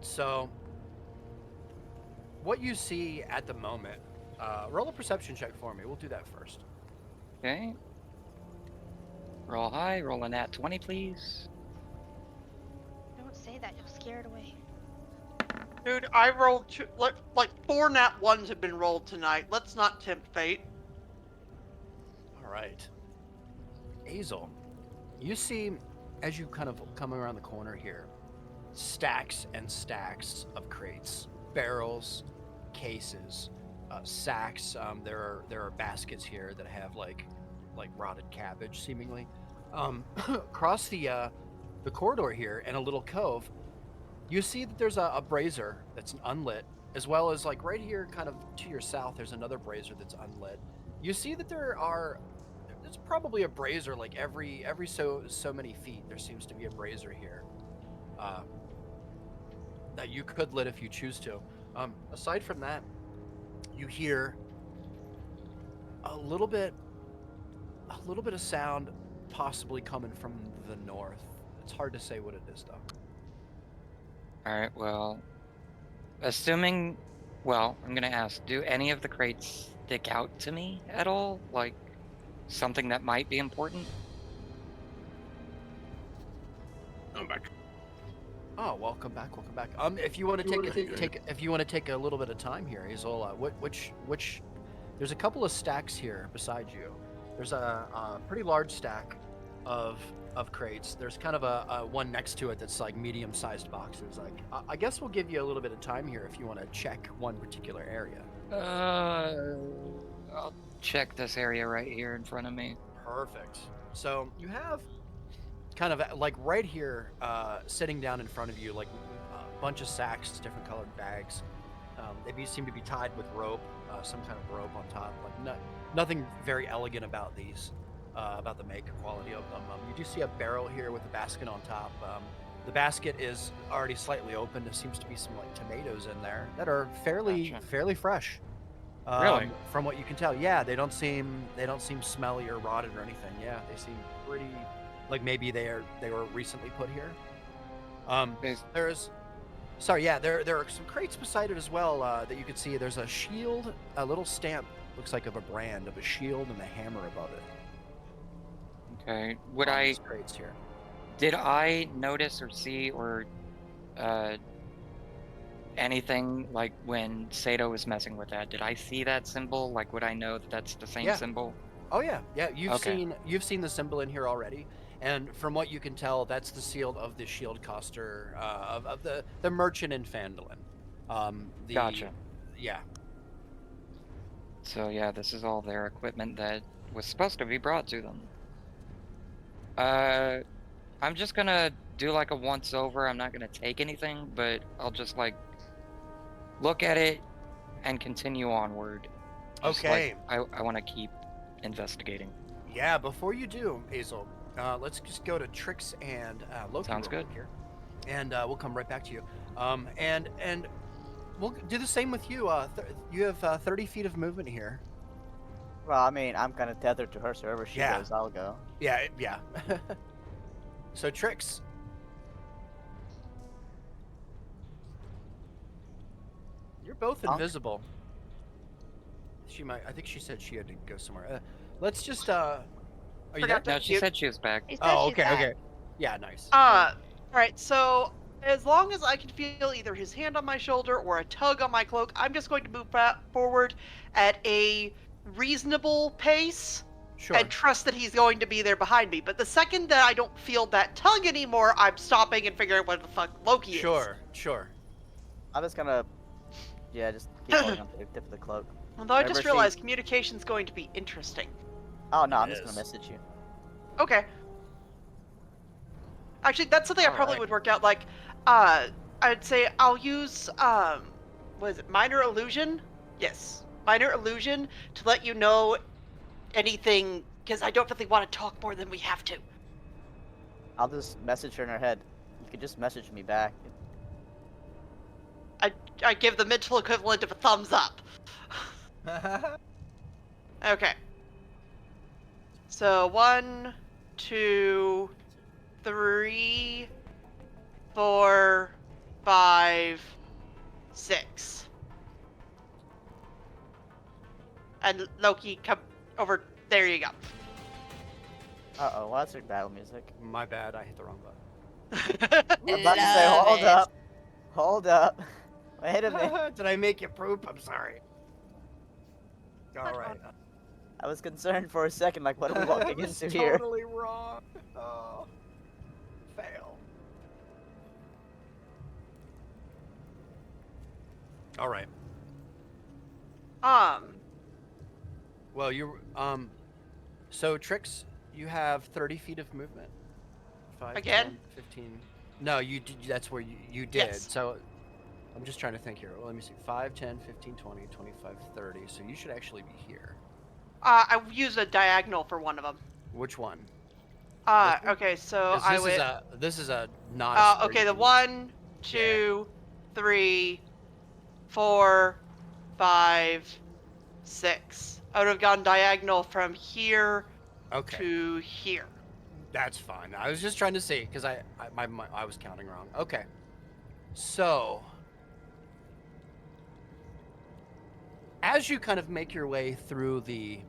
So, what you see at the moment, roll a perception check for me. We'll do that first. Okay. Roll high. Roll a nat 20, please. Don't say that, you'll scare it away. Dude, I rolled like 4 nat 1s have been rolled tonight. Let's not tempt fate. All right. Azel, you see, as you kind of come around the corner here, stacks and stacks of crates, barrels, cases, sacks. There are baskets here that have like rotted cabbage, seemingly. Across the corridor here, in a little cove, you see that there's a brazier that's unlit, as well as like right here, kind of to your south, there's another brazier that's unlit. You see that there's probably a brazier like every so many feet. There seems to be a brazier here that you could lit if you choose to. Aside from that, you hear a little bit of sound, possibly coming from the north. It's hard to say what it is, though. All right. Well, assuming. Well, I'm gonna ask. Do any of the crates stick out to me at all? Like something that might be important? I'm back. Oh, welcome back. If you want to take a little bit of time here, Azel, which there's a couple of stacks here beside you. There's a pretty large stack of crates. There's kind of a one next to it that's like medium-sized boxes. Like I guess we'll give you a little bit of time here if you want to check one particular area. I'll check this area right here in front of me. Perfect. So you have kind of like right here, sitting down in front of you, like a bunch of sacks, different colored bags. They seem to be tied with rope, some kind of rope on top. Like nothing very elegant about these, about the make quality of them. You do see a barrel here with a basket on top. The basket is already slightly open. There seems to be some like tomatoes in there that are fairly fresh. Really? From what you can tell, yeah, they don't seem smelly or rotted or anything. Yeah, they seem pretty, like maybe they were recently put here. There are some crates beside it as well that you can see. There's a shield, a little stamp, looks like of a brand of a shield and a hammer above it. Okay. On these crates here. Did I notice or see or anything like when Sato was messing with that? Did I see that symbol? Like, would I know that that's the same symbol? Oh yeah. You've seen the symbol in here already, and from what you can tell, that's the seal of the shield coster of the merchant in Phandelver. Gotcha. Yeah. So yeah, this is all their equipment that was supposed to be brought to them. I'm just gonna do like a once over. I'm not gonna take anything, but I'll just like look at it, and continue onward. Just Okay. Like, I want to keep investigating. Yeah, before you do, Hazel, let's just go to Trix and Loki. Sounds real good. quick here, and we'll come right back to you. And we'll do the same with you. You have 30 feet of movement here. Well, I mean, I'm kind of tethered to her, so wherever she Yeah. goes, I'll go. Yeah, yeah. So Trix. You're both Huh? invisible. I think she said she had to go somewhere. Let's just are you there? Forgot to No, she mute. said she was back. He said Oh, she's okay, back. okay. Yeah, nice. Alright, so as long as I can feel either his hand on my shoulder or a tug on my cloak, I'm just going to move forward at a reasonable pace Sure. and trust that he's going to be there behind me. But the second that I don't feel that tug anymore, I'm stopping and figuring out what the fuck Loki is. Sure. I'm just gonna, yeah, just keep holding onto the tip of the cloak. Although I just Whenever she- realized communication's going to be interesting. Oh no, I'm It just gonna is. message you. Okay. Actually, that's something I probably Alright. would work out. Like, I'd say I'll use what is it? Minor illusion? Yes, minor illusion to let you know anything, because I don't really want to talk more than we have to. I'll just message her in her head. You could just message me back. I give the mental equivalent of a thumbs up. Okay. So 1, 2, 3, 4, 5, 6. And Loki, come over. There you go. Uh-oh, well, that's her battle music. My bad, I hit the wrong button. I'm about to say, Love hold it. up. Hold up. Wait a minute. Did I make you poop? I'm sorry. Alright. I was concerned for a second, like, what are we walking That was into here? totally wrong. Oh. Fail. Alright. Well, so Trix, you have 30 feet of movement. 5, Again? 10, 15. No, you did, that's where you did. Yes. So I'm just trying to think here. Well, let me see. 5, 10, 15, 20, 25, 30. So you should actually be here. I used a diagonal for one of them. Which one? This one? Okay, so 'Cause I this would. is a not a square Okay, you the can- 1, 2, 3, 4, 5, 6. I would have gone diagonal from here Okay. to here. That's fine. I was just trying to see because I was counting wrong. Okay. So as you kind of make your way through the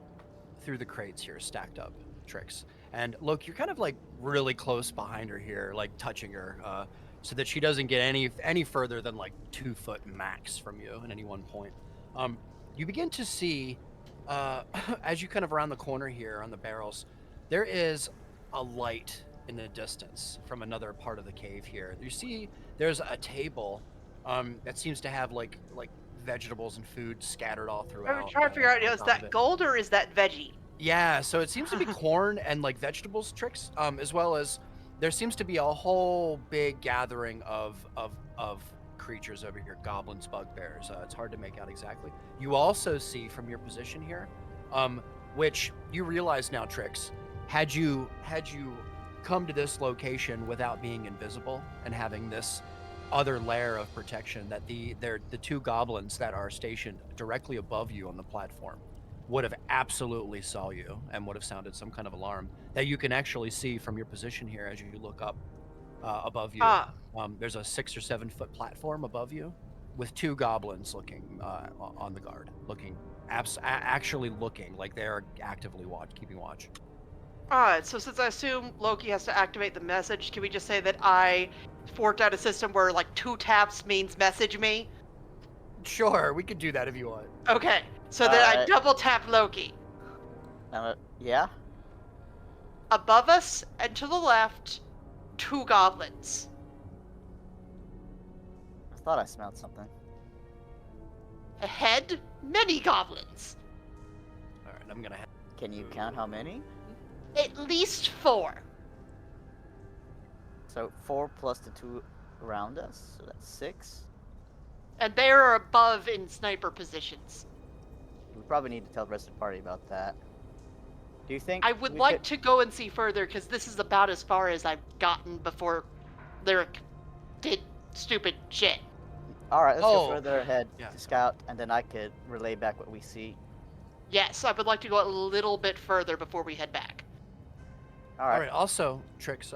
crates here stacked up, Trix, and look, you're kind of like really close behind her here, like touching her, so that she doesn't get any further than like 2 foot max from you at any one point. You begin to see, as you kind of around the corner here on the barrels, there is a light in the distance from another part of the cave here. You see there's a table that seems to have like vegetables and food scattered all throughout. I'm trying to figure out, on is top of that it. gold or is that veggie? Yeah, so it seems to be corn and like vegetables, Tricks, as well as there seems to be a whole big gathering of creatures over here, goblins, bugbears. It's hard to make out exactly. You also see from your position here, which you realize now, Trix, had you come to this location without being invisible and having this other layer of protection, that the 2 goblins that are stationed directly above you on the platform would have absolutely saw you and would have sounded some kind of alarm that you can actually see from your position here as you look up above you. There's a 6 or 7 foot platform above you with 2 goblins looking on the guard, looking actually looking like they are actively keeping watch. Alright, so since I assume Loki has to activate the message, can we just say that I forked out a system where like 2 taps means message me? Sure, we could do that if you want. Okay, so then I Alright. double tap Loki. Yeah? Above us and to the left, 2 goblins. I thought I smelled something. Ahead, many goblins. All right, I'm gonna have. Can you count how many? At least 4. So 4 plus the 2 around us, so that's 6. And they are above in sniper positions. We probably need to tell the rest of the party about that. Do you think I would we like could- to go and see further, because this is about as far as I've gotten before Lyric did stupid shit. All right, let's Oh, go further ahead yeah. to scout, and then I could relay back what we see. Yes, I would like to go a little bit further before we head back. All All right. right. Also, Trix,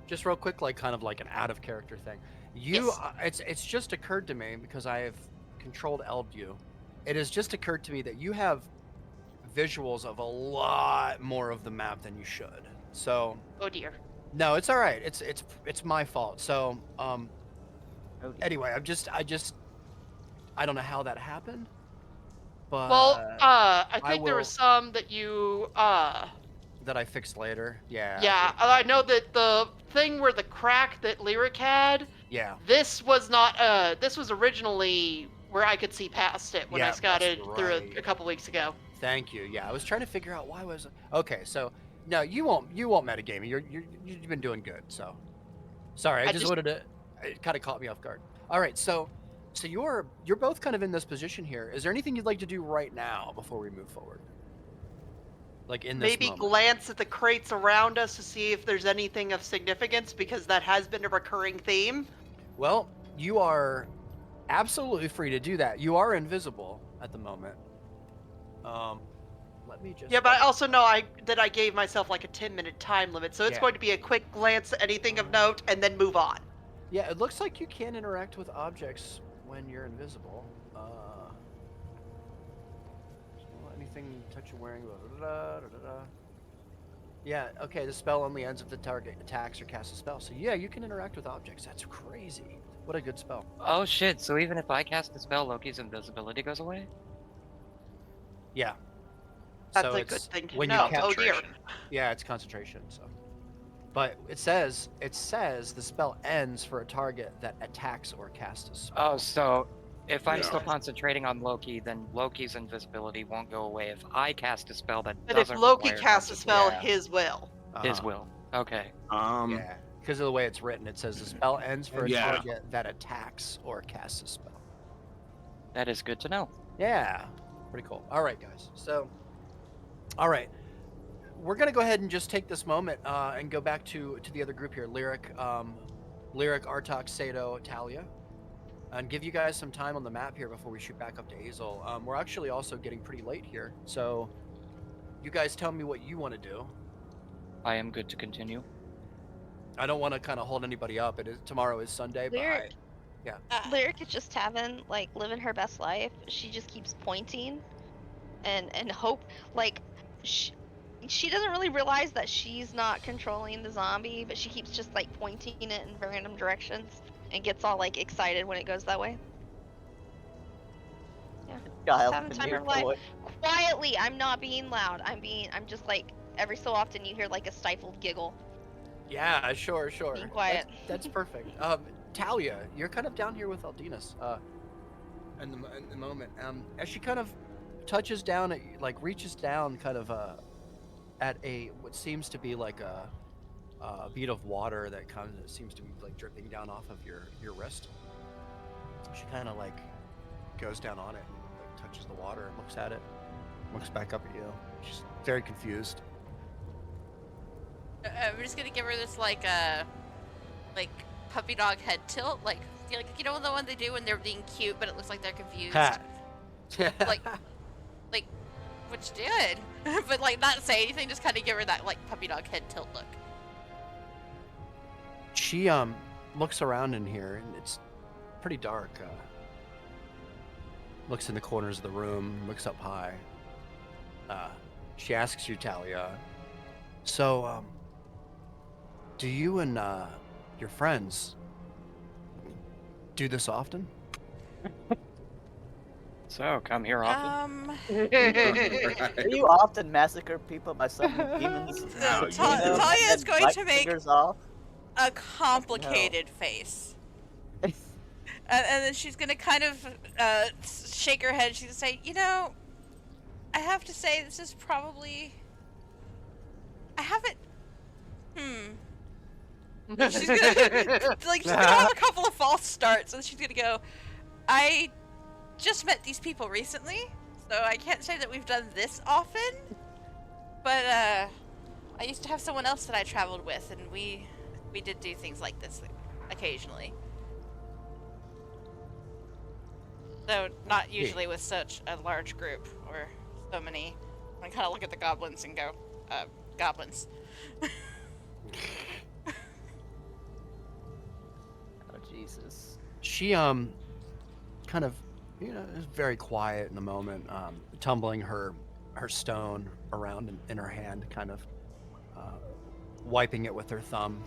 just real quick, like kind of like an out of character thing. You, Yes. it's just occurred to me because I have controlled L view. It has just occurred to me that you have visuals of a lot more of the map than you should. So Oh dear. no, it's all right. It's my fault. So Oh, dear. anyway, I don't know how that happened, but Well, I think there will- was some that you, that I fixed later. Yeah. yeah, I know that the thing where the crack that Lyric had, Yeah. this was not, this was originally where I could see past it when I Yeah, that's scouted through it right. a couple weeks ago. Thank you. Yeah, I was trying to figure out why was it. Okay, so no, you won't metagame. You've been doing good. So sorry, I just wanted to. It kind of caught me off guard. All right, so you're both kind of in this position here. Is there anything you'd like to do right now before we move forward? Like in this Maybe moment? glance at the crates around us to see if there's anything of significance, because that has been a recurring theme. Well, you are absolutely free to do that. You are invisible at the moment. Let me just. Yeah, but I also know that I gave myself like a 10-minute time limit, so it's Yeah. going to be a quick glance at anything of note and then move on. Yeah, it looks like you can interact with objects when you're invisible. Anything touch or wearing. Yeah, okay, the spell only ends if the target attacks or casts a spell. So yeah, you can interact with objects. That's crazy. What a good spell. Oh shit, so even if I cast a spell, Loki's invisibility goes away? Yeah. That's So a it's good thing to when you know. Oh dear. Concentration. Yeah, it's concentration, so. But it says the spell ends for a target that attacks or casts a spell. Oh, so if I'm Yeah. still concentrating on Loki, then Loki's invisibility won't go away if I cast a spell that But if doesn't Loki require casts a spell, Yeah. his will. his Uh-huh. will. Okay. Yeah, because of the way it's written, it says the spell ends for a Yeah. target that attacks or casts a spell. That is good to know. Yeah, pretty cool. All right, guys. So, all right, we're gonna go ahead and just take this moment and go back to the other group here, Lyric, Artok, Sato, Talia, and give you guys some time on the map here before we shoot back up to Azel. We're actually also getting pretty late here, so you guys tell me what you want to do. I am good to continue. I don't want to kind of hold anybody up. Tomorrow is Sunday, but Lyric. yeah. Lyric is just living her best life. She just keeps pointing and hope, like, she doesn't really realize that she's not controlling the zombie, but she keeps just like pointing it in random directions and gets all like excited when it goes that way. Yeah. Child, having the time new of life. boy. Quietly, I'm not being loud. I'm just like every so often you hear like a stifled giggle. Yeah, sure. Being quiet. That's perfect. Talia, you're kind of down here with Aldinas. In the moment, as she kind of touches down, reaches down, kind of at what seems to be like a bead of water that kind of seems to be like dripping down off of your wrist. She kind of like goes down on it, and, like, touches the water, and looks at it, looks back up at you. She's very confused. I'm just gonna give her this like puppy dog head tilt, like you know the one they do when they're being cute, but it looks like they're confused. like what you doing? But like not say anything, just kind of give her that like puppy dog head tilt look. She looks around in here, and it's pretty dark. Looks in the corners of the room, looks up high. She asks you, Talia, so do you and your friends do this often? So, come here often. Do you often massacre people by summoning demons? No, Talia is going to make off? a complicated face. And then she's gonna kind of shake her head. She's gonna say, "You know, I have to say this is probably. I haven't. She's gonna she's gonna have a couple of false starts, and she's gonna go. I just met these people recently, so I can't say that we've done this often. But I used to have someone else that I traveled with, and we did do things like this occasionally. Though not usually with such a large group or so many. I kind of look at the goblins and go, goblins. Oh Jesus. She kind of, is very quiet in the moment, tumbling her stone around in her hand, kind of wiping it with her thumb.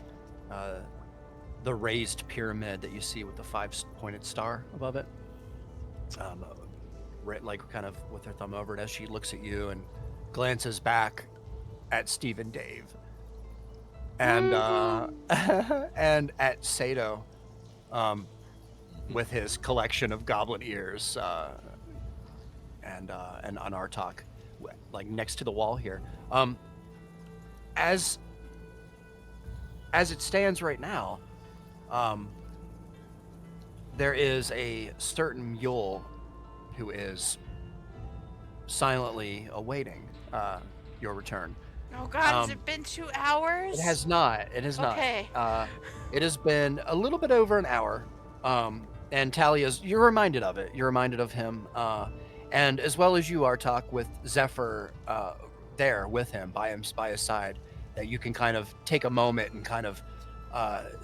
The raised pyramid that you see with the 5-pointed star above it. Like kind of with her thumb over it as she looks at you and glances back at Steve and Dave. And and at Sato, with his collection of goblin ears, and on Artok, like next to the wall here. As it stands right now, there is a certain mule who is silently awaiting your return. Oh God, has it been 2 hours? It has not. It has Okay. not. It has been a little bit over an hour. And Talia's, you're reminded of it. You're reminded of him. And as well as you, Artok, with Zephyr there with him, by his side, that you can kind of take a moment and kind of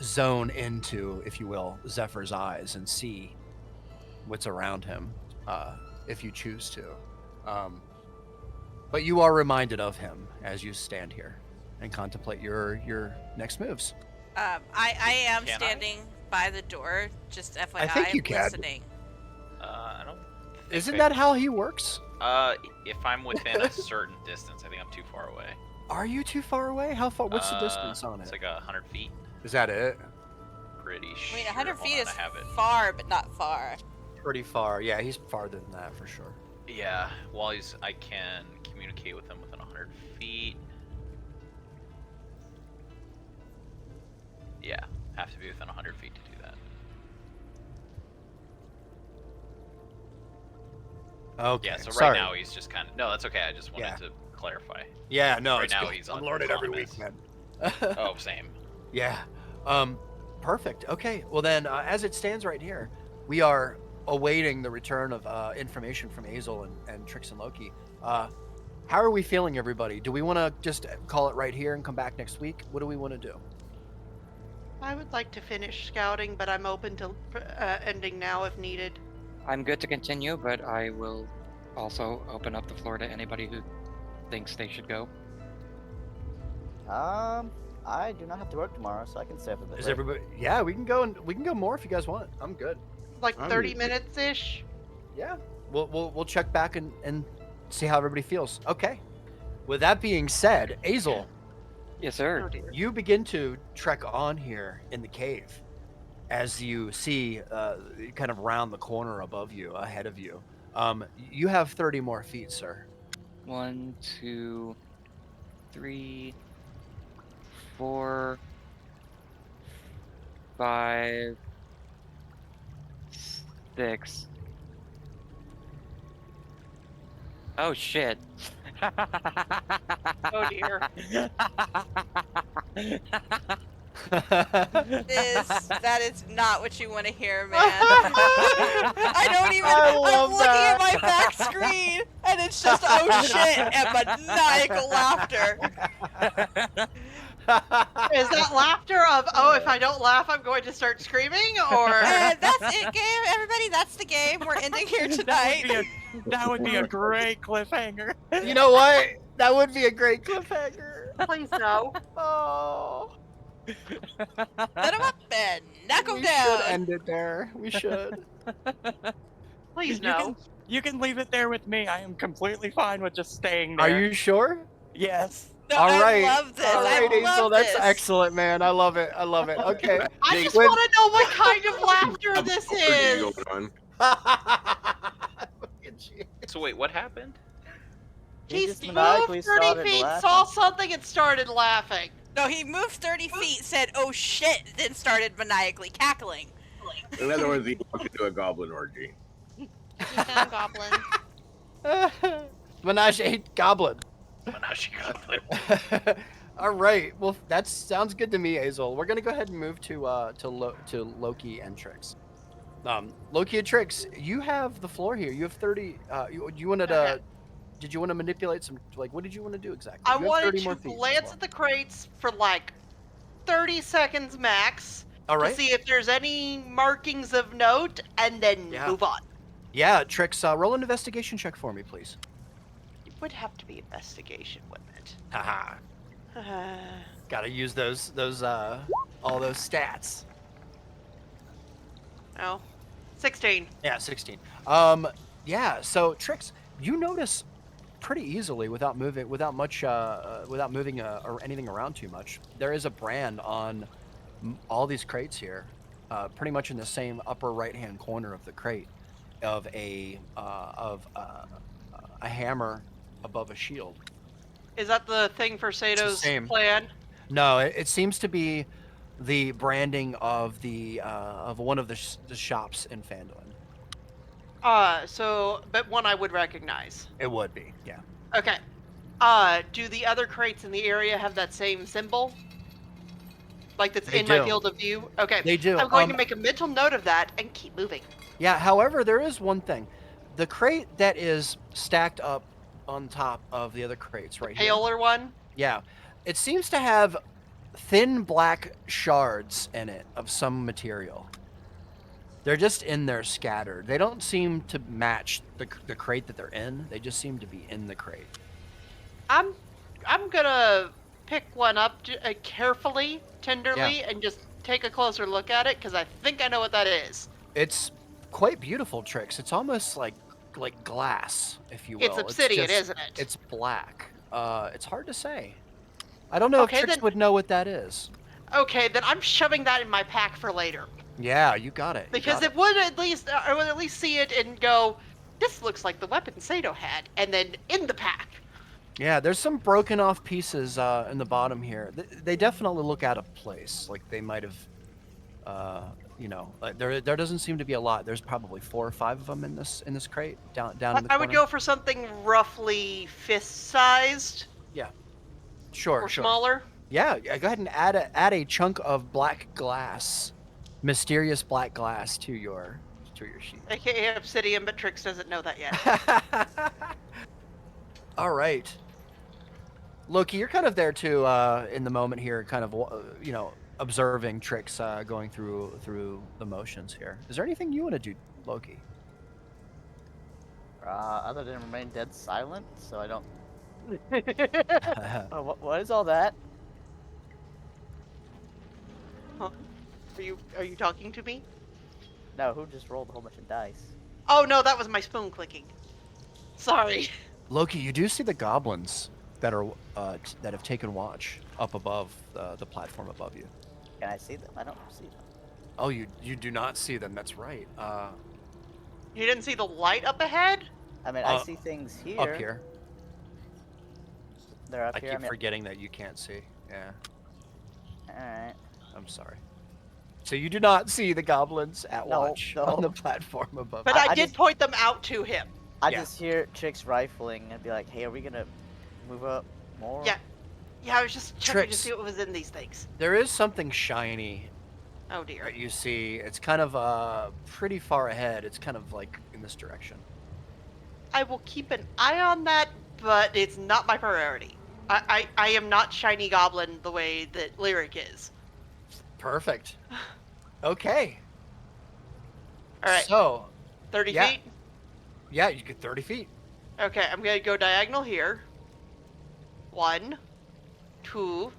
zone into, if you will, Zephyr's eyes and see what's around him, if you choose to. But you are reminded of him as you stand here and contemplate your next moves. I am Can I? standing by the door, just FYI, I think you can. listening. I don't. think Isn't I- that how he works? If I'm within a certain distance, I think I'm too far away. Are you too far away? How far? What's the distance on It's it? like 100 feet. Is that it? Pretty I sure. mean, 100 Hold feet on, is I have it. far, but not far. Pretty far. Yeah, he's farther than that for sure. Yeah, I can communicate with him within 100 feet. Yeah, have to be within 100 feet to do that. Okay. Yeah, so right sorry. now he's just kind of. No, that's okay. I just wanted Yeah. to clarify. Yeah, no. right it's now good. he's I'm on learning every autonomous. week, man. Oh, same. Yeah. Perfect. Okay. Well then, as it stands right here, we are awaiting the return of information from Azel and Trix and Loki. How are we feeling, everybody? Do we want to just call it right here and come back next week? What do we want to do? I would like to finish scouting, but I'm open to ending now if needed. I'm good to continue, but I will also open up the floor to anybody who thinks they should go. I do not have to work tomorrow, so I can stay up a bit. Is late. everybody? Yeah, we can go more if you guys want. I'm good. Like I'm 30 good. minutes ish. Yeah. We'll check back and see how everybody feels. Okay. With that being said, Azel, Yes, sir. Oh dear. you begin to trek on here in the cave as you see kind of round the corner above you, ahead of you. You have 30 more feet, sir. 1, 2, 3, 4, 5, 6. Oh shit. Oh dear. That is not what you want to hear, man. I don't even. I I'm love looking at that. my back screen, and it's just oh shit and maniacal laughter. Is that laughter of, oh, if I don't laugh, I'm going to start screaming? Or. And that's it, game. Everybody, that's the game. We're ending here tonight. That would be a great cliffhanger. You know what? That would be a great cliffhanger. Please no. Oh. Set him up and knock him We down. should end it there. We should. Please You no. can, you can leave it there with me. I am completely fine with just staying Are there. you sure? Yes. No, All right. I love this. All right, I love Hazel. That's this. excellent, man. I love it. I love it. Okay. I just When- want to know what kind of laughter this What are you is. going on? Look at you. So wait, what happened? He He just moved maniacally 30 started feet, laughing. saw something, and started laughing. No, he moved 30 feet, said, oh shit, then started maniacally cackling. In other words, you walk into a goblin orgy. You found goblins. Menage a goblin. Menage a goblin. All right. Well, that sounds good to me, Azel. We're gonna go ahead and move to Loki and Trix. Loki and Trix, you have the floor here. You have 30. You wanted to? Okay. Did you want to manipulate some? Like, what did you want to do exactly? I You have wanted 30 more to feet. glance at the crates for like 30 seconds max All to right. see if there's any markings of note, and then Yeah. move on. Yeah, Trix, roll an investigation check for me, please. It would have to be investigation, wouldn't it? Haha. Gotta use those all those stats. No. 16. Yeah, 16. Yeah. So Trix, you notice pretty easily without moving or anything around too much. There is a brand on all these crates here, pretty much in the same upper right-hand corner of the crate, of a hammer above a shield. Is that the thing for Sato's same. plan? No, it seems to be the branding of the of one of the shops in Phandelver. But one I would recognize. It would be, yeah. Okay. Do the other crates in the area have that same symbol? Like that's They in my do. field of view? Okay. They do. I'm going to make a mental note of that and keep moving. Yeah, however, there is one thing. The crate that is stacked up on top of the other crates right here. Paler one? Yeah. It seems to have thin black shards in it of some material. They're just in there scattered. They don't seem to match the crate that they're in. They just seem to be in the crate. I'm gonna pick one up carefully, tenderly, and just take a closer look at it because I think I know what that is. It's quite beautiful, Trix. It's almost like glass, if you will. It's obsidian, isn't it? It's black. It's hard to say. I don't know if Trix would know what that is. Okay, then I'm shoving that in my pack for later. Yeah, you got it. Because I would at least see it and go, this looks like the weapon Sato had, and then in the pack. Yeah, there's some broken off pieces in the bottom here. They definitely look out of place. Like they might have, there doesn't seem to be a lot. There's probably 4 or 5 of them in this crate down in the corner. I would go for something roughly fist-sized. Yeah. Sure. Or smaller. Yeah, go ahead and add a chunk of black glass, mysterious black glass to your sheet. AKA obsidian, but Trix doesn't know that yet. All right. Loki, you're kind of there too in the moment here, kind of observing Trix going through the motions here. Is there anything you want to do, Loki? Other than remain dead silent, so I don't. What is all that? Huh? Are you talking to me? No, who just rolled a whole bunch of dice? Oh no, that was my spoon clicking. Sorry. Loki, you do see the goblins that are that have taken watch up above the platform above you. Can I see them? I don't see them. Oh, you do not see them. That's right. You didn't see the light up ahead? I mean, I see things here. Up here. They're up I here. keep forgetting that you can't see. Yeah. Alright. I'm sorry. So you do not see the goblins at watch on the platform above. But I did point them out to him. I just hear Trix rifling and be like, "Hey, are we gonna move up more?" Yeah. Yeah, I was just checking Trix. to see what was in these things. There is something shiny Oh dear. that you see. It's kind of pretty far ahead. It's kind of like in this direction. I will keep an eye on that, but it's not my priority. I am not shiny goblin the way that Lyric is. Perfect. Okay. All right. So 30 yeah. feet? Yeah, you get 30 feet. Okay, I'm gonna go diagonal here. 1, 2,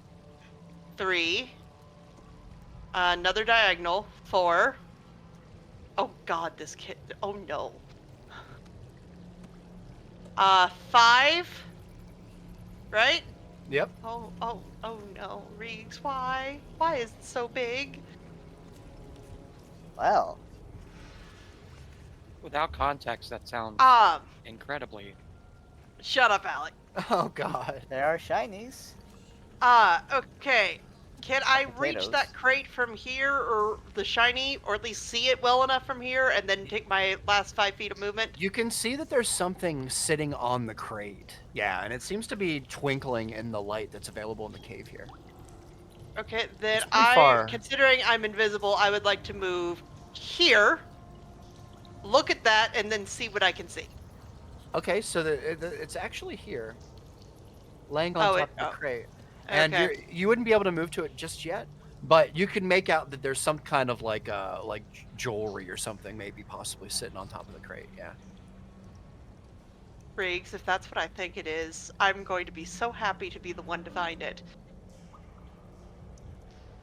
3. Another diagonal. 4. Oh god, this kid. Oh no. 5. Right? Yep. Oh no, Reegs, why? Why is it so big? Well, Without context, that sounds incredibly. Shut up, Alec. Oh god. there are shinies. Okay. Can I reach Potatoes. that crate from here, or the shiny, or at least see it well enough from here, and then take my last 5 feet of movement? You can see that there's something sitting on the crate. Yeah, and it seems to be twinkling in the light that's available in the cave here. Okay, then It's pretty far. considering I'm invisible, I would like to move here, look at that, and then see what I can see. Okay, so it's actually here, laying on top of the crate. And Okay. you wouldn't be able to move to it just yet, but you can make out that there's some kind of like jewelry or something, maybe possibly sitting on top of the crate. Yeah. Riggs, if that's what I think it is, I'm going to be so happy to be the one to find it.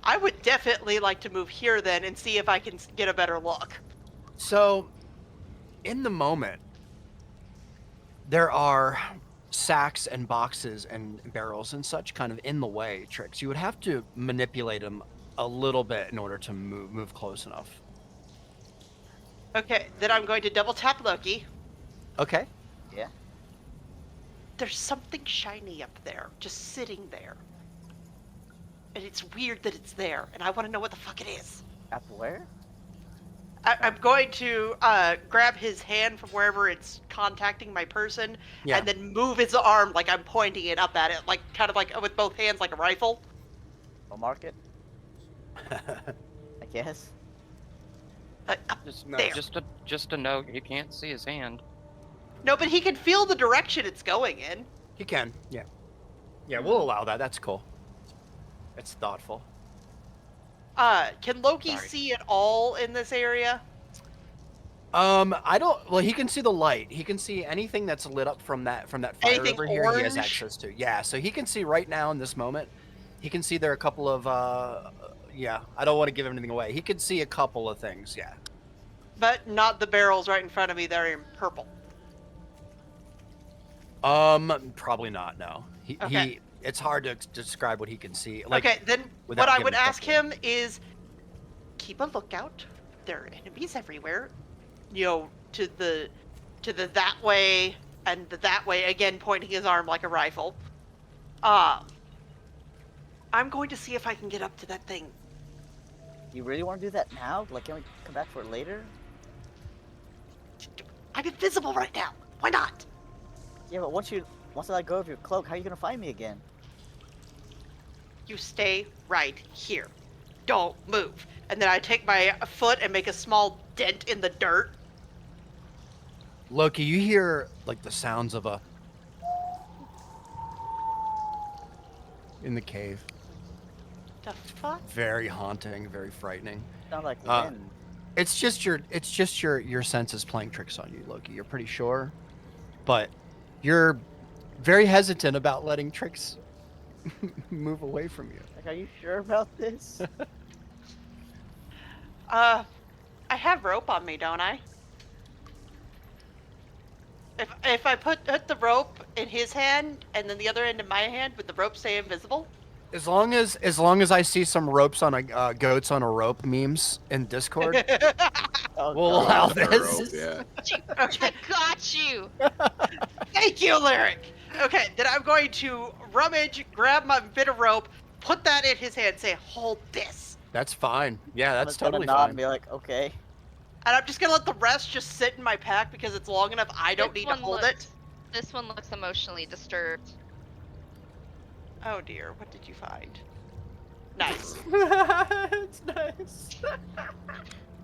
I would definitely like to move here then and see if I can get a better look. So, in the moment, there are sacks and boxes and barrels and such kind of in the way, Tricks. You would have to manipulate them a little bit in order to move close enough. Okay, then I'm going to double tap Loki. Okay. Yeah. There's something shiny up there, just sitting there. And it's weird that it's there, and I want to know what the fuck it is. Up where? I'm going to grab his hand from wherever it's contacting my person, Yeah. and then move his arm like I'm pointing it up at it, like kind of like with both hands like a rifle. I'll mark it, I guess. Up Just, there. just a note. You can't see his hand. No, but he can feel the direction it's going in. He can. Yeah. Yeah, we'll allow that. That's cool. It's thoughtful. Can Loki Sorry. see at all in this area? I don't. Well, he can see the light. He can see anything that's lit up from that fire Anything over here. He has orange? access to. Yeah, so he can see right now in this moment. He can see there are a couple of. Yeah, I don't want to give anything away. He can see a couple of things. Yeah. But not the barrels right in front of me that are in purple. Probably not. No. Okay. It's hard to describe what he can see. Like, Okay, then without what I giving would it ask something. him is keep a lookout. There are enemies everywhere. You know, to the that way and the that way, again pointing his arm like a rifle. I'm going to see if I can get up to that thing. You really want to do that now? Like, can we come back for it later? I'm invisible right now. Why not? Yeah, but once I let go of your cloak, how are you gonna find me again? You stay right here. Don't move. And then I take my foot and make a small dent in the dirt. Loki, you hear like the sounds of a in the cave. The fuck? Very haunting, very frightening. Sound like Uh, wind. It's just your senses playing tricks on you, Loki. You're pretty sure, but you're very hesitant about letting tricks move away from you. Like, are you sure about this? I have rope on me, don't I? If I put the rope in his hand and then the other end in my hand, would the rope stay invisible? As long as I see some ropes on a goats on a rope memes in Discord, Oh, we'll God. allow Rope, this. yeah. Okay. I got you. Thank you, Lyric. Okay, then I'm going to rummage, grab my bit of rope, put that in his hand, say, "Hold this," That's fine. Yeah, I'm that's just gonna totally nod fine. and be like, okay. and I'm just gonna let the rest just sit in my pack because it's long enough. I don't This need to one hold looks- it. This one looks emotionally disturbed. Oh dear, what did you find? Nice. It's nice.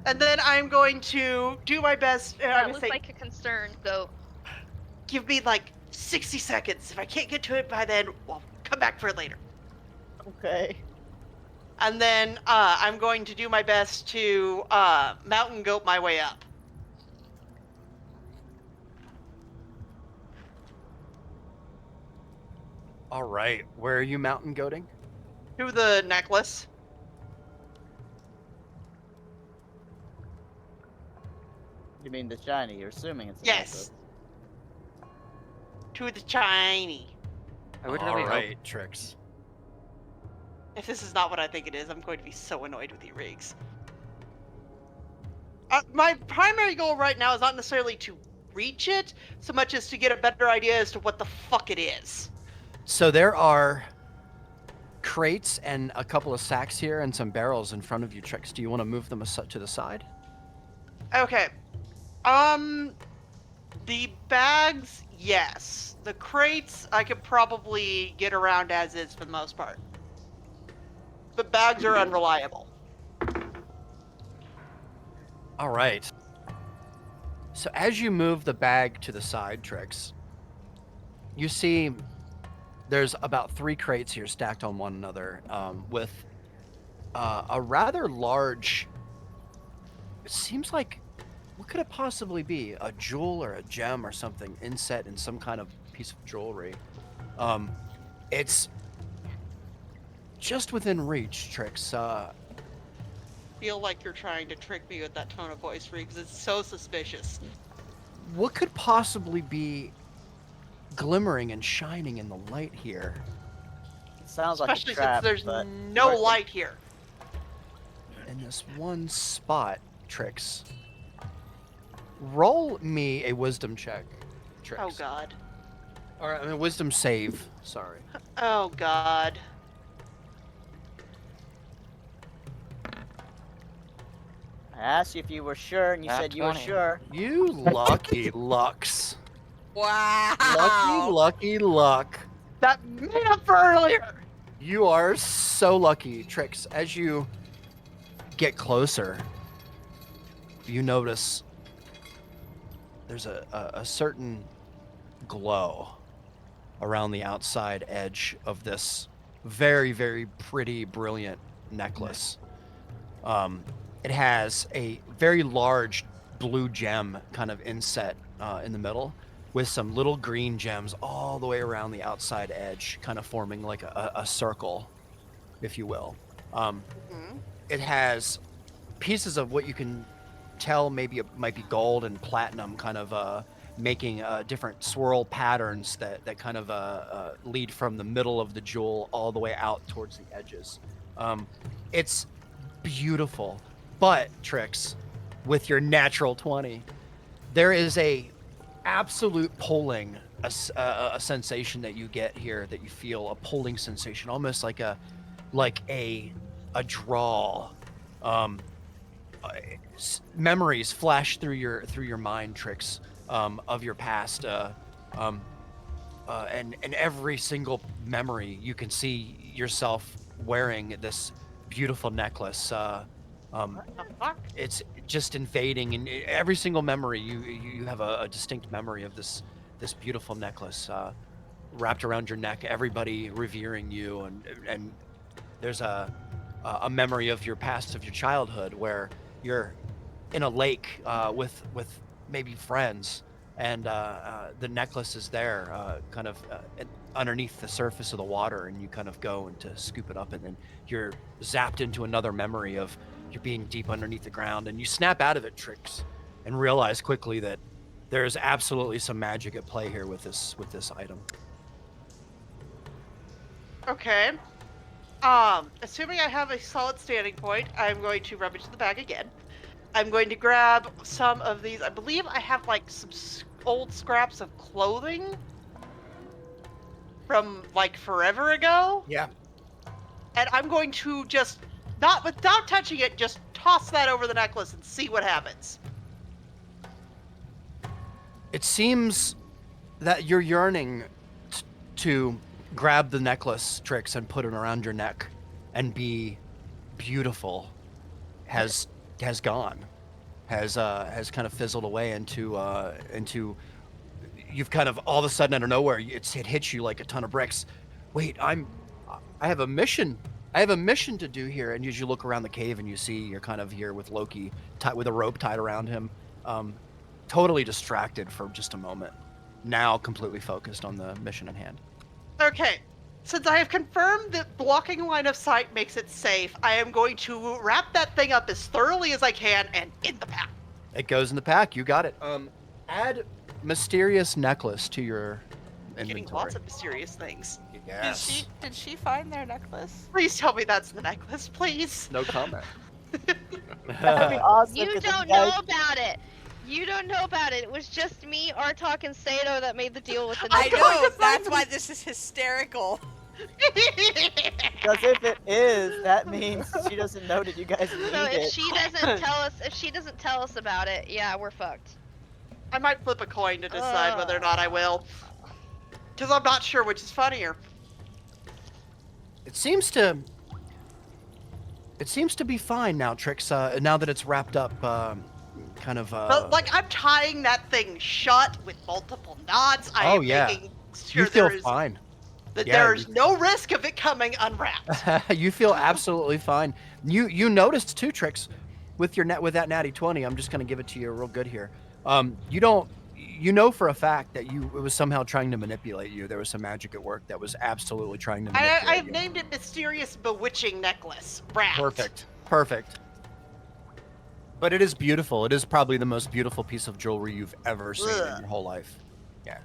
And then I'm going to do my best. I'm That gonna looks say, like a concerned goat. give me like 60 seconds. If I can't get to it by then, well, come back for it later. Okay. And then I'm going to do my best to mountain goat my way up. All right, where are you mountain goating? To the necklace. You mean the shiny? You're assuming it's a Yes. To the shiny. I would All really right, tricks. If this is not what I think it is, I'm going to be so annoyed with you, Riggs. My primary goal right now is not necessarily to reach it, so much as to get a better idea as to what the fuck it is. So there are crates and a couple of sacks here and some barrels in front of you, Trix. Do you want to move them to the side? Okay. The bags, yes. The crates, I could probably get around as is for the most part. But bags are unreliable. All right. So as you move the bag to the side, Trix, you see there's about 3 crates here stacked on one another, with a rather large. It seems like, what could it possibly be? A jewel or a gem or something inset in some kind of piece of jewelry. It's just within reach, Trix. Feel like you're trying to trick me with that tone of voice, because it's so suspicious. What could possibly be glimmering and shining in the light here? It sounds like a Especially trap, since there's but no worth it. light here. In this one spot, Trix. Roll me a wisdom check, Trix. Oh god. Or I mean, wisdom save. Sorry. Oh god. I asked you if you were sure, and you Nat said you were 20. sure. You lucky Lux. Wow. Lucky luck. That made up for earlier! You are so lucky, Trix. As you get closer, you notice there's a certain glow around the outside edge of this very, very pretty, brilliant necklace. It has a very large blue gem kind of inset in the middle, with some little green gems all the way around the outside edge, kind of forming like a circle, if you will. It has pieces of what you can tell maybe it might be gold and platinum, kind of making different swirl patterns that kind of lead from the middle of the jewel all the way out towards the edges. It's beautiful, but Trix, with your natural 20, there is a absolute pulling, a sensation that you get here, that you feel a pulling sensation, almost like a draw. Memories flash through your mind, Trix, of your past, and every single memory you can see yourself wearing this beautiful necklace. What the fuck? It's just invading, and every single memory you have a distinct memory of this beautiful necklace wrapped around your neck, everybody revering you, and there's a memory of your past, of your childhood, where you're in a lake with maybe friends, and the necklace is there, kind of underneath the surface of the water, and you kind of go and to scoop it up, and then you're zapped into another memory of you're being deep underneath the ground, and you snap out of it, Trix, and realize quickly that there's absolutely some magic at play here with this item. Okay. Assuming I have a solid standing point, I'm going to rummage the bag again. I'm going to grab some of these. I believe I have like some old scraps of clothing from like forever ago. Yeah. And I'm going to just, not without touching it, just toss that over the necklace and see what happens. It seems that you're yearning to grab the necklace, Trix, and put it around your neck and be beautiful has gone, has kind of fizzled away into you've kind of all of a sudden out of nowhere it hits you like a ton of bricks. Wait, I have a mission. I have a mission to do here. And as you look around the cave and you see you're kind of here with Loki with a rope tied around him, totally distracted for just a moment. Now completely focused on the mission at hand. Okay. Since I have confirmed that blocking line of sight makes it safe, I am going to wrap that thing up as thoroughly as I can and in the pack. It goes in the pack. You got it. Add mysterious necklace to your inventory. Getting lots of mysterious things. Yes. Did she find their necklace? Please tell me that's the necklace, please. No comment. That'd be awesome. You 'cause don't the guy- know about it. You don't know about it. It was just me, Artok, and Sato that made the deal with the I necklace. know. That's why this is hysterical. Because if it is, that means she doesn't know that you guys need So if it. she doesn't tell us about it, yeah, we're fucked. I might flip a coin to decide whether or not I will. Because I'm not sure which is funnier. It seems to be fine now, Trix. Now that it's wrapped up, kind of. But like I'm tying that thing shut with multiple knots. I Oh, am yeah. making sure You feel there is fine. that Yeah, there's no risk of it coming unwrapped. You feel absolutely fine. You noticed too, Trix, with that natty 20. I'm just gonna give it to you real good here. You know for a fact that it was somehow trying to manipulate you. There was some magic at work that was absolutely trying to manipulate I've you. named it Mysterious Bewitching Necklace. Wrapped. Perfect. But it is beautiful. It is probably the most beautiful piece of jewelry you've ever seen in your whole life. Yeah.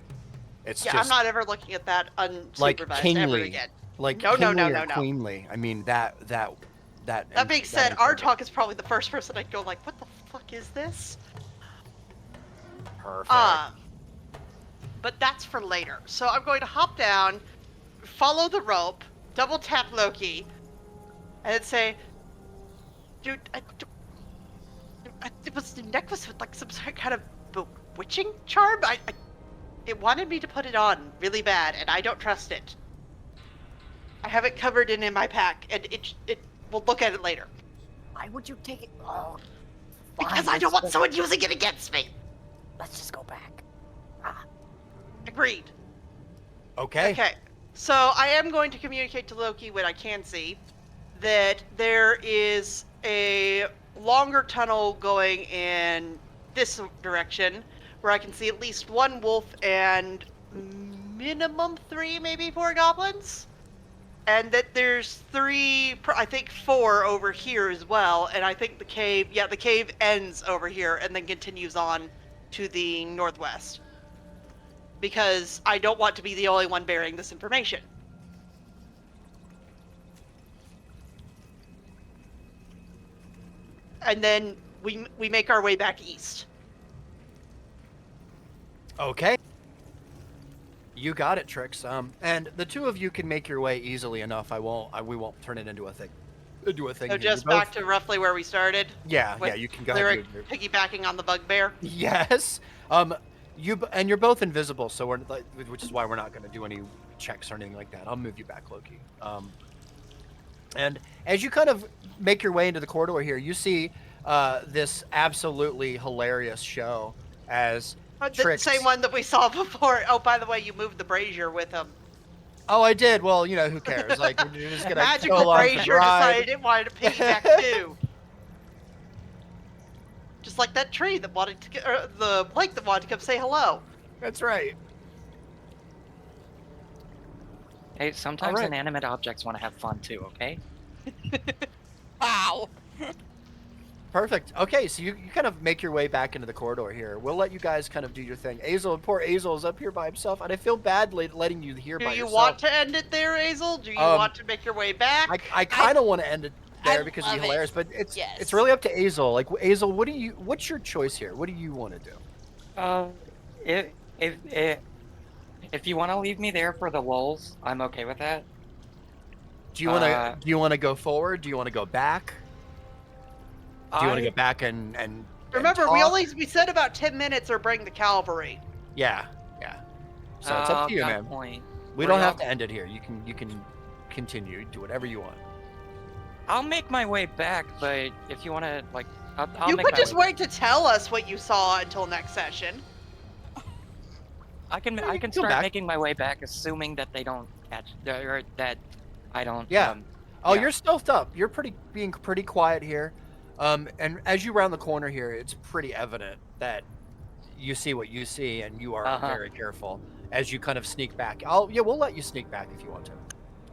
It's Yeah, just I'm not ever looking at that unsupervised like ever kingly. again. Like No, kingly no, or queenly. I mean that That being said, Artok is probably the first person I'd go like, what the fuck is this? Perfect. But that's for later. So I'm going to hop down, follow the rope, double tap Loki, and say, dude, it was the necklace with like some kind of bewitching charm. It wanted me to put it on really bad, and I don't trust it. I have it covered in my pack, and we'll look at it later. Why would you take it? Oh, Because I don't want someone using it against me. Let's just go back. Agreed. Okay. Okay. So I am going to communicate to Loki what I can see, that there is a longer tunnel going in this direction, where I can see at least one wolf and minimum 3, maybe 4 goblins. And that there's 3, I think 4 over here as well. And I think the cave ends over here and then continues on to the northwest. Because I don't want to be the only one bearing this information. And then we make our way back east. Okay. You got it, Trix. And the two of you can make your way easily enough. We won't turn it into a thing. So here. just You're back to roughly where we started. Yeah, with you can go Lyric ahead. piggybacking on the bugbear. Yes. You're both invisible, so which is why we're not going to do any checks or anything like that. I'll move you back, Loki. And as you kind of make your way into the corridor here, you see this absolutely hilarious show as The Trix. same one that we saw before. Oh, by the way, you moved the brazier with him. Oh, I did. Well, who cares? Like, you're just gonna Magical go along for the brazier ride. decided it wanted to piggyback too. Just like that tree that wanted to, or the lake that wanted to come say hello. That's right. Hey, sometimes Alright. inanimate objects want to have fun too, okay? Wow. Perfect. Okay, so you kind of make your way back into the corridor here. We'll let you guys kind of do your thing. Poor Azel is up here by himself, and I feel bad letting you here by Do you yourself. want to end it there, Azel? Do you want to make your way back? I kind of want to end it there I because it's love it. hilarious, but it's Yes. really up to Azel. Like, Azel, what's your choice here? What do you want to do? If you want to leave me there for the lulz, I'm okay with that. Do you want to go forward? Do you want to go back? Do you want to go back and Remember, talk? we said about 10 minutes or bring the cavalry. Yeah. So it's up to you, that man. Point, We where don't have y'all- to end it here. You can continue. Do whatever you want. I'll make my way back, but if you want to, like, I'll You make could my just way wait to tell us what you saw until next session. I can you can go start back. making my way back, assuming that they don't catch, or that I don't. Yeah. Oh, yeah. you're stealthed up. You're being pretty quiet here. And as you round the corner here, it's pretty evident that you see what you see, and you are very careful as you kind of sneak back. We'll let you sneak back if you want to.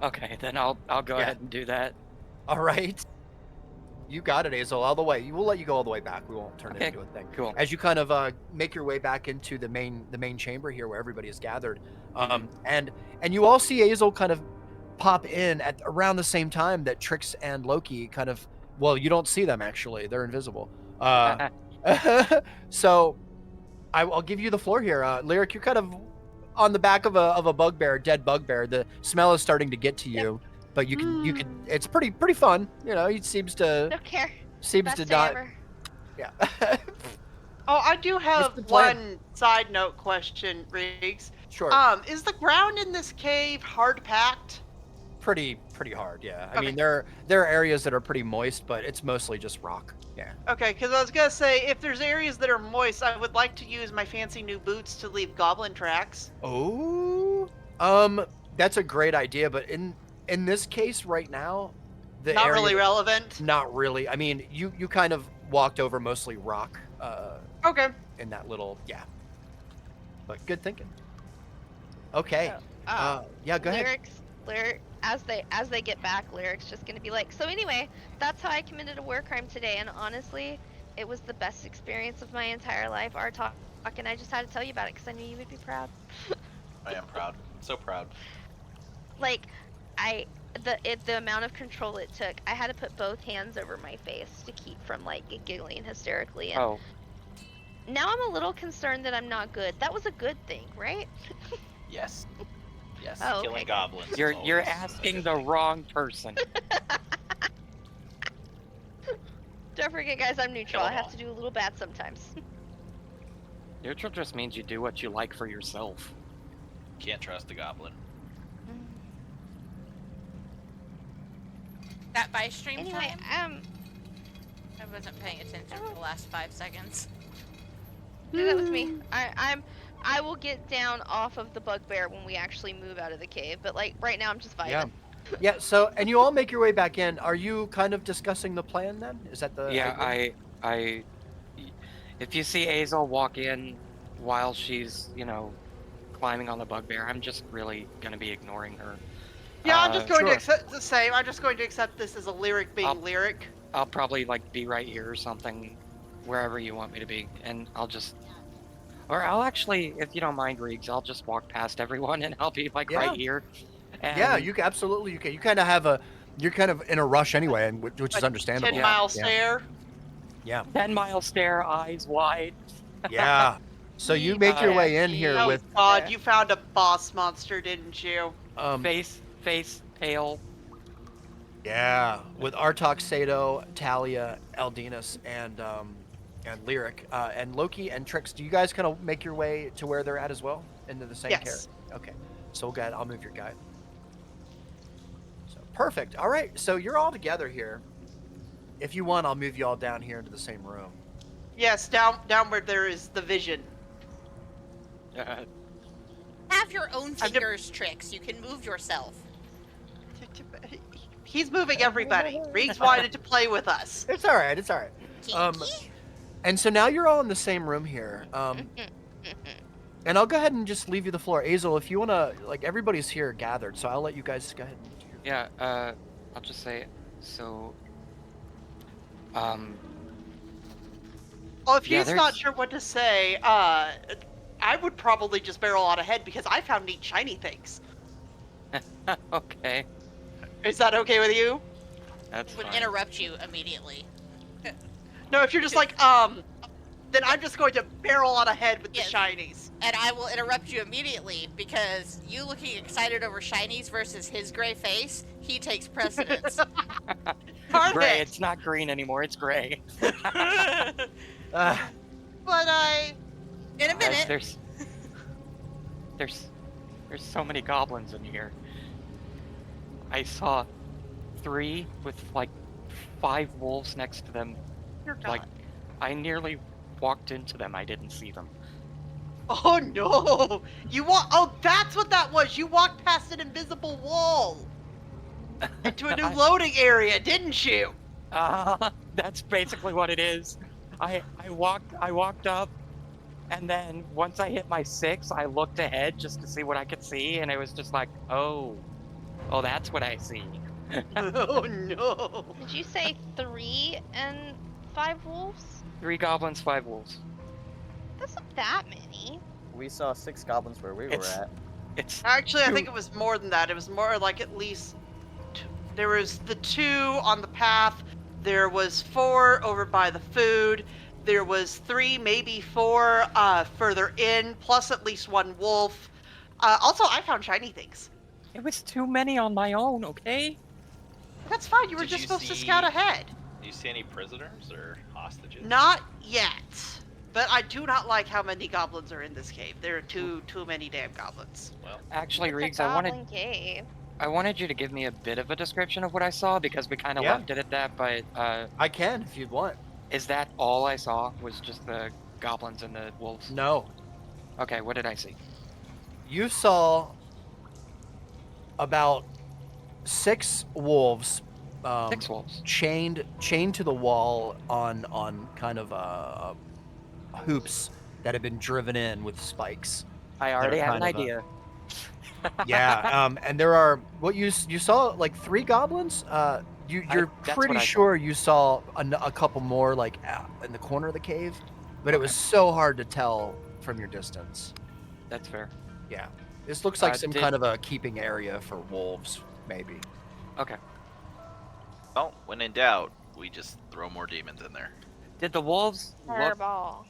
Okay, then I'll go Yeah. ahead and do that. All right. You got it, Azel. All the way. We'll let you go all the way back. We won't turn it Okay, into a thing. cool. As you kind of make your way back into the main chamber here, where everybody is gathered, and you all see Azel kind of pop in at around the same time that Trix and Loki kind of. Well, you don't see them actually; they're invisible. So, I'll give you the floor here, Lyric. You're kind of on the back of a bugbear, dead bugbear. The smell is starting to get to you, but you can. It's pretty fun. You know, he seems to Don't care. seems Best to day not. ever. Yeah. Oh, I do have the plan? one side note question, Riggs. Sure. Is the ground in this cave hard packed? Pretty hard. Yeah. I Okay. mean, there are areas that are pretty moist, but it's mostly just rock. Yeah. Okay, because I was gonna say if there's areas that are moist, I would like to use my fancy new boots to leave goblin tracks. Oh. That's a great idea, but in this case right now, the Not area really relevant. not really. I mean, you kind of walked over mostly rock. Okay. In that little but good thinking. Okay. Yeah, go ahead. As they get back, Lyric's just gonna be like, so anyway, that's how I committed a war crime today, and honestly, it was the best experience of my entire life. Our talk, and I just had to tell you about it because I knew you would be proud. I am proud. So proud. Like, the amount of control it took, I had to put both hands over my face to keep from like giggling hysterically. And Oh, now I'm a little concerned that I'm not good. That was a good thing, right? Yes. Yes. Oh, Killing okay. goblins. is you're always a asking good the thing. wrong person. Don't forget, guys, I'm neutral. Kill I 'em have all. to do a little bad sometimes. Neutral just means you do what you like for yourself. Can't trust a goblin. That by stream Anyway, time? I wasn't paying attention for the last 5 seconds. do that with me. I will get down off of the bugbear when we actually move out of the cave. But like right now, I'm just vibing. Yeah. Yeah, so and you all make your way back in. Are you kind of discussing the plan then? Is that the Yeah, idea? if you see Azel walk in while she's, climbing on the bugbear, I'm just really gonna be ignoring her. Yeah, I'm just going to sure. accept the same. I'm just going to accept this as a lyric being I'll- lyric. I'll probably be right here or something, wherever you want me to be, and I'll actually, if you don't mind, Riggs, I'll just walk past everyone and I'll be Yeah. right here. And Yeah, you absolutely you can. You kind of have you're kind of in a rush anyway, and which is A understandable. 10-mile Yeah. stare. Yeah. 10-mile stare, eyes wide. Yeah. So you make your way in here Oh with God, you found a boss monster, didn't you? Face pale. with Artok, Sato, Talia, Eldinus, and Lyric, and Loki and Trix. Do you guys kind of make your way to where they're at as well, into the same Yes. carrot? Okay. So good. I'll move your guy. So perfect. All right. So you're all together here. If you want, I'll move you all down here into the same room. Yes, down where there is the vision. Have your own I've never- fingers, Tricks. You can move yourself. He's moving everybody. Riggs wanted to play with us. It's all right. It's all right. Kinky? And so now you're all in the same room here. And I'll go ahead and just leave you the floor. Azel, if you want to, everybody's here gathered, so I'll let you guys go ahead and do your... Yeah, I'll just say, so, Well, if Yeah, he's not there's- sure what to say, I would probably just barrel on ahead because I found neat shiny things. okay, Is that okay with you? that's Would fine. interrupt you immediately. No, if you're just like, then I'm just going to barrel on ahead with Yes. the shinies. And I will interrupt you immediately because you looking excited over shinies versus his gray face, he takes precedence. Perfect. Gray, it's not green anymore, it's gray. Uh, But In a minute. There's so many goblins in here. I saw 3 with 5 wolves next to them. dear God. Like, I nearly walked into them. I didn't see them. Oh no! Oh, that's what that was. You walked past an invisible wall into a new loading area, didn't you? That's basically what it is. I walked up, and then once I hit my 6, I looked ahead just to see what I could see, and it was just like, oh, that's what I see. Oh no! Did you say 3 and 5 wolves? 3 goblins, 5 wolves. That's not that many. We saw 6 goblins where we were It's- at. It's Actually, I Two- think it was more than that. It was more like at least there was the 2 on the path. There was 4 over by the food. There was 3, maybe 4 further in, plus at least 1 wolf. Also, I found shiny things. It was too many on my own, okay? That's fine. You were Did just you supposed to see- scout ahead. Do you see any prisoners or hostages? Not yet. But I do not like how many goblins are in this cave. There are too many damn goblins. Well, Actually, It's a Riggs, goblin cave. I wanted you to give me a bit of a description of what I saw because we kind of Yeah. left it at that. But I can if you'd want. is that all I saw? Was just the goblins and the wolves? No, Okay, what did I see? you saw about 6 wolves. 6 wolves. chained to the wall on kind of hoops that have been driven in with spikes. I already have an kind of a- idea. Yeah, and there are what you saw like 3 goblins. You're that's pretty what I sure you saw a couple more like in the corner of the cave, but it was so hard to tell from your distance. That's fair. Yeah, this looks like some did- kind of a keeping area for wolves, maybe. Okay. well, when in doubt, we just throw more demons in there. Did the wolves look? Fireball.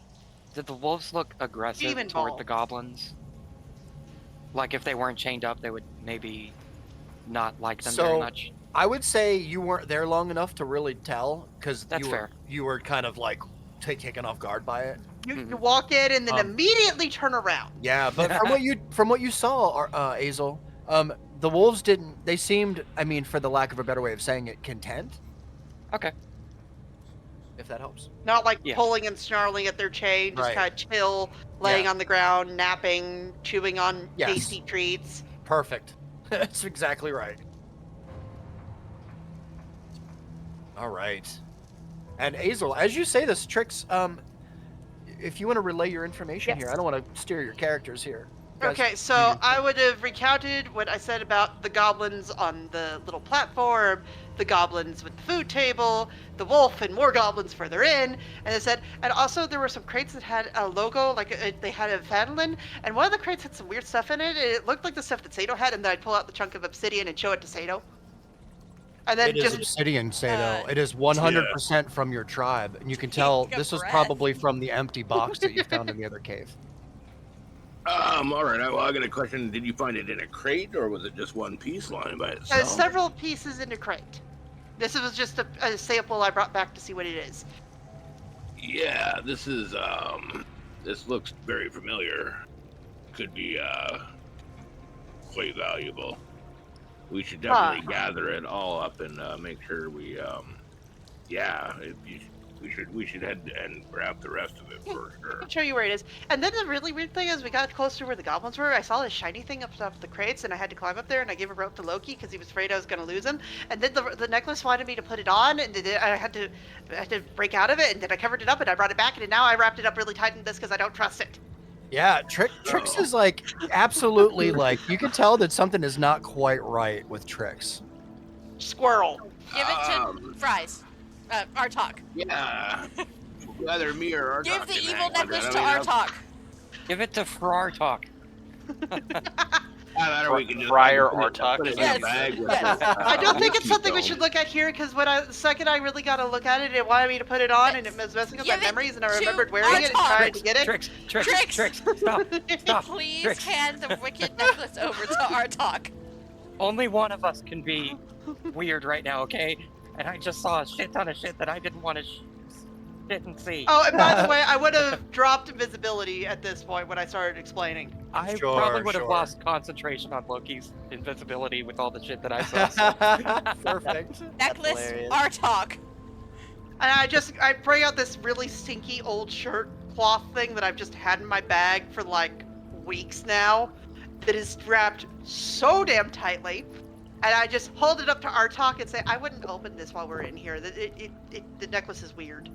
Did the wolves look aggressive Demon toward ball. the goblins? Like if they weren't chained up, they would maybe not like them very So- much. I would say you weren't there long enough to really tell because That's fair. You were kind of like taken off guard by it. You walk in and then Um, immediately turn around. Yeah, but from what you saw, Azel, the wolves didn't. They seemed, I mean, for the lack of a better way of saying it, content. Okay. If that helps. Not like Yeah. pulling and snarling at their chain, just Right. kind of chill, laying Yeah. on the ground, napping, chewing on Yes. tasty treats. Perfect. That's exactly right. All right. And Azel, as you say this, Trix, if you want to relay your information here, Yes. I don't want to steer your characters here. You guys Okay, do so your I thing. would have recounted what I said about the goblins on the little platform, the goblins with the food table, the wolf and more goblins further in, and I said, and also there were some crates that had a logo, like they had a Phandelver, and one of the crates had some weird stuff in it, and it looked like the stuff that Sato had, and then I'd pull out the chunk of obsidian and show it to Sato. And then It is just obsidian, Sato. It is 100% from your tribe, and you can tell Take a this was breath. probably from the empty box that you found in the other cave. All right. Well, I got a question. Did you find it in a crate, or was it just one piece lying by itself? several pieces in a crate. This was just a sample I brought back to see what it is. Yeah, this is this looks very familiar. Could be quite valuable. We should definitely gather it all up and make sure we we should head and grab the rest of it for sure. I'll show you where it is. And then the really weird thing is we got close to where the goblins were. I saw this shiny thing up top of the crates, and I had to climb up there, and I gave a rope to Loki because he was afraid I was going to lose him. And then the necklace wanted me to put it on, and I had to break out of it, and then I covered it up, and I brought it back, and now I wrapped it up really tight in this because I don't trust it. Yeah, Trix is like absolutely like you can tell that something is not quite right with Trix. Squirrel. Give it to Um, Fries. Artok. Yeah. Either me or our Give the evil necklace to Artok. Give it to Frartok. Either we can just Friar put it- Artok put it is in a Yes, bag with yes. I don't think it's whiskey something we foam. should look at here because the second I really got to look at it, it wanted me to put it on, and it was messing up my Give it memories, and I to remembered wearing it and Artok. trying to get it. Tricks. Tricks. Stop. Stop. Please Tricks. hand the wicked necklace over to Artok. Only one of us can be weird right now, okay? And I just saw a shit ton of shit that I didn't want to didn't see. Oh, and by the way, I would have dropped invisibility at this point when I started explaining. I Sure, probably would have sure. lost concentration on Loki's invisibility with all the shit that I saw. So. Perfect. Necklace hilarious. Artok. And I bring out this really stinky old shirt cloth thing that I've just had in my bag for like weeks now that is wrapped so damn tightly. And I just hold it up to Artok and say, I wouldn't open this while we're in here. The necklace is weird.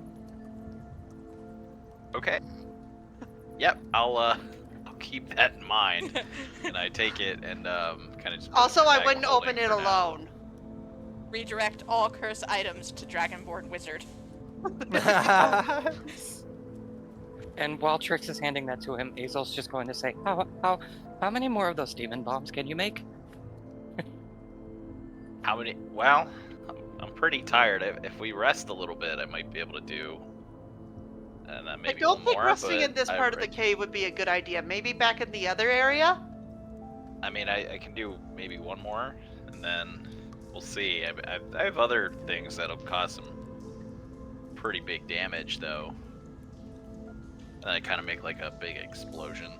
Okay. Yep, I'll keep that in mind, and I take it and kind of just. put it Also, in my I bag wouldn't of holding open it for now. alone. Redirect all curse items to Dragonborn Wizard. And while Trix is handing that to him, Azel's just going to say, how many more of those demon bombs can you make? How many? Well, I'm pretty tired. If we rest a little bit, I might be able to do. And maybe I don't one think more, resting but in this I part of the re- cave would be a good idea. Maybe back in the other area? I mean, I can do maybe one more, and then we'll see. I have other things that'll cause some pretty big damage, though. And I kind of make like a big explosion,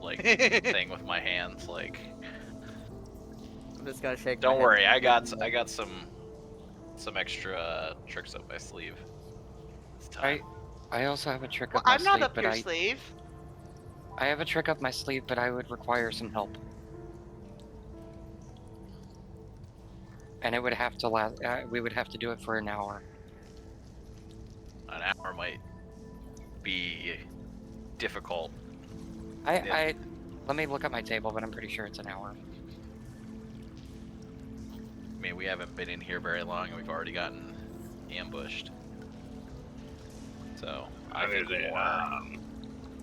like thing with my hands. Like, I'm just gonna shake. don't my head. worry, I got some extra tricks up my sleeve. This time. I also have a trick Well, up my I'm not sleeve, up but your sleeve. I have a trick up my sleeve, but I would require some help. And it would have to last. We would have to do it for an hour. An hour might be difficult. Let me look at my table, but I'm pretty sure it's an hour. I mean, we haven't been in here very long, and we've already gotten ambushed. So I think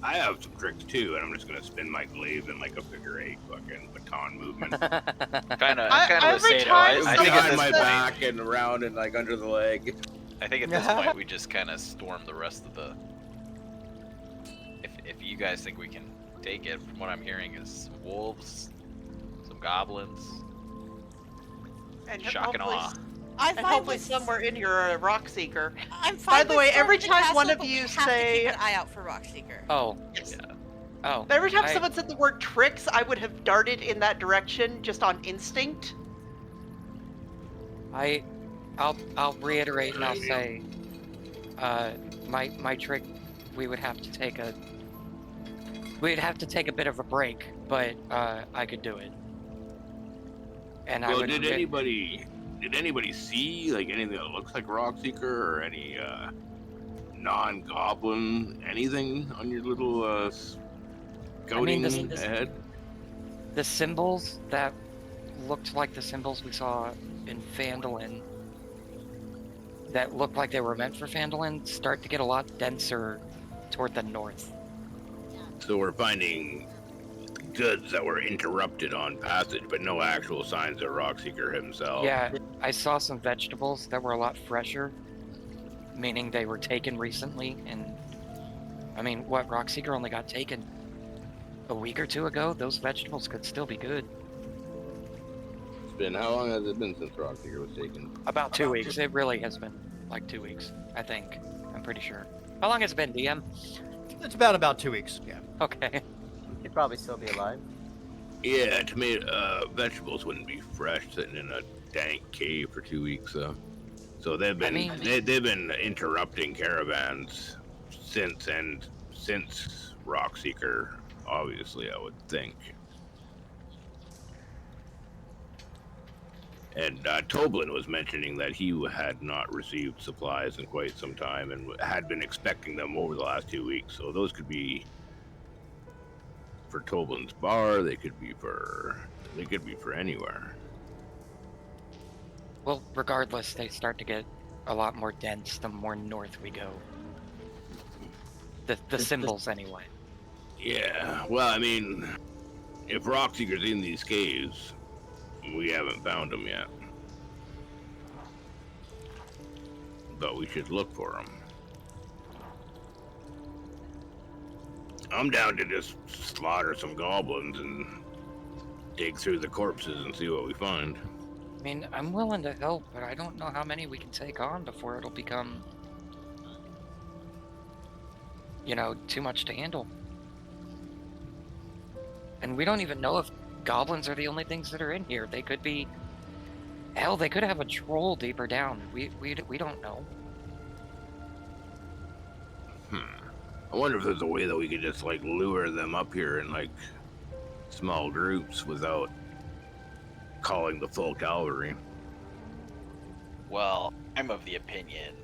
I have some tricks too, and I'm just gonna spin my glaive in like a figure 8 fucking baton movement. kind of every the same. time I think at behind this my point, back and around and like under the leg. I think at this point we just kind of storm the rest of the. If you guys think we can take it, from what I'm hearing is some wolves, some goblins, And shock and awe. I'm And fine hopefully with somewhere in here a rock seeker. I'm fine. By the with way, every storming the time one castle, of but we you have to say- keep an eye out for Rockseeker. Oh, Yeah. oh. Every time I- someone said the word tricks, I would have darted in that direction just on instinct. I'll reiterate and I'll say, my trick, we'd have to take a bit of a break, but I could do it. And I Well, would. did anybody see like anything that looks like Rockseeker or any non-goblin anything on your little scouting head? The symbols that looked like the symbols we saw in Phandelver, that looked like they were meant for Phandelver, start to get a lot denser toward the north. So we're finding goods that were interrupted on passage, but no actual signs of Rockseeker himself. Yeah, I saw some vegetables that were a lot fresher, meaning they were taken recently. And I mean, what, Rockseeker only got taken a week or two ago? Those vegetables could still be good. How long has it been since Rockseeker was taken? About 2 weeks. It really has been like 2 weeks, I think. I'm pretty sure. How long has it been, DM? It's about 2 weeks. Yeah. Okay. He'd probably still be alive. Yeah, vegetables wouldn't be fresh sitting in a dank cave for 2 weeks, though. So they've been they've been interrupting caravans since Rockseeker, obviously, I would think. And Toblin was mentioning that he had not received supplies in quite some time and had been expecting them over the last 2 weeks. So those could be for Toblin's bar. They could be for anywhere. Well, regardless, they start to get a lot more dense the more north we go. The symbols, anyway. Yeah. Well, I mean, if Rockseeker's in these caves, we haven't found him yet. But we should look for him. I'm down to just slaughter some goblins and dig through the corpses and see what we find. I mean, I'm willing to help, but I don't know how many we can take on before it'll become, too much to handle. And we don't even know if goblins are the only things that are in here. They could be... Hell, they could have a troll deeper down. We don't know. I wonder if there's a way that we could just, lure them up here in, small groups without calling the full cavalry. Well, I'm of the opinion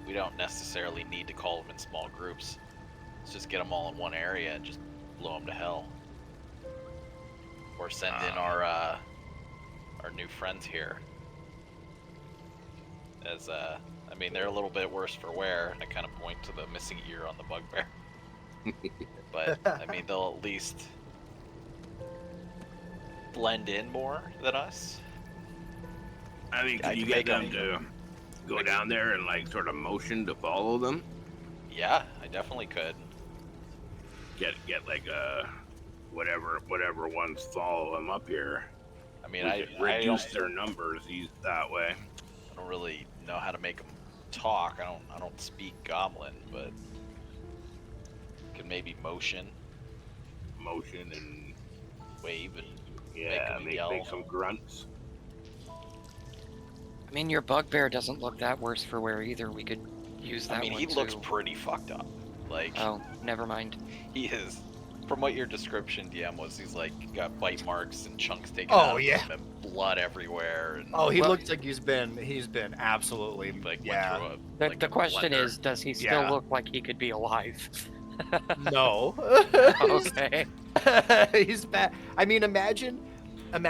we don't necessarily need to call them in small groups. Let's just get them all in one area and just blow them to hell. Or send in our new friends here. As they're a little bit worse for wear, and I kind of point to the missing ear on the bugbear. But they'll at least blend in more than us. Can you get them to go down there and sort of motion to follow them? Yeah, I definitely could. Get whatever ones follow him up here. I mean, We I could I reduce don't, their numbers that way. I don't really know how to make them talk. I don't speak Goblin, but could maybe motion, And wave, and yeah, them yell. make some grunts. I mean, your bugbear doesn't look that worse for wear either. We could use that I mean, one he looks too. pretty fucked up. Like, Oh, never mind. he is. From what your description, DM, was, he's like got bite marks and chunks taken Oh, out of yeah. him and blood everywhere. And Oh, he Well- looks like he's been absolutely like yeah. went through a, like The a question blender. is, does he still Yeah. look like he could be alive? No. Okay. He's bad. I mean, imagine, and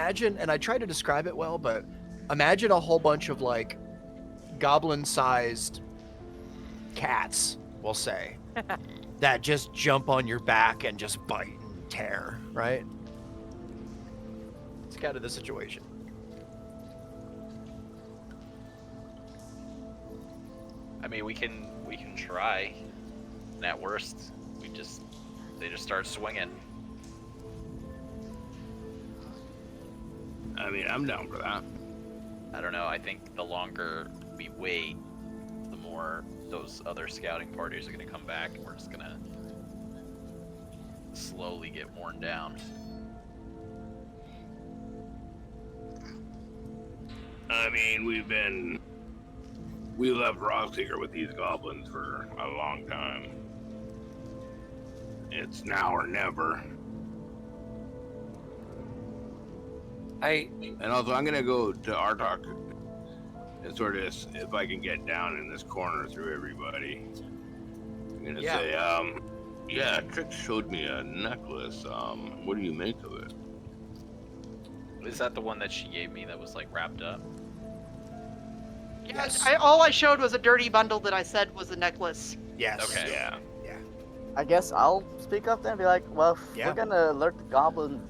I tried to describe it well, but imagine a whole bunch of like goblin-sized cats, we'll say, that just jump on your back and just bite and tear, right? It's kind of the situation. I mean, we can try. And at worst, they just start swinging. I mean, I'm down for that. I don't know. I think the longer we wait, the more those other scouting parties are going to come back, and we're just going to slowly get worn down. I mean, we left Rockseeker with these goblins for a long time. It's now or never. And also, I'm gonna go to Artok and sort of, if I can get down in this corner through everybody. I'm gonna say, yeah, Trix showed me a necklace. What do you make of it? Is that the one that she gave me that was like wrapped up? Yes. All I showed was a dirty bundle that I said was a necklace. Yes. Okay. Yeah. I guess I'll speak up then and be like, well, if Yeah. we're gonna alert the goblin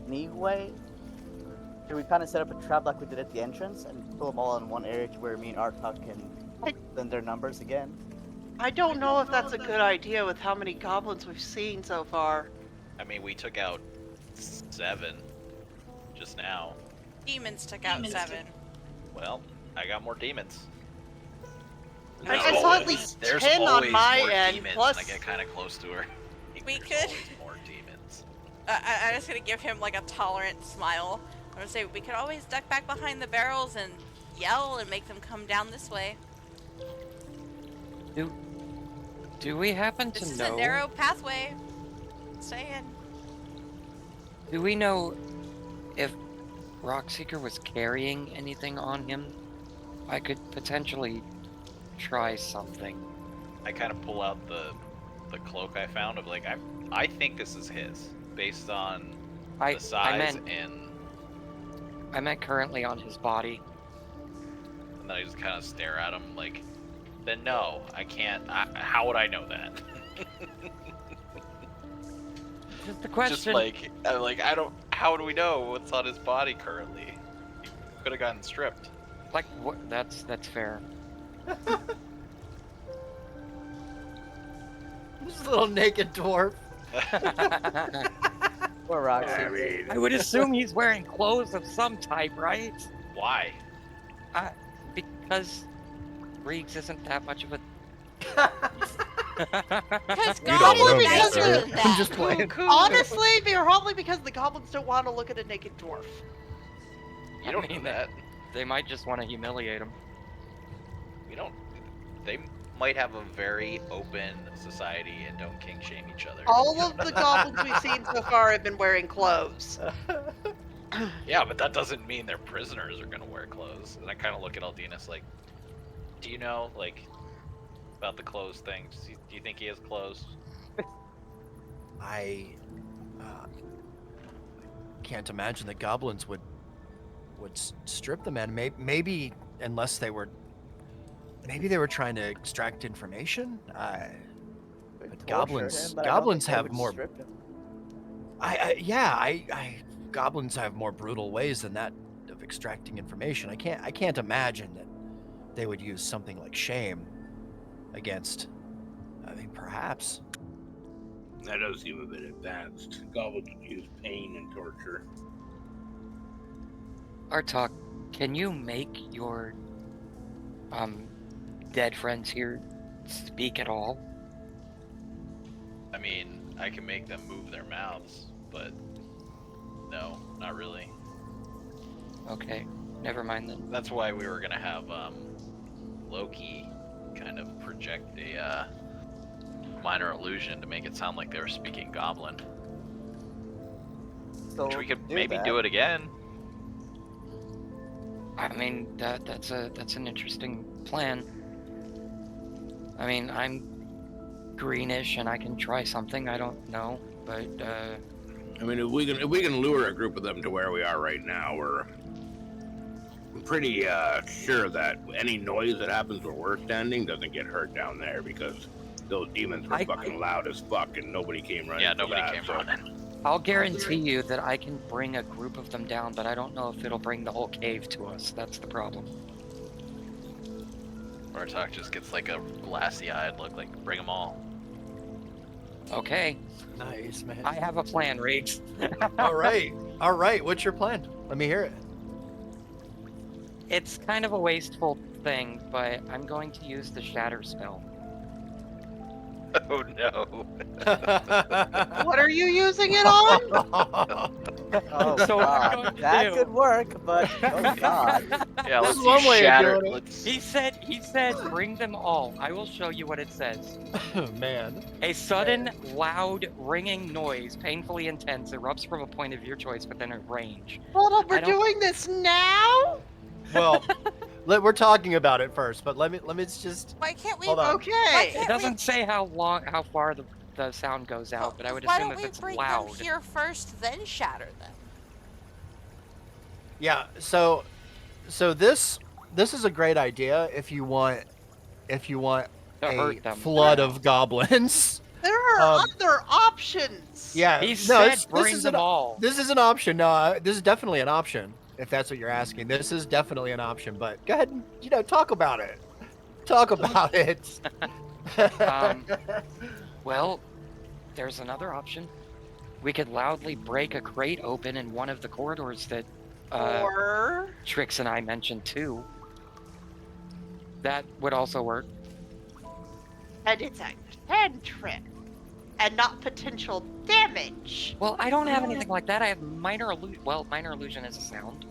anyway, should we kind of set up a trap like we did at the entrance and pull them all in one area to where me and Artok can send their numbers again? I don't know if that's a good idea with how many goblins we've seen so far. I mean, we took out 7 just now. Demons took out 7. Well, I got more demons. I saw at least There's 10 on always my more end, demons, plus- and I get kind of close to her. We There's could- always more demons. I'm just gonna give him like a tolerant smile. I'm gonna say we could always duck back behind the barrels and yell and make them come down this way. Do we happen This to is know? a narrow pathway. Stay in. Do we know if Rockseeker was carrying anything on him? I could potentially try something. I kind of pull out the cloak I found of like I think this is his based on the size I meant currently on his body. and then I just kind of stare at him like, then no, I can't. How would I know that? Just the question. Just like I don't. How do we know what's on his body currently? He could have gotten stripped. Like what? That's fair. This little naked dwarf. Or Roxy. I mean, I would assume he's wearing clothes of some type, right? Why? Because Reeks isn't that much of a. Because You don't goblins know are that, nicer sir. than I'm that. just playing. Honestly, probably because the goblins don't want to look at a naked dwarf. You don't mean, know that. They might just want to humiliate him. We don't. They might have a very open society and don't king shame each other. All of the goblins we've seen so far have been wearing clothes. Yeah, but that doesn't mean their prisoners are gonna wear clothes. And I kind of look at Aldinus like, do you know like about the clothes thing? Do you think he has clothes? I can't imagine the goblins would strip the man. Maybe unless they were trying to extract information. But goblins have more. Goblins have more brutal ways than that of extracting information. I can't imagine that they would use something like shame against. I mean, perhaps. That does seem a bit advanced. Goblins use pain and torture. Artok, can you make your dead friends here speak at all? I mean, I can make them move their mouths, but no, not really. Okay, never mind then. That's why we were gonna have Loki kind of project a minor illusion to make it sound like they were speaking Goblin. So Which we could do maybe that. do it again. I mean, that's an interesting plan. I mean, I'm greenish and I can try something. I don't know, but I mean, if we can lure a group of them to where we are right now, we're pretty sure that any noise that happens where we're standing doesn't get heard down there, because those demons were fucking loud as fuck and nobody came running. Yeah, for nobody that, came so- running. I'll guarantee you that I can bring a group of them down, but I don't know if it'll bring the whole cave to us. That's the problem. Bartok just gets like a glassy-eyed look, like bring them all. Okay, Nice, man. I have a plan, Riggs. All right. All right. What's your plan? Let me hear it. It's kind of a wasteful thing, but I'm going to use the shatter spell. Oh no. What are you using it on? Oh So what I'm god, going to that do- could work, but oh god. Yeah, let's There's one use way of shatter. doing it. Let's. He said, bring them all. I will show you what it says. Man. A sudden, loud, ringing noise, painfully intense, erupts from a point of your choice within a range. Hold on, we're I don't- doing this now? Well, we're talking about it first, but let me just Why can't we? hold on. Okay. Why It can't doesn't say how far the sound goes out, but I would Why assume don't if we it's bring loud. them here first, then shatter them? Yeah. So this is a great idea if you want To a hurt them. flood of goblins. There are Um, other options. Yeah. He no, said this bring is them an, all. This is an option. No, this is definitely an option. If that's what you're asking, this is definitely an option. But go ahead and talk about it. Talk about it. Um, Well, there's another option. We could loudly break a crate open in one of the corridors that Or Trix and I mentioned too. That would also work. and it's a cantrip and not potential damage. Well, I don't have anything like that. I have minor illusion. Well, minor illusion is a sound.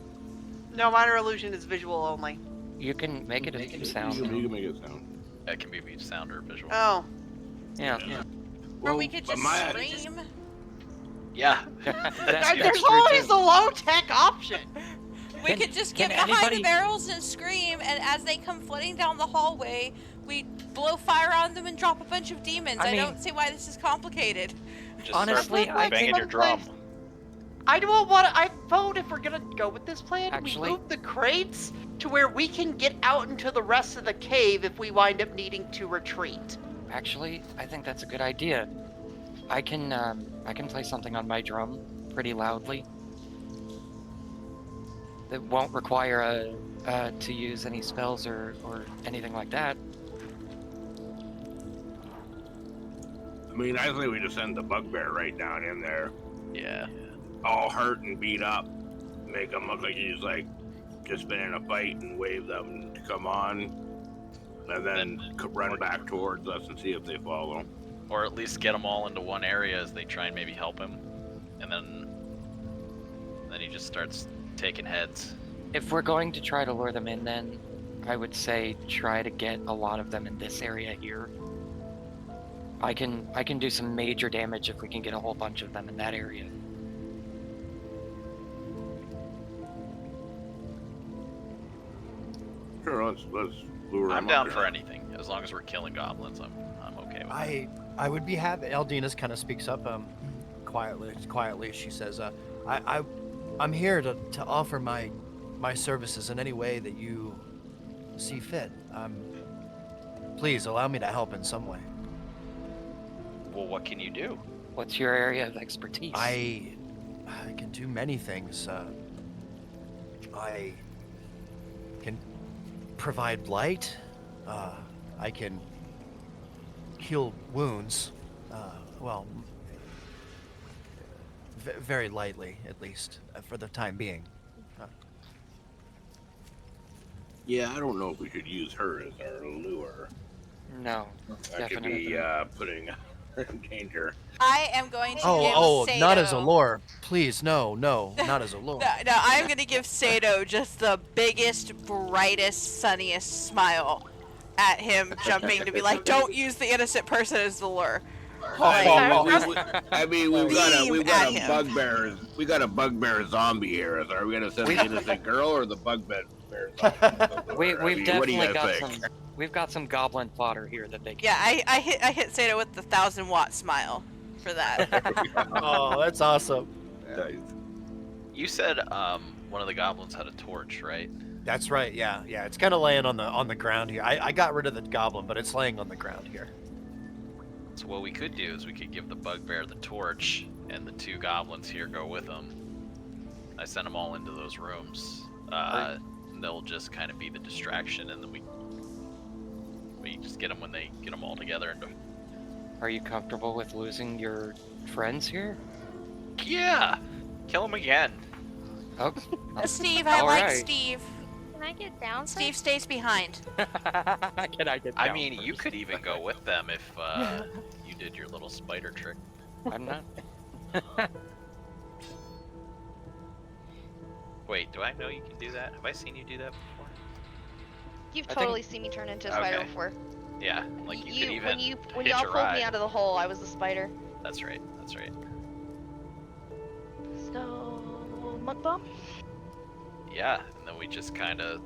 No, minor illusion is visual only. You can make it a You sound. can make it sound. That can be sound or visual. Oh, Yeah. Or we could but just scream. Yeah. That's there's true, always too. a low tech option. We Can- could just can get behind anybody- the barrels and scream, and as they come flooding down the hallway, we blow fire on them and drop a bunch of demons. I I mean- don't see why this is complicated. Just Honestly, start I banging your drum. I don't want to. I vote if we're gonna go with this plan. Actually- we move the crates to where we can get out into the rest of the cave if we wind up needing to retreat. Actually, I think that's a good idea. I can play something on my drum pretty loudly. That won't require to use any spells or anything like that. I mean, I think we just send the bugbear right down in there, Yeah. all hurt and beat up, make him look like he's like just been in a fight, and wave them to come on, and then run back towards us and see if they follow. Or at least get them all into one area as they try and maybe help him, and then he just starts taking heads. If we're going to try to lure them in, then I would say try to get a lot of them in this area here. I can do some major damage if we can get a whole bunch of them in that area. Sure, let's lure I'm him down up for there. anything as long as we're killing goblins. I'm okay with it. I would be happy. Eldina's kind of speaks up quietly. She says, I'm here to offer my services in any way that you see fit. Please allow me to help in some way. Well, what can you do? What's your area of expertise? I can do many things. I can provide light. I can heal wounds. Well, very lightly, at least for the time being. Yeah, I don't know if we should use her as our lure. No, That could definitely. be putting her in danger. I am going to give Oh, Sato. not as a lure, please. No, not as a lure. No, I'm going to give Sato just the biggest, brightest, sunniest smile at him jumping to be like, don't use the innocent person as the lure. I mean, we've Beam got at a him. bugbear. We got a bugbear zombie here. So are we gonna send the innocent girl or the bugbear zombie? We've what do you definitely guys got think? we've got some goblin fodder here that they can. Yeah, I hit Sato with the 1,000-watt smile for that. Oh, that's awesome. Nice. You said one of the goblins had a torch, right? That's right. Yeah. It's kind of laying on the ground here. I got rid of the goblin, but it's laying on the ground here. So what we could do is we could give the bugbear the torch, and the 2 goblins here go with them. I send them all into those rooms. And they'll just kind of be the distraction, and then we just get them when they get them all together. And Are you comfortable with losing your friends here? yeah, kill them again. Oh, Steve, I All like right. Steve. Can I get down? Steve stays behind. can I get? I down mean, you first? could even go with them if you did your little spider trick. I'm not. Wait, do I know you can do that? Have I seen you do that before? You've I totally seen me turn into a spider Okay. before. Yeah, like you could even when hitch y'all a pulled ride. me out of the hole, I was the spider. That's right. That's right. So mud bomb. Yeah, and then we just kind of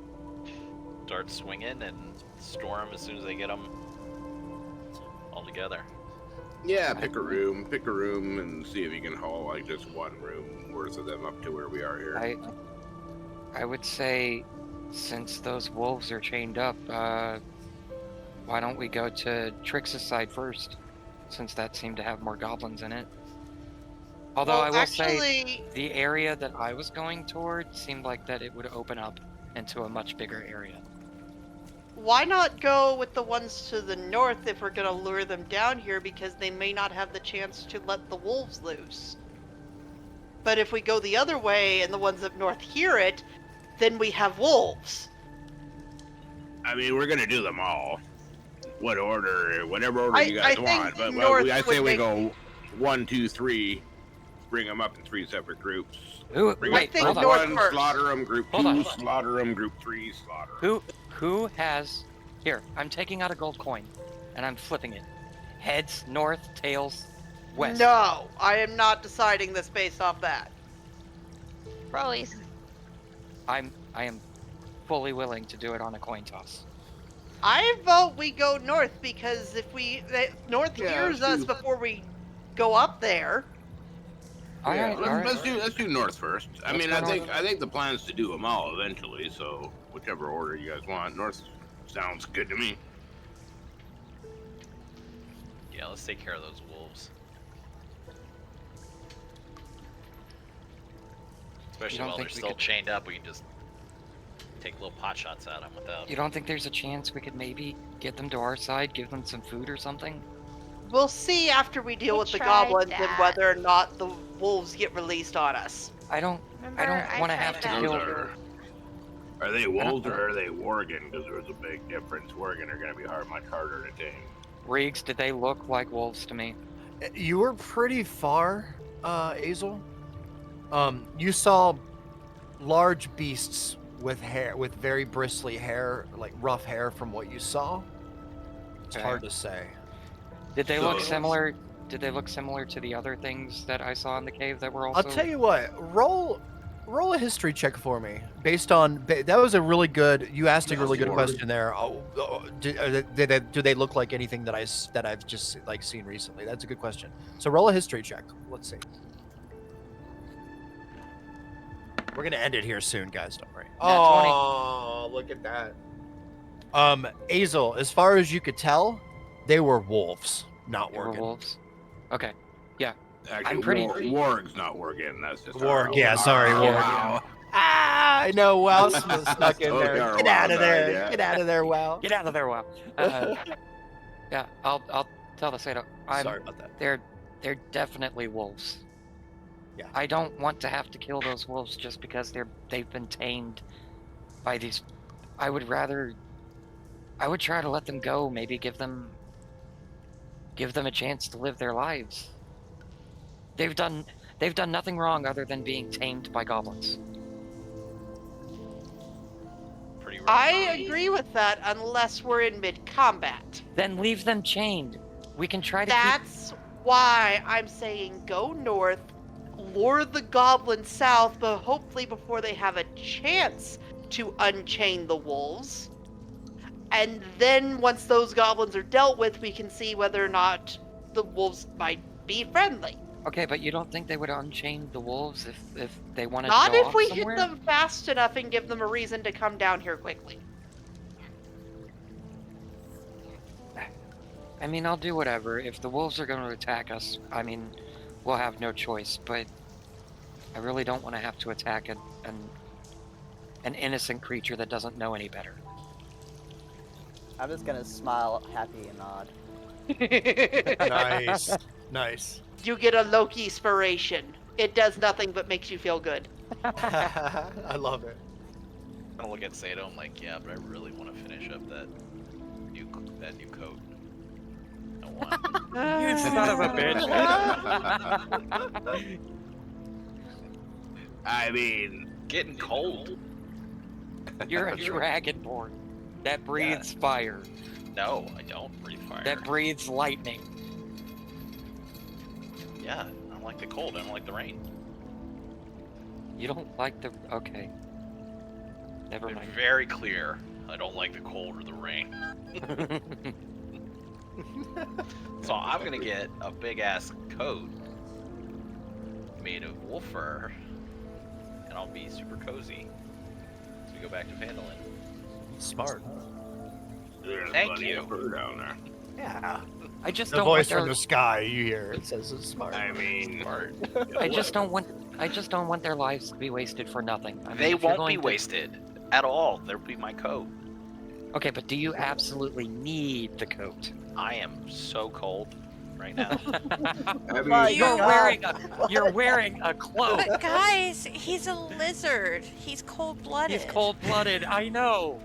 start swinging and storm as soon as they get them all together. Yeah, pick a room, and see if you can haul like just one room worth of them up to where we are here. I would say, since those wolves are chained up, why don't we go to Trix's side first, since that seemed to have more goblins in it. Although Well, I will actually, say, the area that I was going toward seemed like that it would open up into a much bigger area. why not go with the ones to the north if we're gonna lure them down here, because they may not have the chance to let the wolves loose. But if we go the other way and the ones up north hear it, then we have wolves. I mean, we're gonna do them all. Whatever order I you guys think want. But north I say would we make- go 1, 2, 3. Bring them up in 3 separate groups. Who? Bring Wait, think hold group on. north 1, first. slaughter them. Group Hold 2, on. slaughter them. Group 3, slaughter 'em. Who has? Here, I'm taking out a gold coin, and I'm flipping it. Heads, north, tails, west. No, I am not deciding this based off that. Rollies. I am fully willing to do it on a coin toss. I vote we go north, because if north Yeah, hears let's us do- before we go up there. All Yeah, right, all right. let's do north first. I Let's mean, go I think north. the plan is to do them all eventually. So whichever order you guys want, north sounds good to me. Yeah, let's take care of those wolves. Especially don't while they're think we still could- chained up, we can just take little pot shots at them without. You don't think there's a chance we could maybe get them to our side, give them some food or something? We'll see after we deal We with the tried goblins and that. whether or not the wolves get released on us. I don't Remember, want to tried have to that. kill. Are they wolves or are they worgen? Because there's a big difference. Worgen are going to be much harder to tame. Riggs, did they look like wolves to me? You were pretty far, Azel. You saw large beasts with hair, with very bristly hair, like rough hair from what you saw. It's Okay. hard to say. Did they look So- similar? Did they look similar to the other things that I saw in the cave that were also? I'll tell you what. Roll a history check for me. Based on that was a really good. You asked a really good question there. Do they look like anything that I've just like seen recently? That's a good question. So roll a history check. Let's see. We're gonna end it here soon, guys. Don't worry. Oh, look at that. Azel, as far as you could tell, they were wolves, not They were worgen. wolves. Okay. Actually, I'm pretty- Warg's not worgen. That's just Warg, yeah, sorry, our- Warg. wow. Ah, I know. Well, stuck in Totally there. our Get out of wild there. idea. Get out of there, Well. Get out of there, wow. Yeah, I'll tell the Sato. Sorry about that. They're definitely wolves. I don't want to have to kill those wolves just because they've been tamed by these. I would try to let them go. Maybe give them a chance to live their lives. They've done nothing wrong other than being tamed by goblins. Pretty rough. I agree with that unless we're in mid-combat. Then leave them chained. We can try to That's why I'm saying go north, lure the goblins south, but hopefully before they have a chance to unchain the wolves. And then once those goblins are dealt with, we can see whether or not the wolves might be friendly. Okay, but you don't think they would unchain the wolves if they wanted Not to go if off we somewhere? hit them fast enough and give them a reason to come down here quickly. I mean, I'll do whatever. If the wolves are going to attack us, I mean, we'll have no choice. But I really don't want to have to attack an innocent creature that doesn't know any better. I'm just gonna smile, happy, and nod. Nice. Nice. You get a Loki inspiration. It does nothing but makes you feel good. I love it. I'm gonna look at Sato. I'm like, yeah, but I really want to finish up that new coat. I want. You son of a bitch. I mean, Getting cold. You're a dragonborn that breathes fire, No, I don't breathe fire. that breathes lightning. Yeah, I don't like the cold. I don't like the rain. You don't like the... Okay. Never Been mind. very clear. I don't like the cold or the rain. So I'm gonna get a big ass coat made of wolf fur, and I'll be super cozy as we go back to Phandelver. Smart. there's Thank plenty you. of fur down there. Yeah. I just The don't voice want from their... the sky, you hear it says it's smart. I mean, I just don't want their lives to be wasted for nothing. I mean, They if you're won't be going to- wasted at all. They'll be my coat. Okay, but do you absolutely need the coat? I am so cold right now. I My mean, You're God. wearing a cloak. But guys, he's a lizard. He's cold-blooded. He's cold-blooded. I know.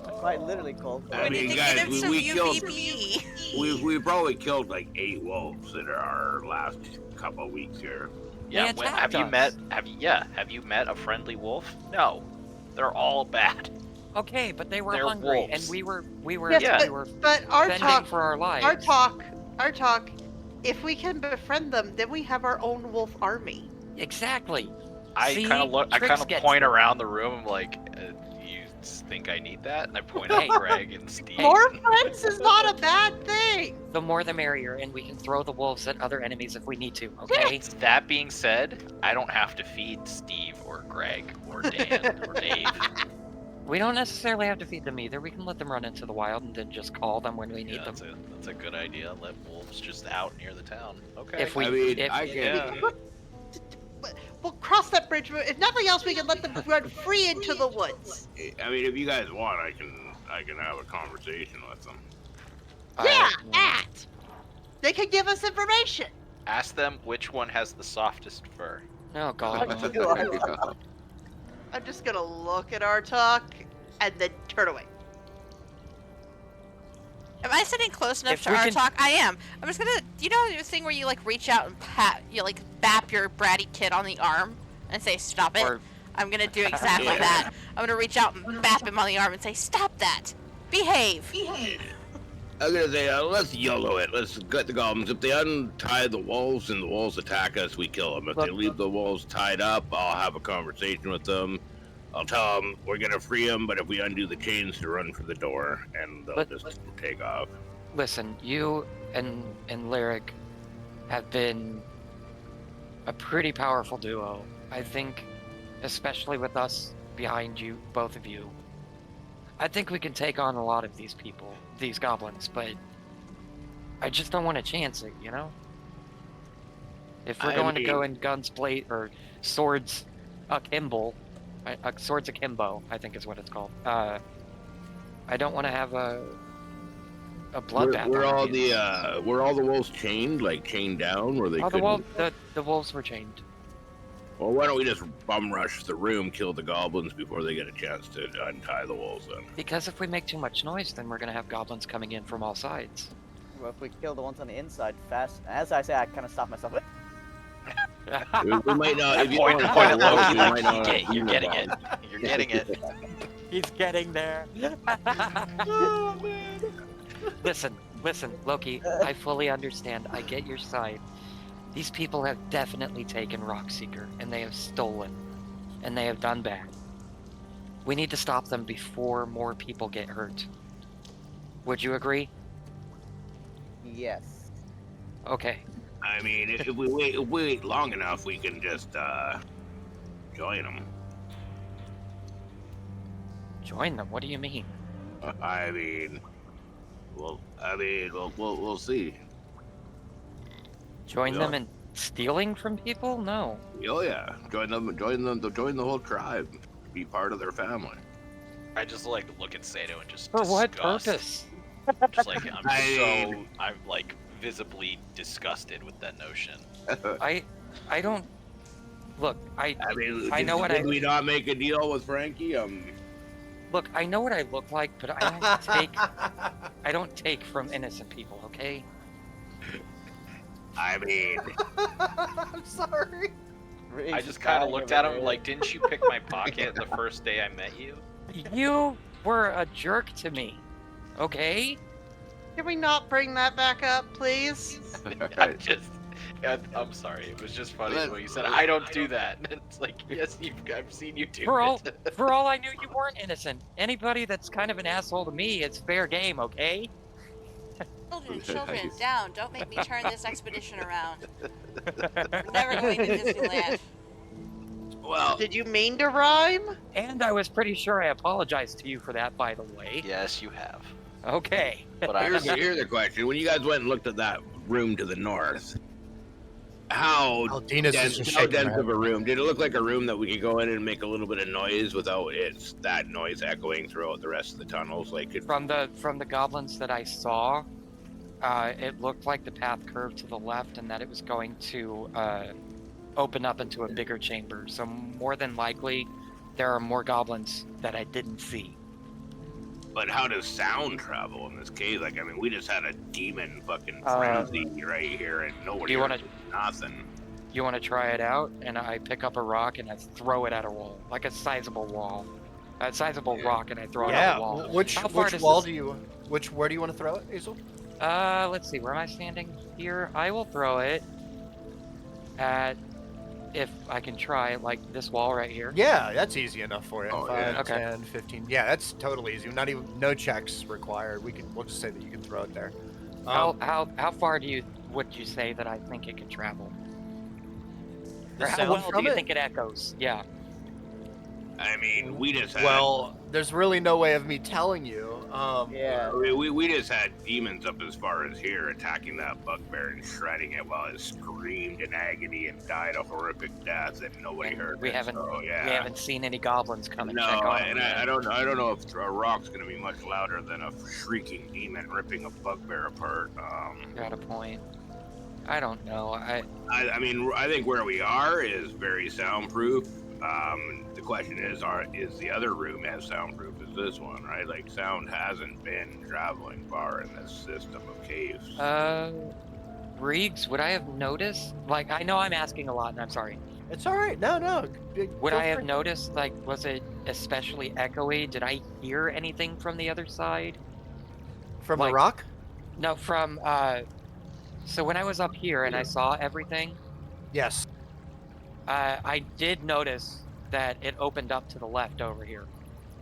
Quite literally cold. I We need mean, to guys, get him some we killed. UVB. We probably killed like 8 wolves in our last couple of weeks here. Yeah, They have attacked you us. have you met a friendly wolf? No, they're all bad. Okay, but they were They're hungry, wolves. and we were Yes, we were But our fending talk, for our lives. our talk. If we can befriend them, then we have our own wolf army. Exactly. I See? kind of look. I Trix kind of gets point them. around the room. I'm like, you think I need that? And I point Hey. at Greg and Steve. More friends is not a bad thing. The more the merrier, and we can throw the wolves at other enemies if we need to. Okay. That being said, I don't have to feed Steve or Greg or Dan or Dave. We don't necessarily have to feed them either. We can let them run into the wild and then just call them when we need Yeah, them. that's a good idea. Let wolves just out near the town. Okay. If we, I mean, if, I can. Yeah. We'll cross that bridge. If nothing else, we can let them run free into the woods. I mean, if you guys want, I can have a conversation with them. Yeah, that. They could give us information. Ask them which one has the softest fur. Oh God. I'm just gonna look at our talk and then turn away. Am I sitting close enough If to we our can- talk? I am. I'm just gonna, you know the thing where you like reach out and pat, you like bap your bratty kid on the arm and say stop it? Or I'm gonna do exactly Yeah. that. I'm gonna reach out and bap him on the arm and say stop that! Behave! I'm gonna say, let's YOLO it. Let's get the goblins. If they untie the wolves and the wolves attack us, we kill them. If they leave the wolves tied up, I'll have a conversation with them. I'll tell them we're gonna free them, but if we undo the chains, to run for the door, and they'll But- just take off. listen, you and Lyric have been a pretty powerful duo. I think, especially with us behind you, both of you. I think we can take on a lot of these people, these goblins, but I just don't want to chance it, you know? If we're I going to go mean- in guns blazing or swords akimbo, swords akimbo, I think is what it's called. I don't want to have a a bloodbath. Were on all the were all the wolves chained, like chained down, where they Oh, couldn't? the wolves were chained. Well, why don't we just bum rush the room, kill the goblins before they get a chance to untie the wolves? Then. Because if we make too much noise, then we're gonna have goblins coming in from all sides. Well, if we kill the ones on the inside fast, as I say, I kind of stop myself. We might not. If you Point don't at follow us, Loki we like might not you're getting it. involved. You're getting it. He's getting there. Oh man! Listen, Loki. I fully understand. I get your side. These people have definitely taken Rockseeker, and they have stolen, and they have done bad. We need to stop them before more people get hurt. Would you agree? Yes. Okay. I mean, if we wait long enough, we can just join them. Join them? What do you mean? I mean, we'll see. Join Yeah. them in stealing from people? No. Oh yeah, join the whole tribe. Be part of their family. I just like look at Sato and just For what disgust. purpose? Just like I'm I- like visibly disgusted with that notion. I don't. Look, I mean, I know what did we not make a deal with Frankie? Look, I know what I look like, but I don't take from innocent people, okay? I mean, I'm sorry. I just kind of looked at him like, didn't you pick my pocket the first day I met you? You were a jerk to me, okay? Can we not bring that back up, please? I'm sorry. It was just funny when you said I don't do that. And it's like, yes, I've seen you do For it. all I knew, you weren't innocent. Anybody that's kind of an asshole to me, it's fair game, okay? Children, down. Don't make me turn this expedition around. We're never going to Disneyland. well, Did you mean to rhyme? And I was pretty sure I apologized to you for that, by the way. Yes, you have. Okay. But I here's the question: when you guys went and looked at that room to the north, how Aldina's dense, just how shaking her dense head. of a room? Did it look like a room that we could go in and make a little bit of noise without that noise echoing throughout the rest of the tunnels? Like, From the goblins that I saw, it looked like the path curved to the left and that it was going to open up into a bigger chamber. So more than likely, there are more goblins that I didn't see. but how does sound travel in this cave? Like, I mean, we just had a demon fucking frenzy right here, and nobody. do you wanna- heard nothing? You want to try it out? And I pick up a rock and I throw it at a wall, like a sizable wall. A sizable rock, and I throw it at Yeah. a wall. Which How far does wall this- do you? Where do you want to throw it, Hazel? Let's see. Where am I standing here? I will throw it at, if I can try, like this wall right here. Yeah, that's easy enough for you. Oh, 5, yeah. Okay. 10, 15. Yeah, that's totally easy. Not even no checks required. We'll just say that you can throw it there. How far would you say that I think it can travel? the Or how sound well from do you it? think it echoes? Yeah. I mean, we just had. Well, there's really no way of me telling you. Yeah. We just had demons up as far as here attacking that bugbear and shredding it while it screamed in agony and died a horrific death, and nobody And heard we it. haven't So, yeah. we haven't seen any goblins come and No, check on and them. I don't know if a rock's gonna be much louder than a shrieking demon ripping a bugbear apart. Got a point. I don't know. I mean, I think where we are is very soundproof. The question is the other room as soundproof as this one, right? Like, sound hasn't been traveling far in this system of caves. Riggs, would I have noticed? Like, I know I'm asking a lot, and I'm sorry. It's all right. No. Would I have noticed? Like, was it especially echoey? Did I hear anything from the other side? from like- a rock? No, from So when I was up here and I saw everything, Yes. I did notice that it opened up to the left over here.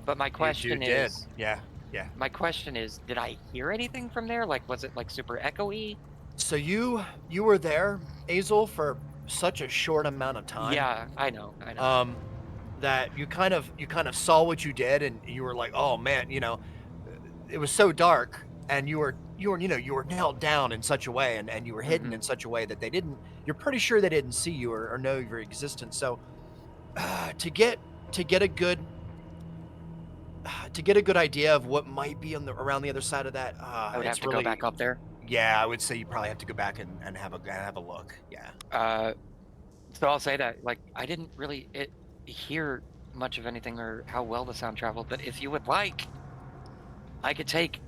But my question you is, did. Yeah. my question is, did I hear anything from there? Like, was it like super echoey? So you were there, Hazel, for such a short amount of time. Yeah, I know. That you kind of saw what you did, and you were like, oh man, it was so dark, and you were nailed down in such a way, and you were hidden Mhm. in such a way that you're pretty sure they didn't see you or know your existence. So to get a good to get a good idea of what might be on the around the other side of that, I would have it's to really, go back up there. Yeah, I would say you probably have to go back and have a look. Yeah. So I'll say that, like, I didn't really hear much of anything or how well the sound traveled, but if you would like, I could take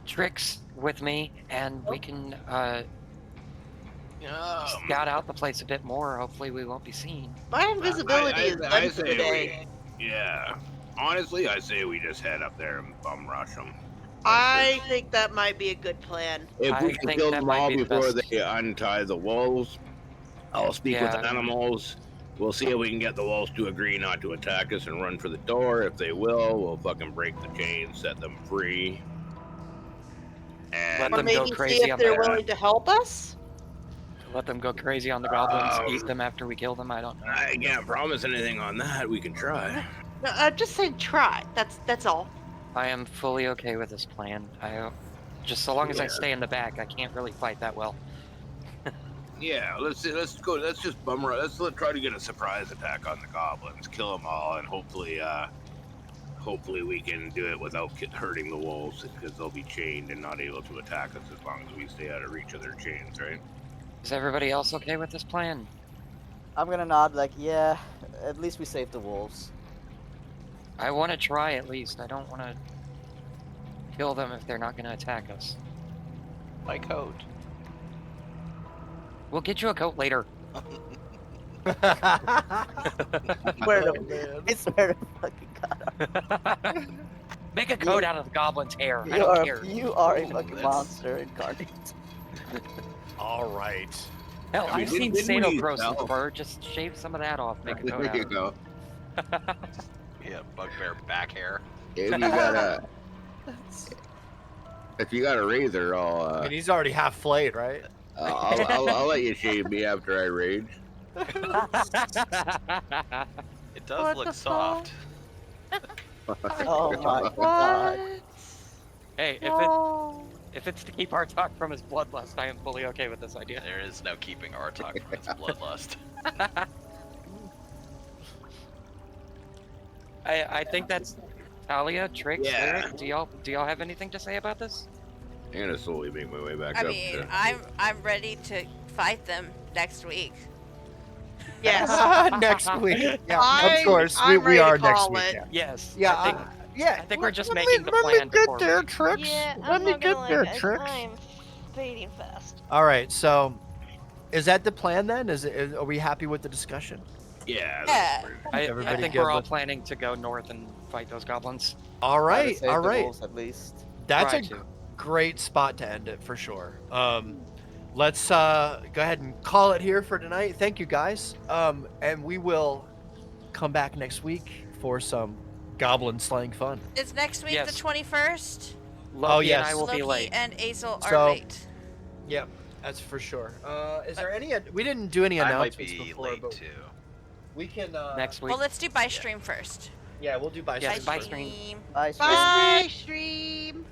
Trix with me and we can scout out the place a bit more. Hopefully we won't be seen. My invisibility is I done for say today. yeah. Honestly, I say we just head up there and bum rush them. I think that might be a good plan. If we I can think kill that them might all be the before best. they untie the wolves, I'll speak with the Yeah. animals. We'll see if we can get the wolves to agree not to attack us and run for the door. If they will, we'll fucking break the chain, set them free. And Let Or them go maybe see crazy if on they're the willing to help us. let them go crazy on the goblins, eat them after we kill them. I don't know. I can't promise anything on that. We can try. No, I'm just saying try. That's all. I am fully okay with this plan. Just so long as I Yeah. stay in the back, I can't really fight that well. Yeah, let's go. Let's just bum rush. Let's try to get a surprise attack on the goblins, kill them all, and hopefully we can do it without hurting the wolves because they'll be chained and not able to attack us as long as we stay out of reach of their chains, right? Is everybody else okay with this plan? I'm gonna nod like, yeah, at least we saved the wolves. I want to try at least. I don't want to kill them if they're not going to attack us. My coat. We'll get you a coat later. Swear to, I swear to fucking God. Make a coat out of the goblin's hair. I You don't are, care. you are a fucking monster incarnate. All right. Hell, I mean, I've seen didn't Sato we grow some sell- fur. Just shave some of that off. Make a coat There out you of go. it. Yeah, bugbear back hair. If you got a razor, I mean, he's already half flayed, right? I'll let you shave me after I rage. It does What look the soft. Oh my God. Hey, No. if it's to keep our talk from his bloodlust, I am fully okay with this idea. There is no keeping Artok from its bloodlust. I think that's Talia, Trix, Yeah. Lyric. Do y'all have anything to say about this? I'm gonna slowly make my way back I up. mean, to- I'm ready to fight them next week. Yes. Next week. Yeah, I- of course. I'm we ready to are next call week. it. Yeah. Yes. Yeah. I think, Yeah. I think we're just let making me, the let plan me get before there, we- Trix. Yeah, let I'm me not get gonna there, lie, guys. Trix. I'm fading fast. All right. So, is that the plan then? Are we happy with the discussion? Yeah. Yeah. I Everybody think good we're all with- planning to go north and fight those goblins. All Try to right. save All the right. wolves at least. That's Try a to. great spot to end it for sure. Let's go ahead and call it here for tonight. Thank you guys. And we will come back next week for some goblin slaying fun. Is next week Yes. the 21st? Loki and yes. I will Loki be late. and Azel are So- late. Yep, that's for sure. Is there any? We didn't do any I might announcements be before, late but too. we can. Next week. Well, let's do by stream first. Yeah, we'll do by Yes, stream by first. stream. Bye, Bye, stream.